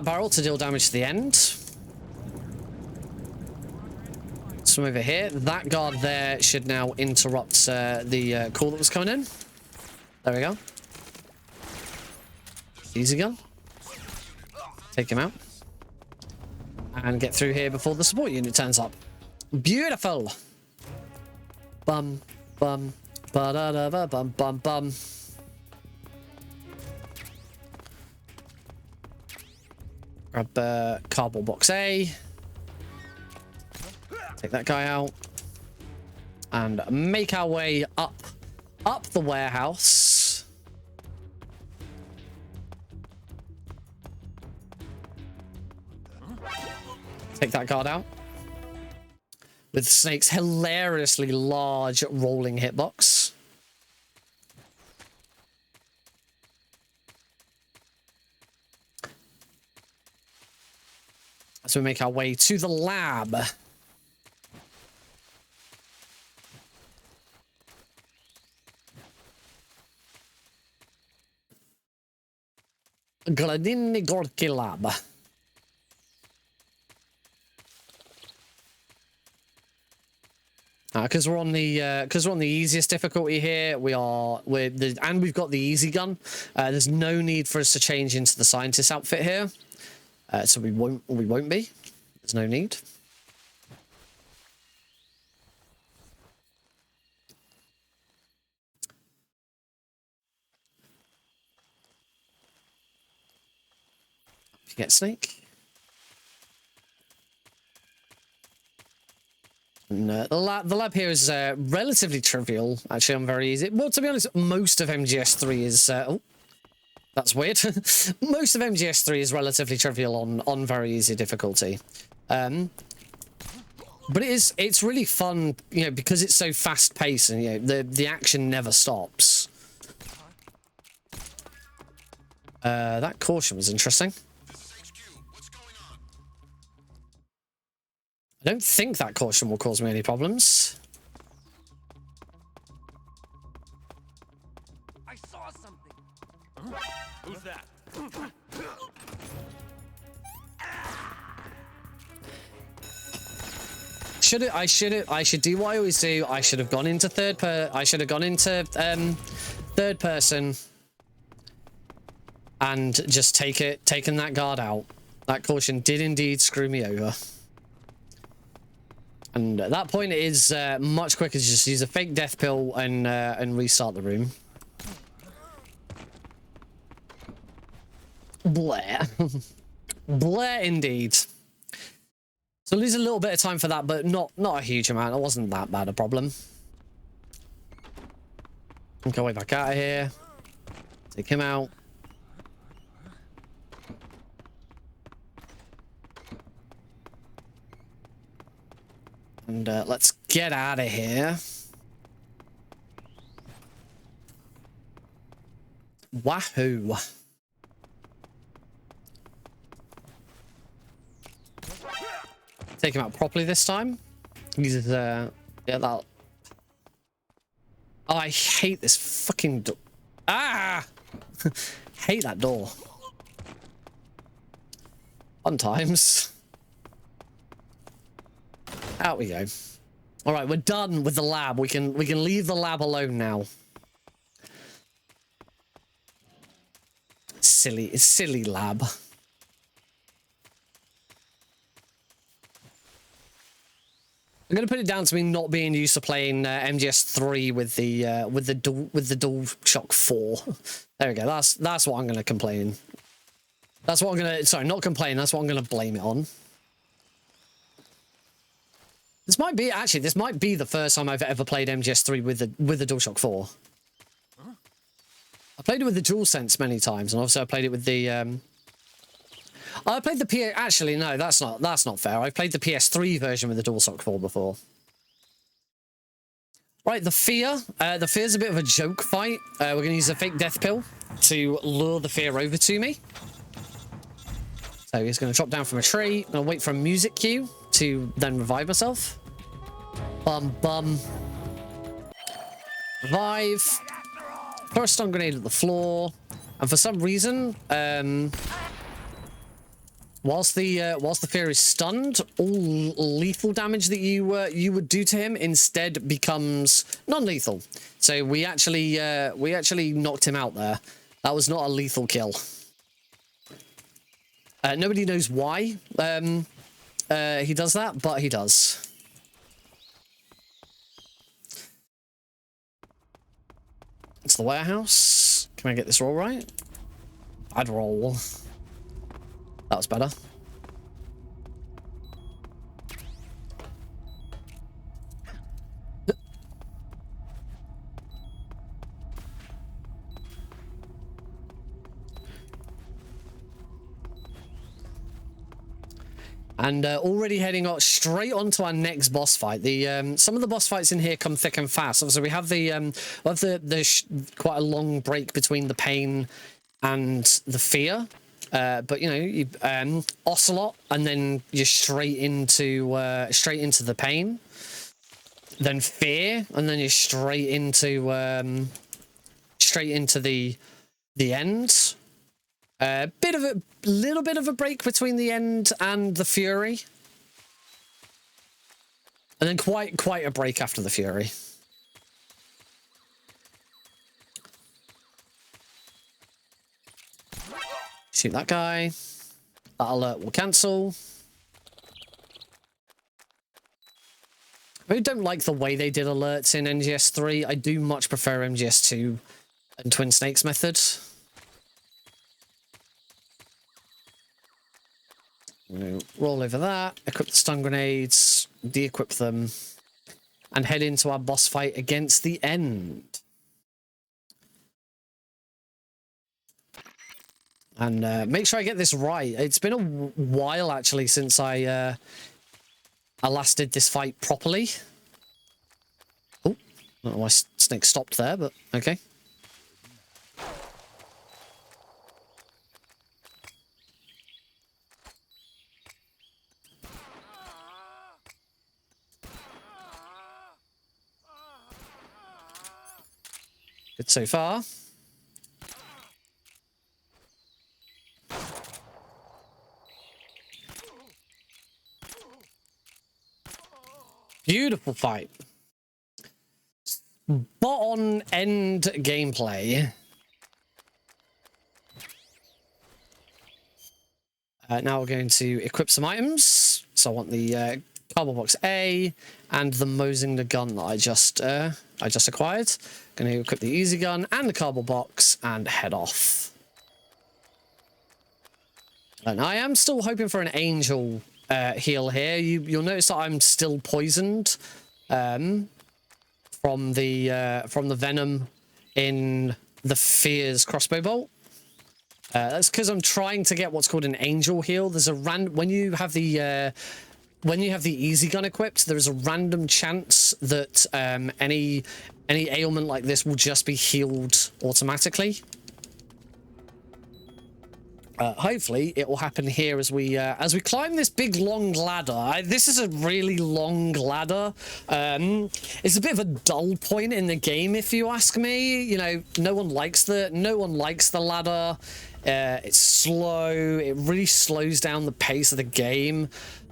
barrel to deal damage to the end. From over here, that guard there should now interrupt the call that was coming in. There we go. Easy gun. Take him out. And get through here before the support unit turns up. Beautiful. Bum, bum, ba-da-da-ba, bum, bum, bum. Grab cardboard box A. Take that guy out. And make our way up the warehouse. Take that guard out. With Snake's hilariously large rolling hitbox. So we make our way to the lab. Gladini Gorky Lab. Because we're on the easiest difficulty here, we've got the easy gun. There's no need for us to change into the scientist outfit here, so we won't be. There's no need. Get Snake. And, the lab here is relatively trivial, actually, on very easy. Well, to be honest, most of MGS3 is... oh, that's weird. Most of MGS3 is relatively trivial on very easy difficulty. But it's really fun, you know, because it's so fast-paced and, you know, the action never stops. That caution was interesting. I don't think that caution will cause me any problems. I saw something. Who's that? I should do what I always do. I should have gone into third person and just taken that guard out. That caution did indeed screw me over. And at that point, it is much quicker to just use a fake death pill and restart the room. Blair. Blair indeed. So lose a little bit of time for that, but not a huge amount. It wasn't that bad a problem. Okay, way back out of here. Take him out. And let's get out of here. Wahoo. Take him out properly this time. Use yeah, that. Oh, I hate this fucking door. Ah! Hate that door. Fun times. Out we go. All right, we're done with the lab. We can leave the lab alone now. Silly lab. I'm gonna put it down to me not being used to playing MGS3 with the DualShock 4. There we go. That's what I'm gonna complain. That's what I'm gonna. Sorry, not complain. That's what I'm gonna blame it on. This might be the first time I've ever played MGS3 with the DualShock 4. I played it with the DualSense many times, and also I played it with the. I played the PS. Actually, no, that's not fair. I played the PS3 version with the DualShock 4 before. Right, the fear. The fear's a bit of a joke fight. We're gonna use a fake death pill to lure the fear over to me. So he's gonna drop down from a tree. I'm gonna wait for a music cue to then revive myself. Bum. Revive. Throw a stun grenade at the floor. And for some reason, whilst the fear is stunned, all lethal damage that you would do to him instead becomes non-lethal. So we actually knocked him out there. That was not a lethal kill. Nobody knows why he does that, but he does. It's the warehouse. Can I get this roll right? I'd roll. That was better. And already heading straight onto our next boss fight. The some of the boss fights in here come thick and fast. So we have the quite a long break between the pain and the fear. But you know, you Ocelot, and then you're straight into the pain. Then fear, and then you're straight into the end. Little bit of a break between the end and the fury, and then quite a break after the fury. Shoot that guy. That alert will cancel. I really don't like the way they did alerts in MGS3. I do much prefer MGS2 and Twin Snakes method. Roll over that, equip the stun grenades, de-equip them, and head into our boss fight against the end. And make sure I get this right. It's been a while, actually, since I last did this fight properly. Oh, I don't know why Snake stopped there, but okay. Good so far. Beautiful fight. Spot on end gameplay. Now we're going to equip some items. So I want the cardboard box A and the Mosinger gun that I just acquired. Going to equip the easy gun and the cardboard box and head off. And I am still hoping for an angel heal here. You'll notice that I'm still poisoned from the venom in the Fear's crossbow bolt. That's because I'm trying to get what's called an angel heal. There's a when you have the easy gun equipped, there is a random chance that any ailment like this will just be healed automatically. Hopefully it will happen here as we climb this big long ladder. This is a really long ladder. It's a bit of a dull point in the game, if you ask me. You know, no one likes the ladder. It's slow. It really slows down the pace of the game.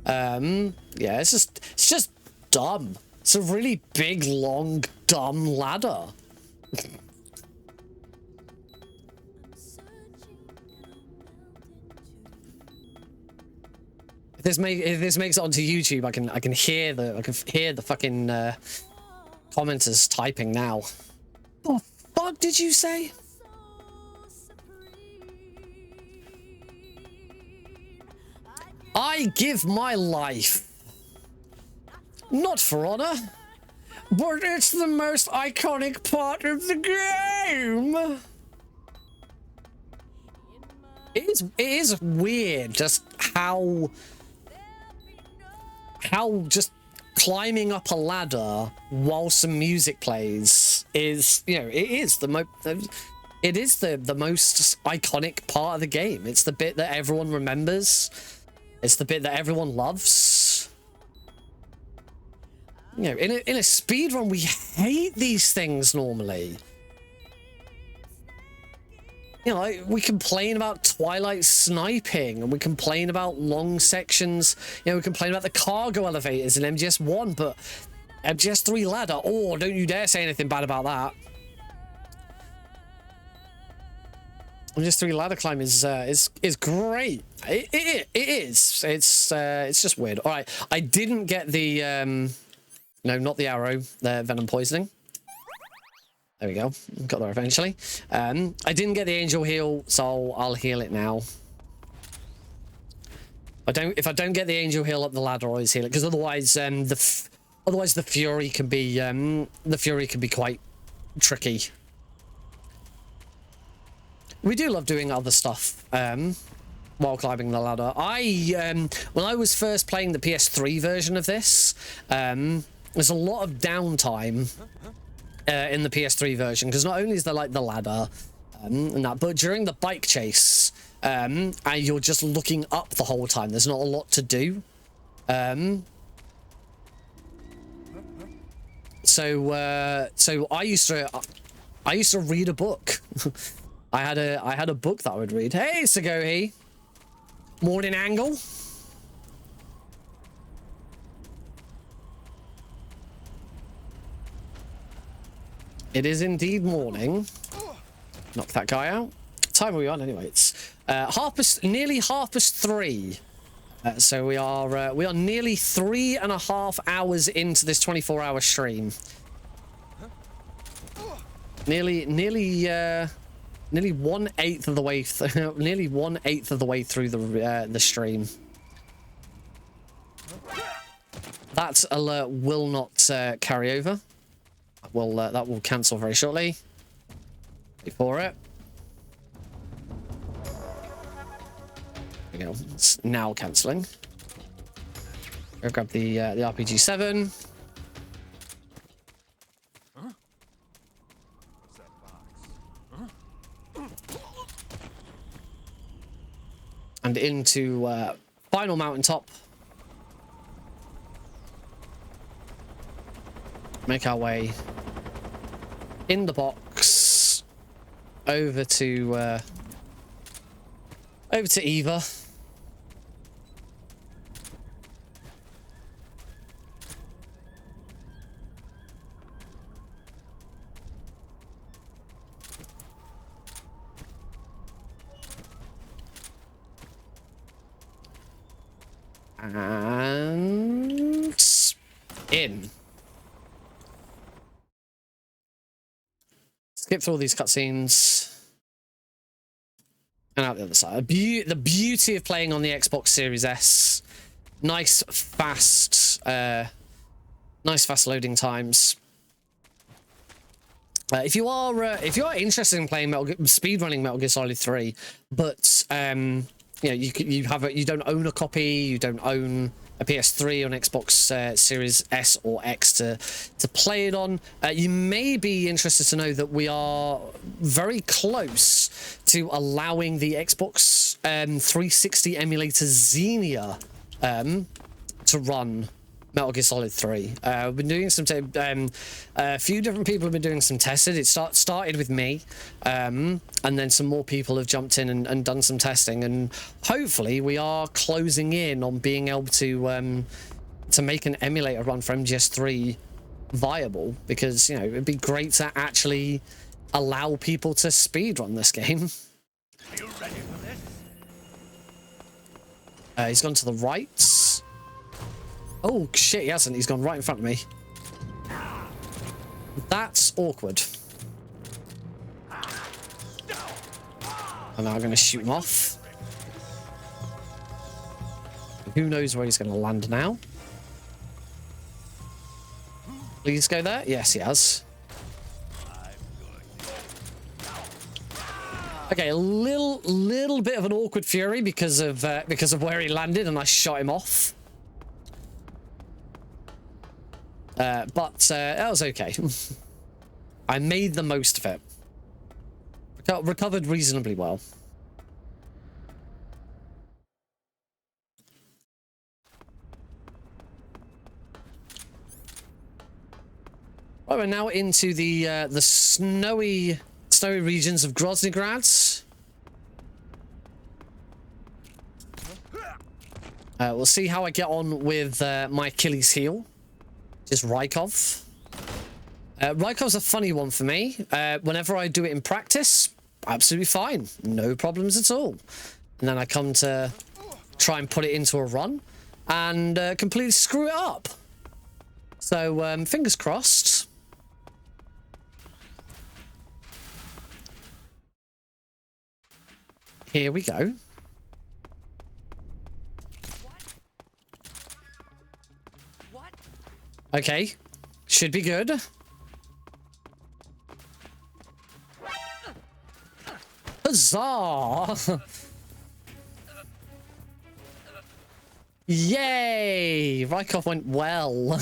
Yeah, it's just dumb. It's a really big, long, dumb ladder. If this makes it onto YouTube, I can hear the fucking commenters typing now. What the fuck did you say? I give my life, not for honor, but it's the most iconic part of the game. It is weird just how just climbing up a ladder while some music plays is, you know, it is the most iconic part of the game. It's the bit that everyone remembers. It's the bit that everyone loves. You know, in a speedrun, we hate these things normally. You know, like, we complain about Twilight sniping, and we complain about long sections. You know, we complain about the cargo elevators in MGS1, but MGS3 ladder, oh, don't you dare say anything bad about that. MGS3 ladder climb is great. It is. It's just weird. All right, I didn't get the no, not the arrow, the venom poisoning. There we go. Got there eventually. I didn't get the angel heal, so I'll heal it now. If I don't get the angel heal up the ladder, I'll always heal it, because otherwise the fury can be quite tricky. We do love doing other stuff while climbing the ladder. When I was first playing the PS3 version of this, there's a lot of downtime in the PS3 version, because not only is there like the ladder and that, but during the bike chase, and you're just looking up the whole time. There's not a lot to do. So I used to read a book. I had a book that I would read. Hey, Segohi. Morning angle. It is indeed morning. Knock that guy out. What time are we on anyway? It's nearly 3:30. So we are nearly 3.5 hours into this 24-hour stream. Nearly 1/8 of the way. Nearly 1/8 of the way through the stream. That alert will not carry over. That will cancel very shortly. Wait for it. There we go. It's now cancelling. Go grab the RPG-7. And into final mountaintop. Make our way in the box. over to Eva. And in. Skip through all these cutscenes. And out the other side. The beauty of playing on the Xbox Series S. Nice fast loading times. If you are interested in playing speedrunning Metal Gear Solid 3, but you know, you don't own a copy, you don't own a PS3 on Xbox Series S or X to play it on, you may be interested to know that we are very close to allowing the Xbox 360 emulator Xenia to run Metal Gear Solid 3. We've been doing some a few different people have been doing some testing. It started with me, and then some more people have jumped in and done some testing, and hopefully we are closing in on being able to make an emulator run for MGS3 viable, because, you know, it'd be great to actually allow people to speedrun this game. Are you ready for this? He's gone to the right. Oh, shit, he hasn't. He's gone right in front of me. That's awkward. I'm now going to shoot him off. Who knows where he's going to land now? Please go there. Yes, he has. Okay, a little bit of an awkward fury because of where he landed, and I shot him off. But that was okay. I made the most of it. Recovered reasonably well. Right, we're now into the snowy regions of Groznygrad. We'll see how I get on with my Achilles heel. Just Rykov. Rykov's a funny one for me. Whenever I do it in practice, absolutely fine. No problems at all. And then I come to try and put it into a run and completely screw it up. So, fingers crossed. Here we go. Okay, should be good. Huzzah! Yay! Rykov went well.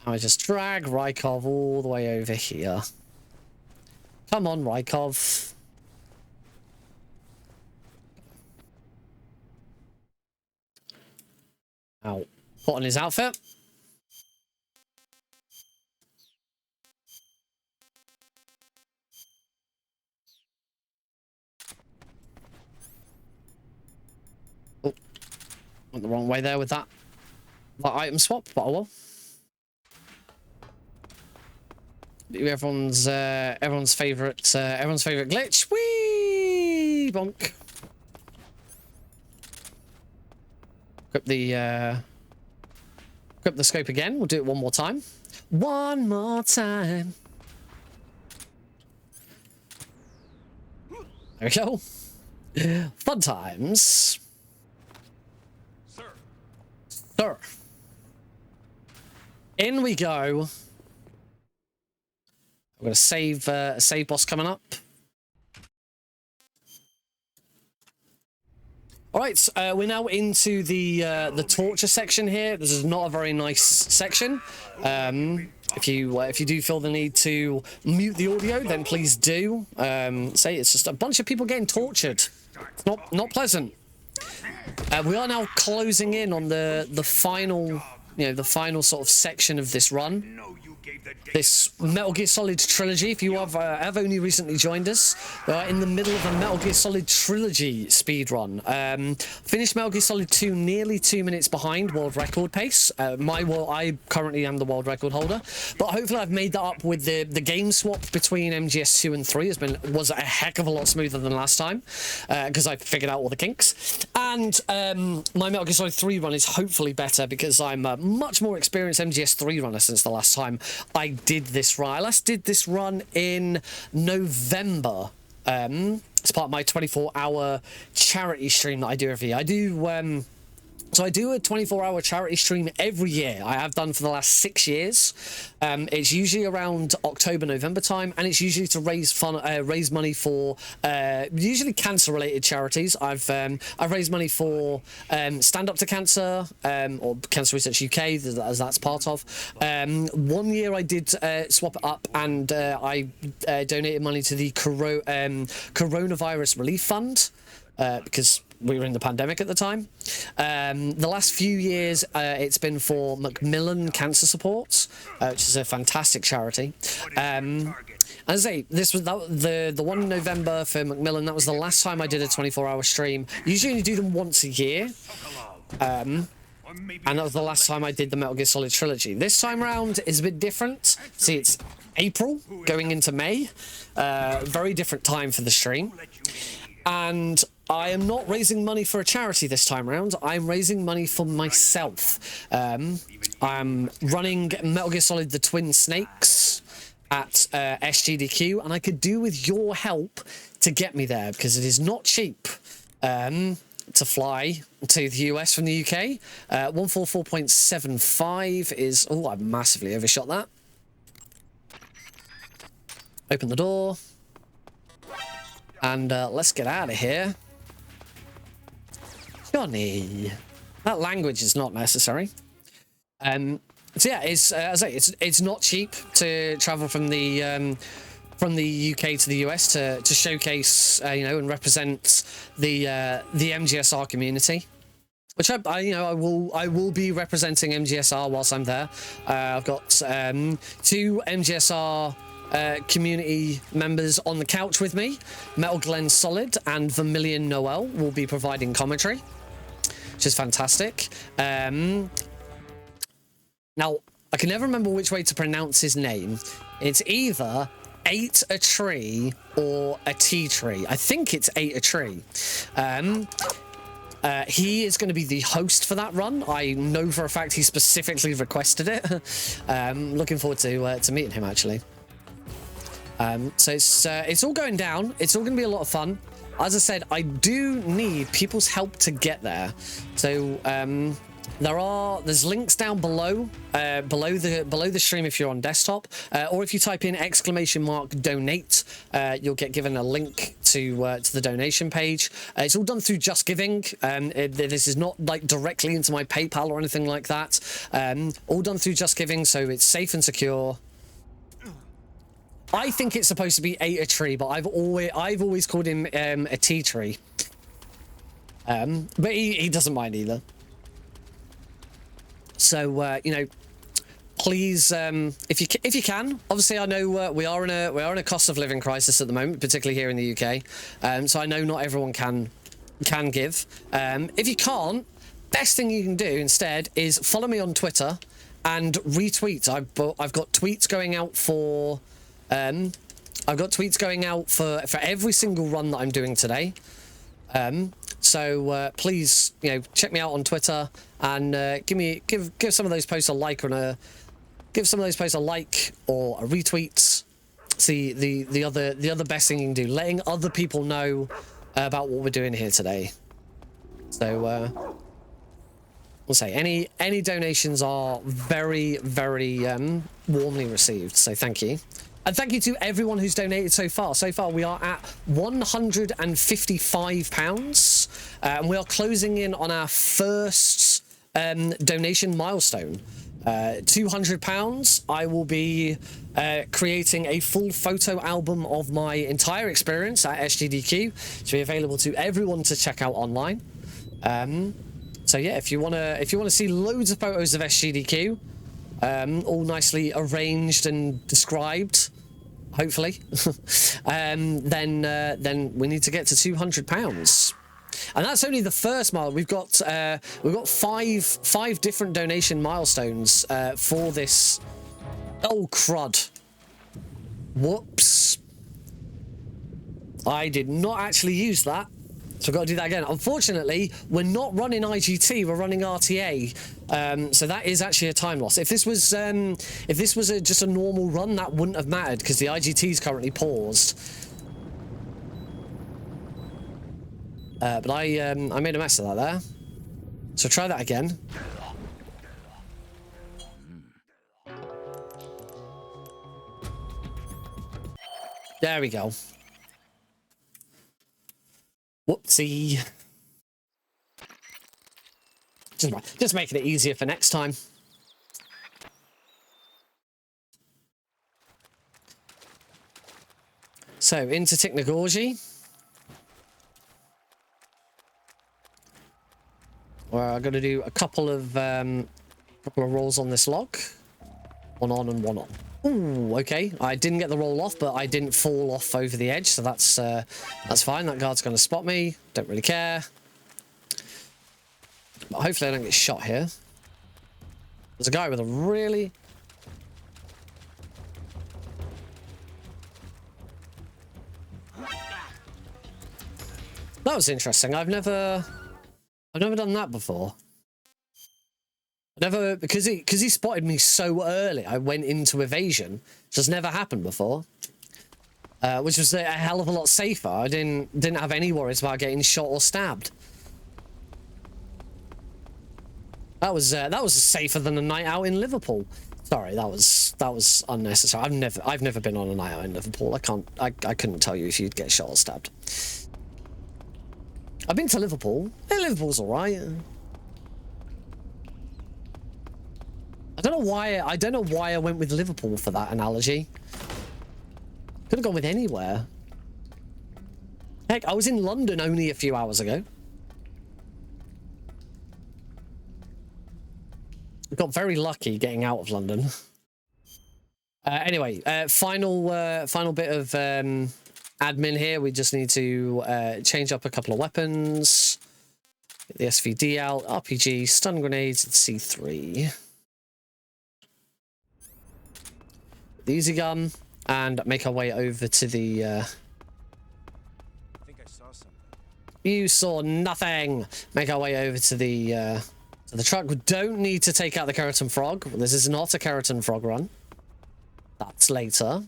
I just drag Rykov all the way over here. Come on, Rykov. Now, put on his outfit. Oh, went the wrong way there with that item swap, but oh well. Everyone's favorite glitch. Whee! Bonk. Grip the scope again. We'll do it one more time. One more time. There we go. Fun times. Sir. In we go. We're gonna save boss coming up. All right, we're now into the torture section here. This is not a very nice section. If you do feel the need to mute the audio, then please do. Say it's just a bunch of people getting tortured. It's not pleasant. We are now closing in on the final, the final sort of section of this run. this Metal Gear Solid Trilogy. If you have only recently joined us, we are in the middle of a Metal Gear Solid Trilogy speedrun. Finished Metal Gear Solid 2 nearly 2 minutes behind world record pace. I currently am the world record holder, but hopefully I've made that up with the game swap between MGS 2 and 3 was a heck of a lot smoother than last time, because I figured out all the kinks. And my Metal Gear Solid 3 run is hopefully better because I'm a much more experienced MGS 3 runner since the last time I did this run. I last did this run in November. It's part of my 24-hour charity stream that I do every year. I do a 24-hour charity stream every year. I have done for the last 6 years. It's usually around October, November time, and it's usually to raise money for usually cancer-related charities. I've raised money for Stand Up to Cancer or Cancer Research UK, as that's part of. 1 year I did swap it up, and I donated money to the Coronavirus Relief Fund because we were in the pandemic at the time. The last few years, it's been for Macmillan Cancer Support, which is a fantastic charity. As I say, this was the one in November for Macmillan. That was the last time I did a 24-hour stream. Usually you do them once a year. And that was the last time I did the Metal Gear Solid Trilogy. This time around is a bit different. See, it's April going into May. Very different time for the stream. And I am not raising money for a charity this time around. I'm raising money for myself. I'm running Metal Gear Solid The Twin Snakes at SGDQ, and I could do with your help to get me there, because it is not cheap to fly to the US from the UK. 144.75 is... Oh, I massively overshot that. Open the door. And let's get out of here. Johnny, that language is not necessary. So yeah, as I say, it's not cheap to travel from the UK to the US to showcase and represent the MGSR community, which I will be representing MGSR whilst I'm there. I've got 2 MGSR community members on the couch with me. Metal Glenn Solid and Vermilion Noel will be providing commentary, which is fantastic. Now, I can never remember which way to pronounce his name. It's either Ate a Tree or a Tea Tree. I think it's Ate a Tree. He is going to be the host for that run. I know for a fact he specifically requested it. Looking forward to meeting him, actually. So it's all going down. It's all going to be a lot of fun. As I said, I do need people's help to get there. So there's links down below below the stream if you're on desktop, or if you type in !donate, you'll get given a link to the donation page. It's all done through Just Giving. This is not like directly into my PayPal or anything like that. All done through Just Giving, so it's safe and secure. I think it's supposed to be Ate a Tree, but I've always called him a Tea Tree. But he doesn't mind either. So please, if you can, obviously I know we are in a cost of living crisis at the moment, particularly here in the UK. So I know not everyone can give. If you can't, best thing you can do instead is follow me on Twitter and retweet. I've got tweets going out for. I've got tweets going out for every single run that I'm doing today. So please, check me out on Twitter and give some of those posts a like or a retweet. See the other best thing you can do, letting other people know about what we're doing here today. So we'll say any donations are very, very warmly received. So thank you. And thank you to everyone who's donated so far. So far, we are at £155. And we are closing in on our first donation milestone. £200. I will be creating a full photo album of my entire experience at SGDQ to be available to everyone to check out online. So yeah, if you wanna see loads of photos of SGDQ, all nicely arranged and described, hopefully, then we need to get to £200. And that's only the first mile. We've got five different donation milestones for this. Oh crud! Whoops! I did not actually use that, so I've got to do that again. Unfortunately, we're not running IGT; we're running RTA. So that is actually a time loss. If this was just a normal run, that wouldn't have mattered because the IGT is currently paused. But I made a mess of that there. So try that again. There we go. Whoopsie. Just making it easier for next time. So into Technogorgy. Where I'm going to do a couple of rolls on this log. One on and one off. Ooh, okay. I didn't get the roll off, but I didn't fall off over the edge, so that's fine. That guard's going to spot me. Don't really care. But hopefully I don't get shot here. There's a guy with a really... That was interesting. I've never done that before. Because he spotted me so early, I went into evasion, which has never happened before. Which was a hell of a lot safer. I didn't have any worries about getting shot or stabbed. That was safer than a night out in Liverpool. Sorry, that was unnecessary. I've never been on a night out in Liverpool. I couldn't tell you if you'd get shot or stabbed. I've been to Liverpool. Yeah, Liverpool's all right. I don't know why I went with Liverpool for that analogy. Could have gone with anywhere. Heck, I was in London only a few hours ago. Got very lucky getting out of London. Anyway, final bit of admin here. We just need to change up a couple of weapons. Get the SVD out, RPG, stun grenades, and C3. The easy gun, and make our way over to the... I think I saw something. You saw nothing! Make our way over to the truck. We don't need to take out the Keratin Frog. This is not a Keratin Frog run. That's later.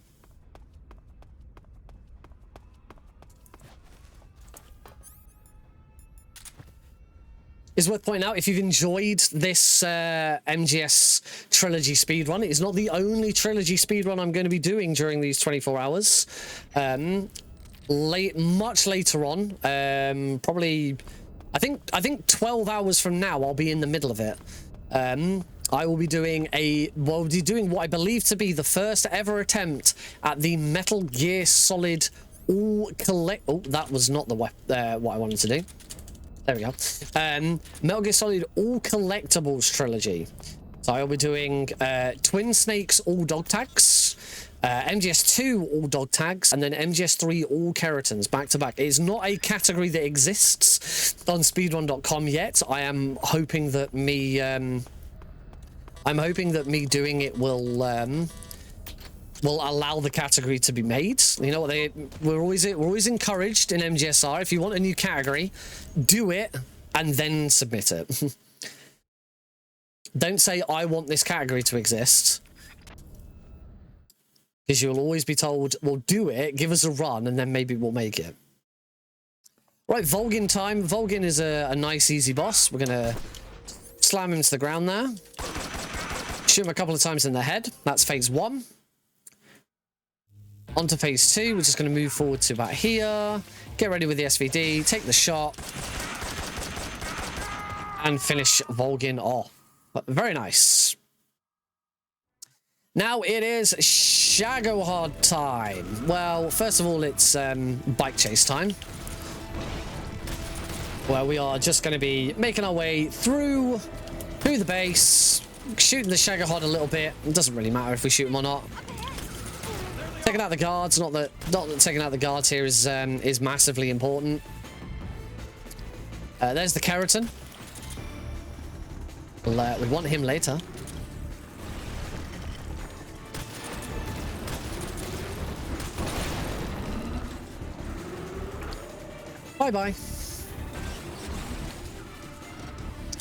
It's worth pointing out, if you've enjoyed this MGS Trilogy speedrun, it is not the only Trilogy speedrun I'm going to be doing during these 24 hours. Much later on, probably, I think 12 hours from now, I'll be in the middle of it. I will be doing what I believe to be the first ever attempt at the Metal Gear Solid all collect. Oh, that was not the what I wanted to do. There we go. Metal Gear Solid all collectibles trilogy. So I'll be doing Twin Snakes all dog tags, MGS2 all dog tags, and then MGS3 all keratins back to back. It is not a category that exists on speedrun.com yet. I am hoping that me doing it will allow the category to be made. You know what, we're always encouraged in MGSR, if you want a new category, do it and then submit it. Don't say I want this category to exist, because you'll always be told, well, do it, give us a run, and then maybe we'll make it. Right, Volgin time. Volgin is a nice easy boss. We're gonna slam him to the ground there, shoot him a couple of times in the head. That's phase 1. On to phase 2, we're just going to move forward to about here, get ready with the SVD, take the shot, and finish Volgin off. Very nice. Now it is Shagohod time. Well, first of all, it's bike chase time, where we are just going to be making our way through the base, shooting the Shagahod a little bit. It doesn't really matter if we shoot him or not. Taking out the guards, not that taking out the guards here is massively important. There's the Keratin. We want him later. Bye-bye.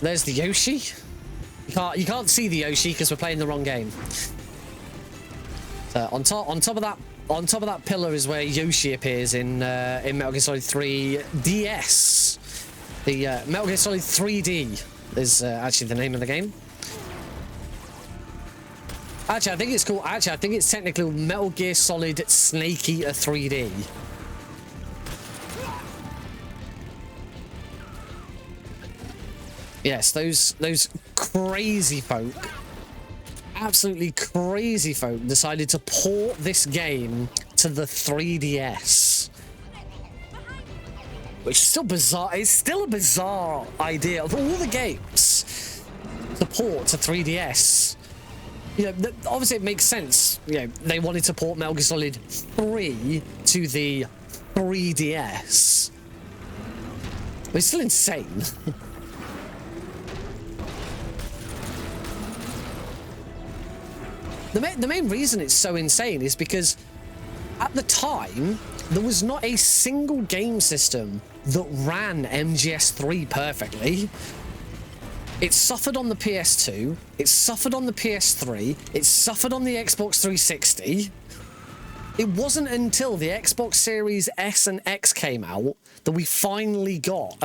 There's the Yoshi. You can't see the Yoshi because we're playing the wrong game. So on top of that pillar is where Yoshi appears in Metal Gear Solid 3 DS. The Metal Gear Solid 3D is actually the name of the game. Actually, I think it's called. Actually, I think it's technically Metal Gear Solid Snake Eater 3D. Yes, those crazy folk, absolutely crazy folk, decided to port this game to the 3DS. Which is still bizarre. It's still a bizarre idea of all the games to port to 3DS. You know, obviously it makes sense. You know, they wanted to port Metal Gear Solid 3 to the 3DS. But it's still insane. The main reason it's so insane is because at the time, there was not a single game system that ran MGS3 perfectly. It suffered on the PS2, it suffered on the PS3, it suffered on the Xbox 360. It wasn't until the Xbox Series S and X came out that we finally got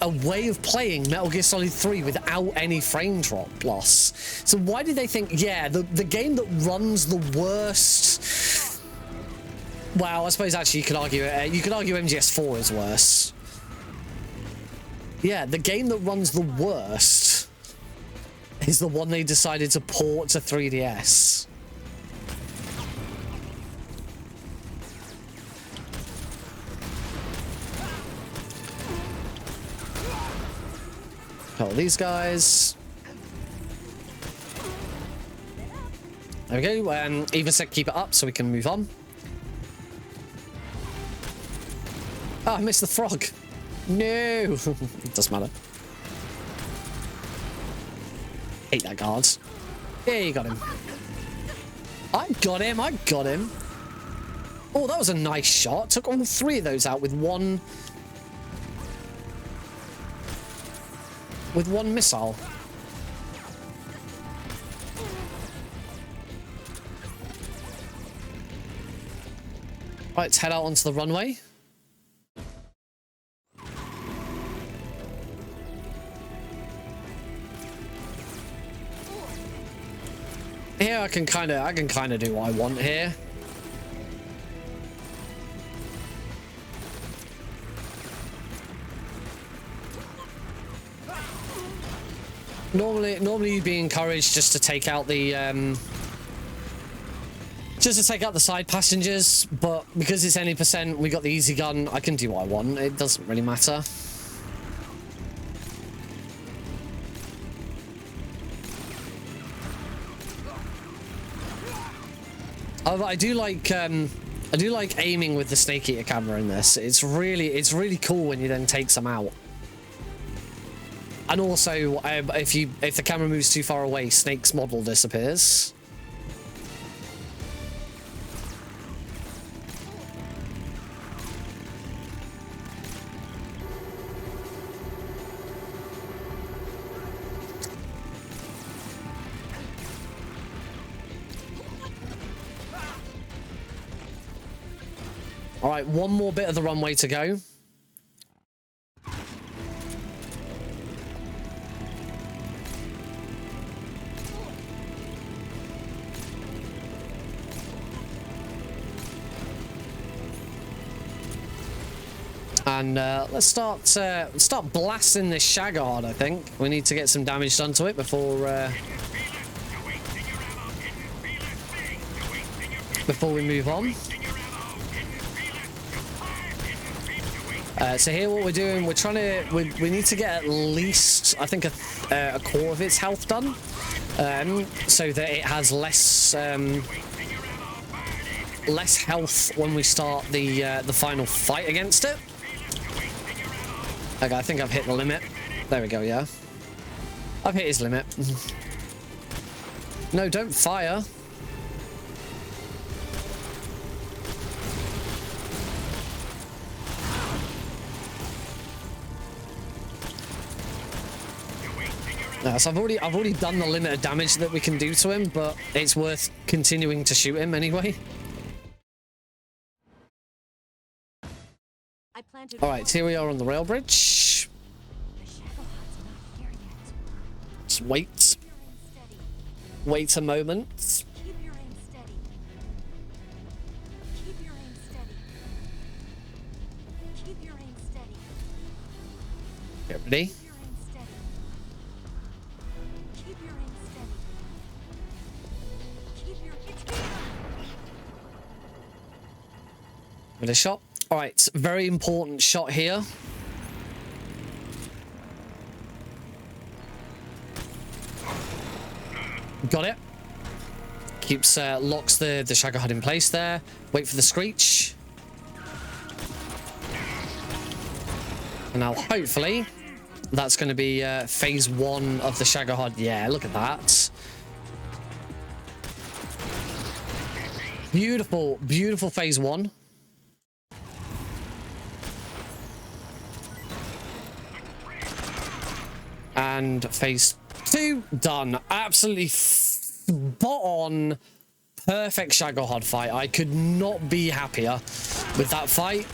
a way of playing Metal Gear Solid 3 without any frame drop loss. So why did they think, yeah, the game that runs the worst... Well, I suppose actually you could argue MGS4 is worse. Yeah, the game that runs the worst is the one they decided to port to 3DS. Oh, these guys. There we go. Eva said keep it up so we can move on. Oh, I missed the frog. No. It doesn't matter. Hate that guard. Yeah, you got him. I got him. I got him. Oh, that was a nice shot. Took all three of those out with one... with one missile. Right, let's head out onto the runway. Here I can kind of do what I want here. Normally you'd be encouraged just to take out the side passengers, but because it's any percent, we got the easy gun. I can do what I want. It doesn't really matter. I do like aiming with the Snake Eater camera in this. It's really cool when you then take some out. And also, if the camera moves too far away, Snake's model disappears. All right, one more bit of the runway to go. And let's start blasting this Shagahod. I think we need to get some damage done to it before we move on. So here what we're doing, we need to get at least, I think, a quarter of its health done. so that it has less less health when we start the final fight against it. Okay, I think I've hit the limit. There we go. Yeah, I've hit his limit. No, don't fire. So I've already done the limit of damage that we can do to him, but it's worth continuing to shoot him anyway. All right, here we are on the rail bridge. Just wait. Wait a moment. Keep your aim steady. Keep your aim steady. Keep your aim steady. Get ready. Keep your aim steady. Keep your aim steady. Keep your With a shot. All right, very important shot here. Got it. Keeps locks the Shaggerhod in place there. Wait for the screech. And now hopefully that's going to be phase 1 of the Shaggerhod. Yeah, look at that. Beautiful, beautiful phase 1. And phase 2 done. Absolutely spot on. Perfect Shaggerhod fight. I could not be happier with that fight.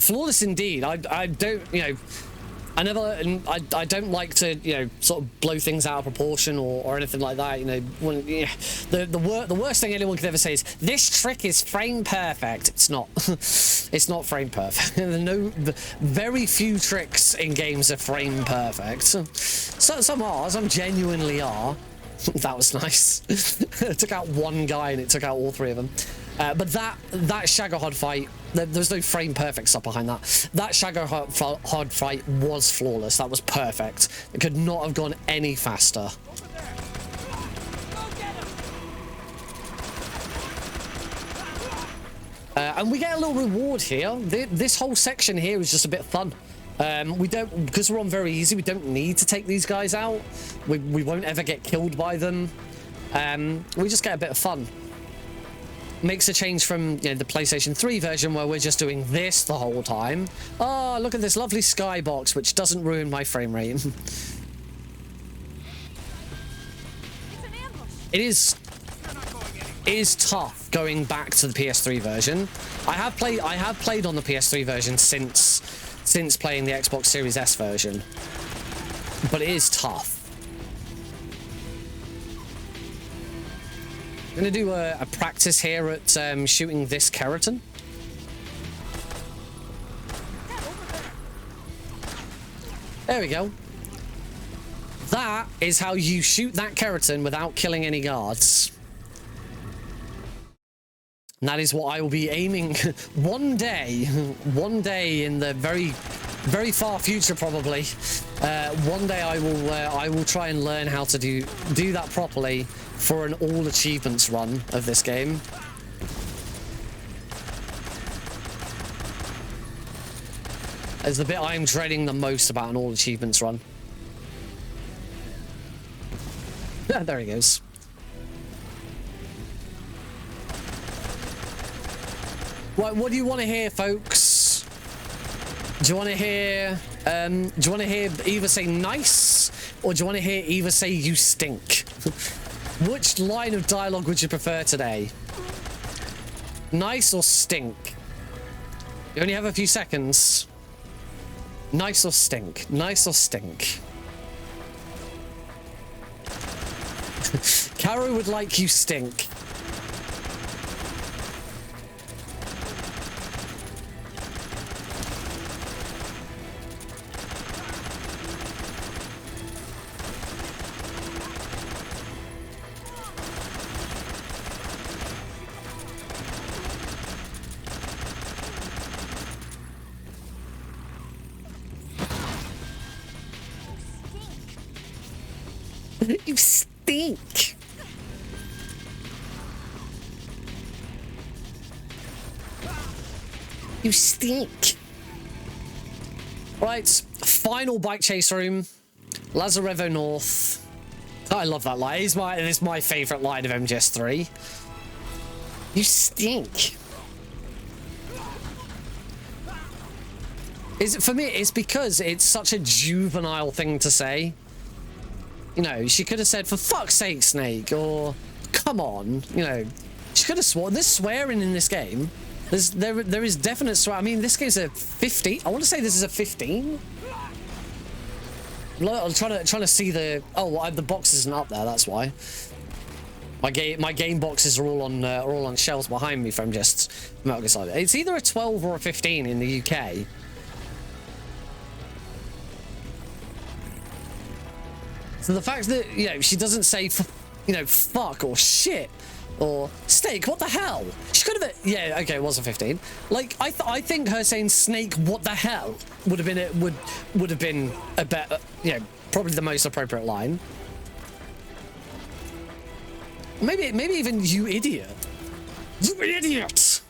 Flawless indeed. I don't, you know, I don't like to, you know, sort of blow things out of proportion or anything like that. You know, when, yeah, the worst thing anyone could ever say is this trick is frame perfect. It's not. It's not frame perfect. Very few tricks in games are frame perfect. So some are. Some genuinely are. That was nice. It took out one guy and it took out all 3 of them. But that Shaggerhod fight, there's no frame perfect stuff behind that. That Shaggerhod fight was flawless. That was perfect. It could not have gone any faster. And we get a little reward here. This whole section here is just a bit of fun. We don't, because we're on very easy, we don't need to take these guys out. We won't ever get killed by them. We just get a bit of fun. Makes a change from, you know, the PlayStation 3 version where we're just doing this the whole time. Oh, look at this lovely skybox, which doesn't ruin my frame rate. It is tough going back to the PS3 version. I have played on the PS3 version since playing the Xbox Series S version, but it is tough. I'm going to do a practice here at shooting this keratin. There we go. That is how you shoot that keratin without killing any guards. And that is what I will be aiming one day in the very, very far future, probably. One day I will try and learn how to do that properly for an all achievements run of this game. It's the bit I'm dreading the most about an all achievements run. There he goes. Right, what do you want to hear, folks? Do you want to hear either say nice, or do you want to hear either say you stink? Which line of dialogue would you prefer today? Nice or stink? You only have a few seconds. Nice or stink? Nice or stink? Caro would like you stink. You stink. You stink. Right, final bike chase room. Lazarevo North. Oh, I love that line. It's my favorite line of MGS3. You stink. Is it for me? It's because it's such a juvenile thing to say. You know, she could have said, "For fuck's sake, Snake," or "Come on." You know, she could have sworn. There's swearing in this game. There is definite swear. I mean, this game's a 15. I want to say this is a 15. I'm trying to see the. Oh, well, the box isn't up there. That's why. My game boxes are all on shelves behind me from just Metal Gear Solid. It's either a 12 or a 15 in the UK. So the fact that, you know, she doesn't say, you know, fuck or shit or Snake, what the hell? She could have, yeah, okay, it was a 15. Like, I think her saying Snake, what the hell would have been a better, you know, probably the most appropriate line. Maybe even you idiot. You idiot!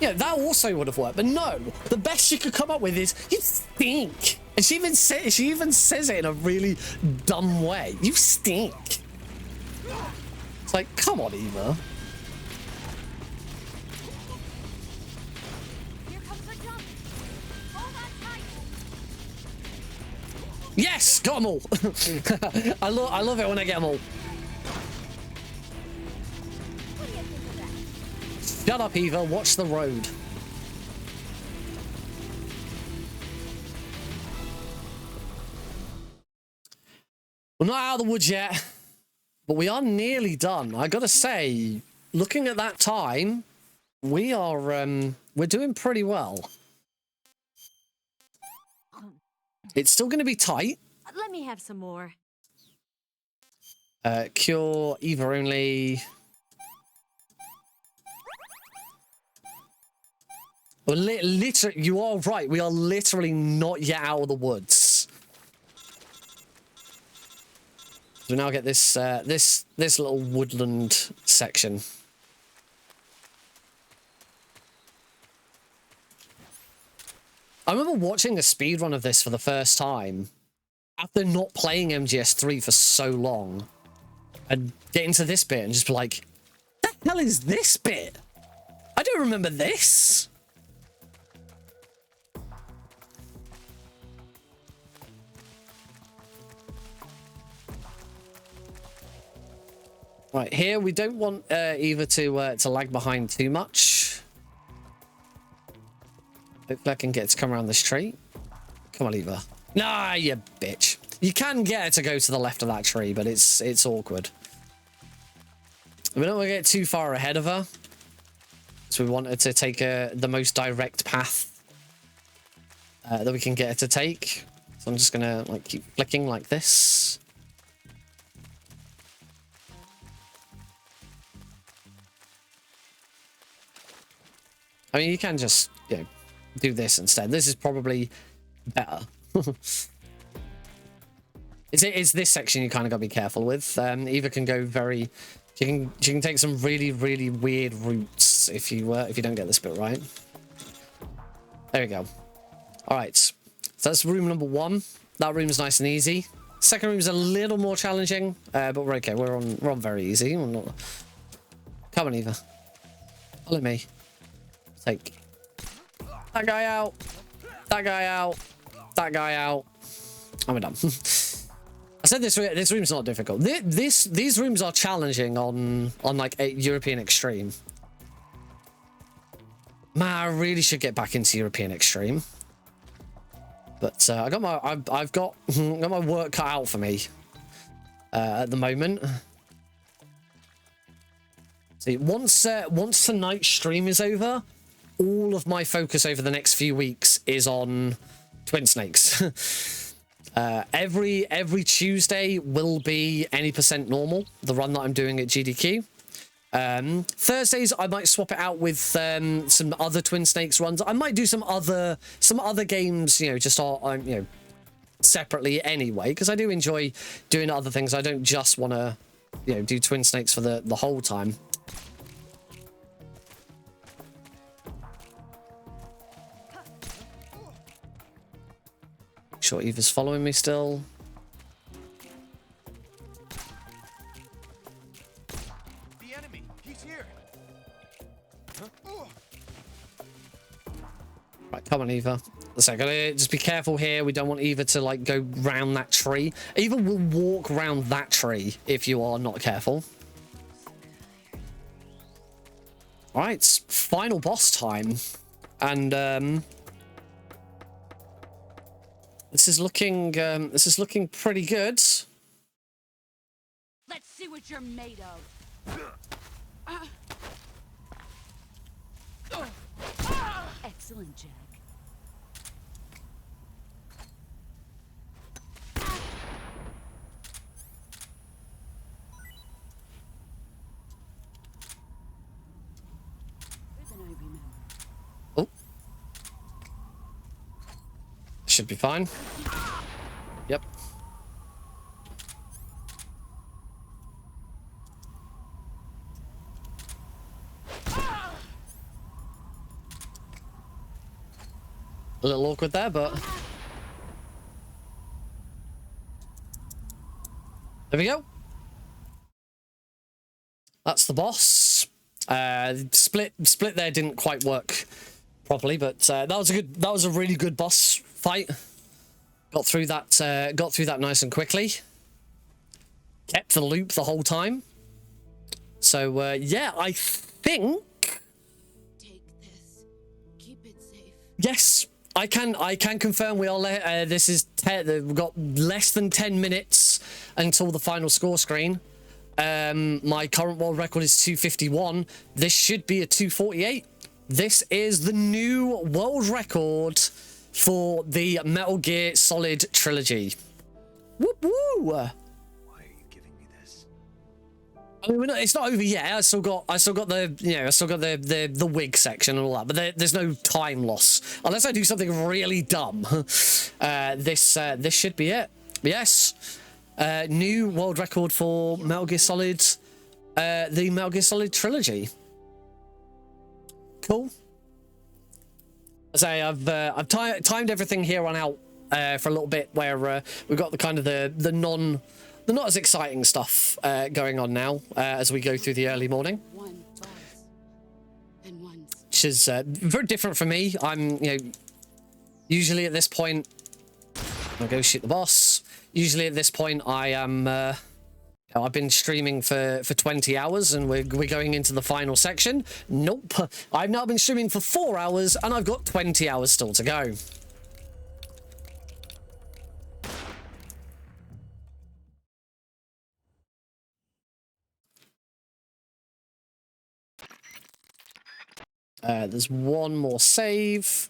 Yeah, that also would have worked, but no. The best she could come up with is, you stink. And she even says it in a really dumb way. You stink. It's like, come on, Eva. Here comes the jump. Hold on tight. Yes, got them all. I love it when I get them all. What do you think of that? Shut up, Eva. Watch the road. We're not out of the woods yet, but we are nearly done. I gotta say, looking at that time, we are we're doing pretty well. It's still gonna be tight. Let me have some more. Cure, Eva only. Well, literally, you are right. We are literally not yet out of the woods. We now get this this little woodland section. I remember watching a speedrun of this for the first time after not playing MGS3 for so long, and getting to this bit and just be like, "What the hell is this bit? I don't remember this." Right, here we don't want Eva to lag behind too much. Hopefully I can get it to come around this tree. Come on, Eva. Nah, you bitch. You can get it to go to the left of that tree, but it's awkward. We don't want to get too far ahead of her, so we want her to take the most direct path that we can get her to take. So I'm just gonna like keep flicking like this. I mean, you can just, you know, do this instead. This is probably better. It's this section you kind of got to be careful with. Eva can go very... She can take some really, really weird routes if you don't get this bit right. There we go. All right. So that's room number 1. That room's nice and easy. Second room's a little more challenging, but we're okay. We're on very easy. We're not... Come on, Eva. Follow me. Take that guy out, that guy out, that guy out, and we're done. I said this room's not difficult. These rooms are challenging on like a European Extreme. Man, I really should get back into European Extreme. But I've got my work cut out for me at the moment. See, once tonight's stream is over, all of my focus over the next few weeks is on Twin Snakes. Every Tuesday will be any % normal, the run that I'm doing at GDQ. Thursdays I might swap it out with some other Twin Snakes runs. I might do some other games, you know, just on, you know, separately anyway, because I do enjoy doing other things. I don't just want to, you know, do Twin Snakes for the whole time. Sure, Eva's following me still. The enemy, he's here. Right, come on, Eva. So, gotta just be careful here. We don't want Eva to, like, go round that tree. Eva will walk round that tree if you are not careful. All right, it's final boss time. And, this is looking pretty good. Let's see what you're made of. Excellent, Jack. Oh. Should be fine. Yep. A little awkward there, but there we go. That's the boss. Split there didn't quite work properly, but that was a really good boss fight. Got through that nice and quickly. Kept the loop the whole time. So yeah, I think. Take this. Keep it safe. Yes, I can confirm we are. This is we've got less than 10 minutes until the final score screen. My current world record is 251. This should be a 248. This is the new world record for the Metal Gear Solid Trilogy. Whoop woo! Why are you giving me this? I mean, it's not over yet. I still got the wig section and all that, but there's no time loss unless I do something really dumb. This should be it. Yes, new world record for Metal Gear Solid, the Metal Gear Solid Trilogy. Cool. I say I've timed everything here on out for a little bit, where we've got the kind of the not as exciting stuff going on now as we go through the early morning, which is very different for me. I'm usually at this point I'll go shoot the boss. Usually at this point I am I've been streaming for 20 hours and we're going into the final section. Nope. I've now been streaming for 4 hours and I've got 20 hours still to go. There's one more save.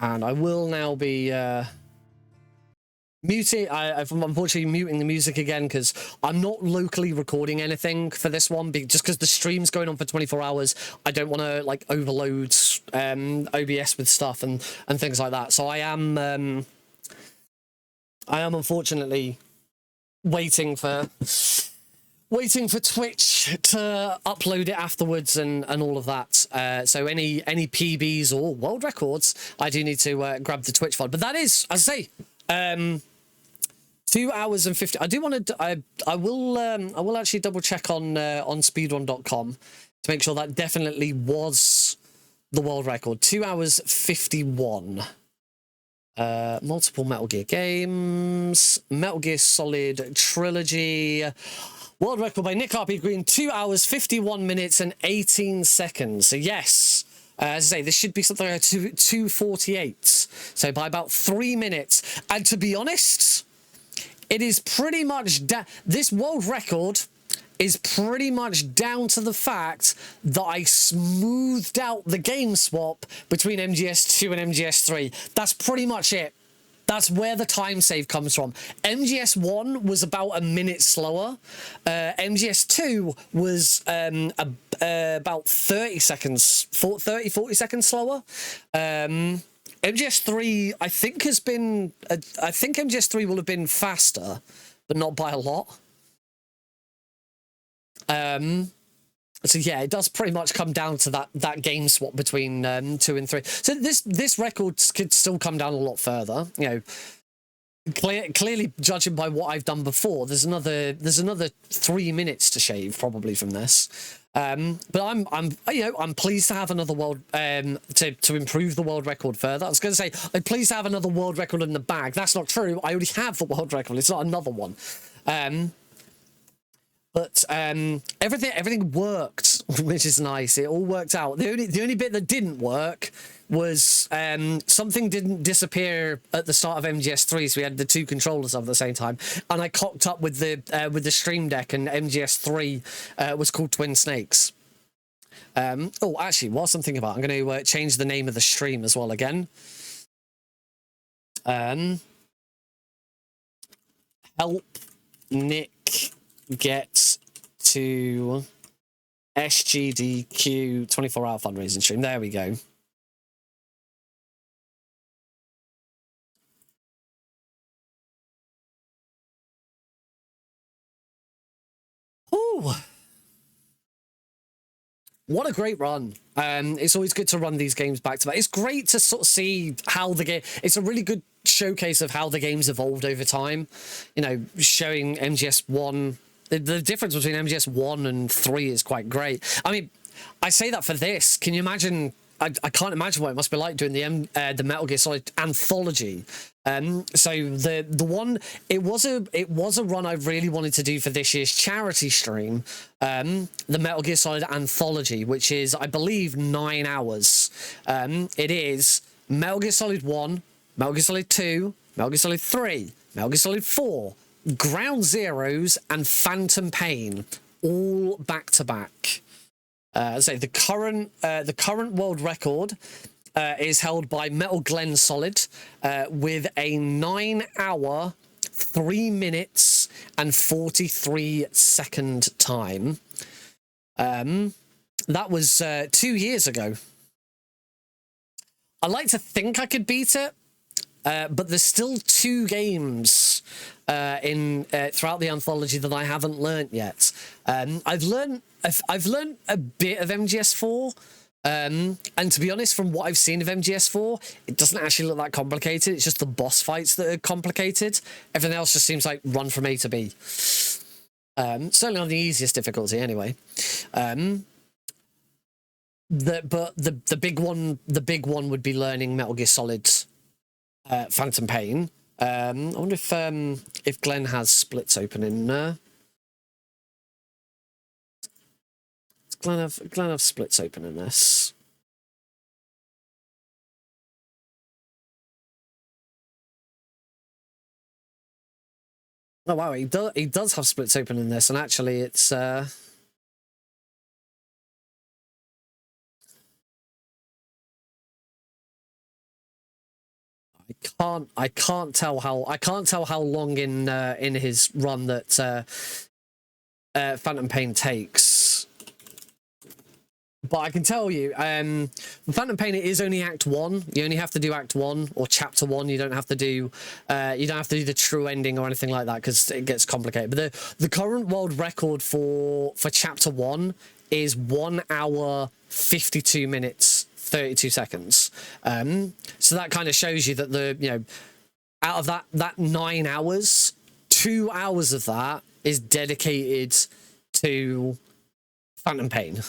And I will now be muting. I'm unfortunately muting the music again because I'm not locally recording anything for this one, just because the stream's going on for 24 hours. I don't want to like overload OBS with stuff and things like that. So I am unfortunately waiting for Twitch to upload it afterwards and all of that. So any PBs or world records, I do need to grab the Twitch file. But that is, as I say, 2 hours and 50. I do want to. I will actually double check on speedrun.com to make sure that definitely was the world record. 2 hours 51. Multiple Metal Gear games. Metal Gear Solid Trilogy. World record by Nick RP Green, 2 hours, 51 minutes, and 18 seconds. So yes, as I say, this should be something like 2:48. So by about 3 minutes. And to be honest, it is pretty much this world record is pretty much down to the fact that I smoothed out the game swap between MGS2 and MGS3. That's pretty much it. That's where the time save comes from. MGS1 was about a minute slower. MGS2 was about 30 seconds, 40 seconds slower. MGS3, I think has been. I think MGS3 will have been faster, but not by a lot. So yeah, it does pretty much come down to that game swap between 2 and 3. So this record could still come down a lot further. You know, clearly judging by what I've done before, there's another 3 minutes to shave probably from this. But I'm pleased to have another world to improve the world record further. I was going to say I'm pleased to have another world record in the bag. That's not true. I already have the world record. It's not another one. But everything worked, which is nice. It all worked out. The only bit that didn't work was something didn't disappear at the start of MGS3, so we had the 2 controllers up at the same time, and I cocked up with the Stream Deck, and MGS3 was called Twin Snakes. Oh, actually, whilst I'm thinking about it, I'm going to change the name of the stream as well again. Help Nick get to SGDQ 24-hour fundraising stream. There we go. Ooh. What a great run. It's always good to run these games back to back. It's great to sort of see how the game... It's a really good showcase of how the game's evolved over time. You know, showing MGS1... The difference between MGS1 and 3 is quite great. I mean, I say that for this. Can you imagine... I can't imagine what it must be like doing the Metal Gear Solid anthology. So the one it was a run I really wanted to do for this year's charity stream, the Metal Gear Solid anthology, which is I believe 9 hours. It is Metal Gear Solid 1, Metal Gear Solid 2, Metal Gear Solid 3, Metal Gear Solid 4, Ground Zeroes, and Phantom Pain, all back to back. So the current world record is held by Metal Glen Solid with a 9 hour, 3 minutes and 43 second time. That was 2 years ago. I like to think I could beat it, but there's still 2 games throughout the anthology that I haven't learnt yet. I've learned a bit of MGS4, and to be honest, from what I've seen of MGS4, it doesn't actually look that complicated. It's just the boss fights that are complicated. Everything else just seems like run from A to B. Certainly on the easiest difficulty, anyway. The big one would be learning Metal Gear Solid Phantom Pain. I wonder if Glenn has splits open in there. Does Glenn have splits open in this? Oh wow, he does have splits open in this, and actually it's I can't tell how long in his run that Phantom Pain takes, but I can tell you, Phantom Pain, it is only Act 1. You only have to do Act 1 or Chapter 1. You don't have to do the true ending or anything like that because it gets complicated. But the current world record for Chapter 1 is 1 hour 52 minutes 32 seconds. So that kind of shows you that out of that 9 hours, 2 hours of that is dedicated to Phantom Pain.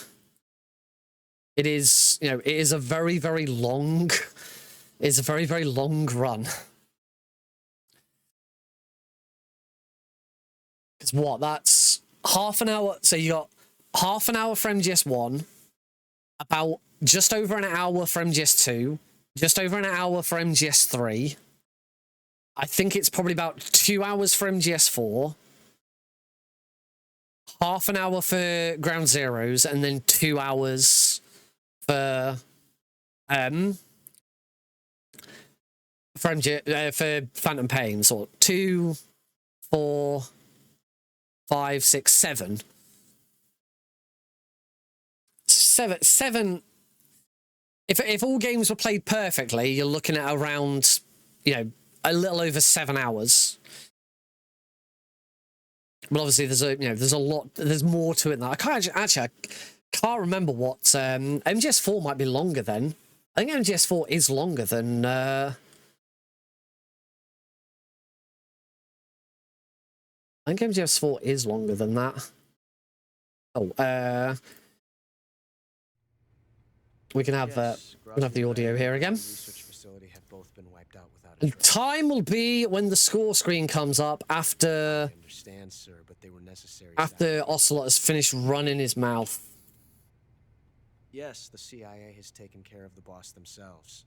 It is, it is a very, very long, it's a very, very long run. Because what? That's half an hour. So you got half an hour for MGS1, about just over an hour for MGS2, just over an hour for MGS3. I think it's probably about 2 hours for MGS4, half an hour for Ground Zeroes, and then 2 hours for Phantom Pain. So 2, 4, 5, 6, 7. Seven. if all games were played perfectly, you're looking at around, you know, a little over 7 hours. But obviously, there's a lot, there's more to it than that. I can't remember what MGS4 might be longer then. I think MGS4 is longer than. I think MGS4 is longer than that. Oh, we can have the audio here again. And time will be when the score screen comes up after Ocelot has finished running his mouth. Yes, the CIA has taken care of the boss themselves.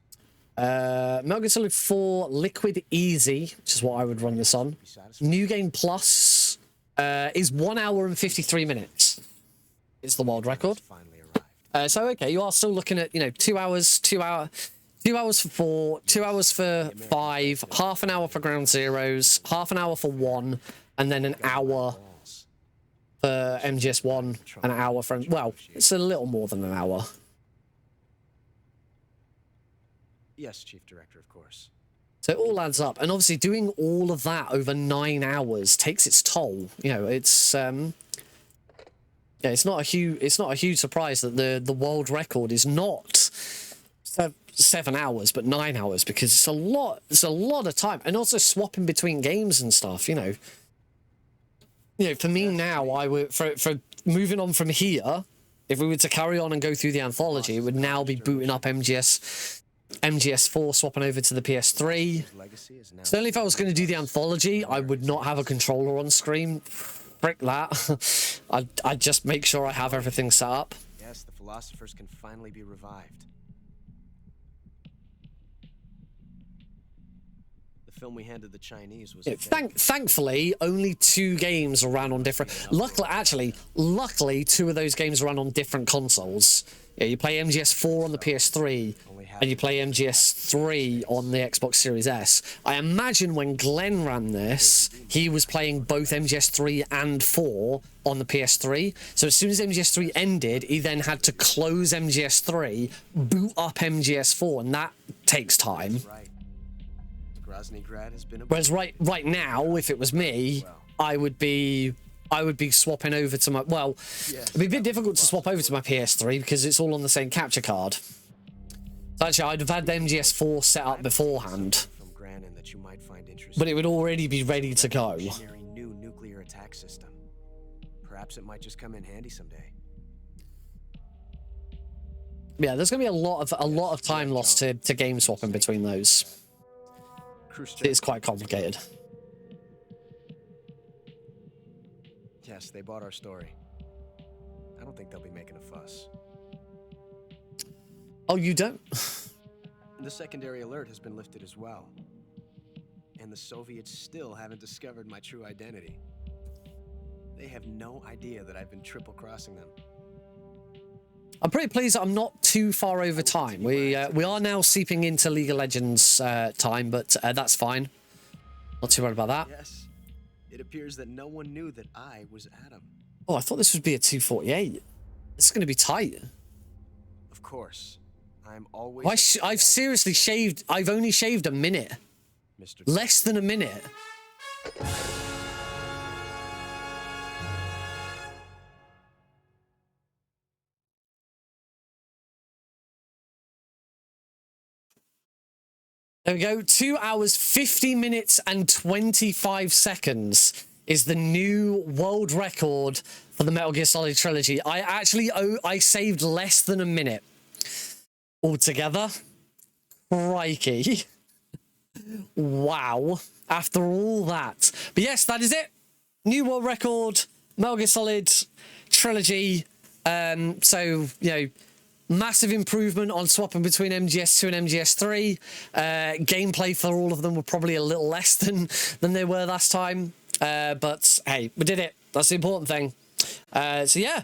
Metal Gear Solid 4 Liquid Easy, which is what I would run this on. New Game Plus is 1 hour and 53 minutes. It's the world record. So okay, you are still looking at 2 hours, 2 hours for 4, 2 hours for 5, half an hour for Ground Zeroes, half an hour for 1, and then an hour for MGS1, an hour for, well, it's a little more than an hour. Yes, Chief Director, of course. So it all adds up, and obviously doing all of that over 9 hours takes its toll. It's yeah, it's not a huge surprise that the world record is not 7 hours but 9 hours, because it's a lot of time, and also swapping between games and stuff. For me now, I would for moving on from here, if we were to carry on and go through the anthology, it would now be booting up MGS4, swapping over to the PS3. Certainly, if I was going to do the anthology, I would not have a controller on screen. Frick that. I'd just make sure I have everything set up. Yes, the philosophers can finally be revived. The film we handed the Chinese was... Thankfully, only 2 games ran on different... Luckily, 2 of those games ran on different consoles. Yeah, you play MGS4 on the PS3, and you play MGS3 on the Xbox Series S. I imagine when Glenn ran this, he was playing both MGS3 and 4 on the PS3. So as soon as MGS3 ended, he then had to close MGS3, boot up MGS4, and that takes time. Whereas right now, if it was me, I would be swapping over to my... Well, it'd be a bit difficult to swap over to my PS3 because it's all on the same capture card. So actually, I'd have had the MGS4 set up beforehand, but it would already be ready to go. New nuclear attack system. Perhaps it might just come in handy someday. Yeah, there's going to be a lot of time lost to game swapping between those. It's quite complicated. Yes, they bought our story. I don't think they'll be making a fuss. Oh, you don't? The secondary alert has been lifted as well. And the Soviets still haven't discovered my true identity. They have no idea that I've been triple-crossing them. I'm pretty pleased that I'm not too far over time. We are now seeping into League of Legends time, but that's fine. Not too worried about that. Yes. It appears that no one knew that I was Adam. Oh, I thought this would be a 248. This is going to be tight. Of course. I'm always... I've seriously shaved... I've only shaved a minute. Less than a minute. There we go. 2 hours, 50 minutes and 25 seconds is the new world record for the Metal Gear Solid Trilogy. I saved less than a minute altogether. Crikey. Wow. After all that. But yes, that is it. New world record, Metal Gear Solid Trilogy. So, massive improvement on swapping between MGS2 and MGS3. Gameplay for all of them were probably a little less than they were last time. But hey, we did it. That's the important thing. So yeah.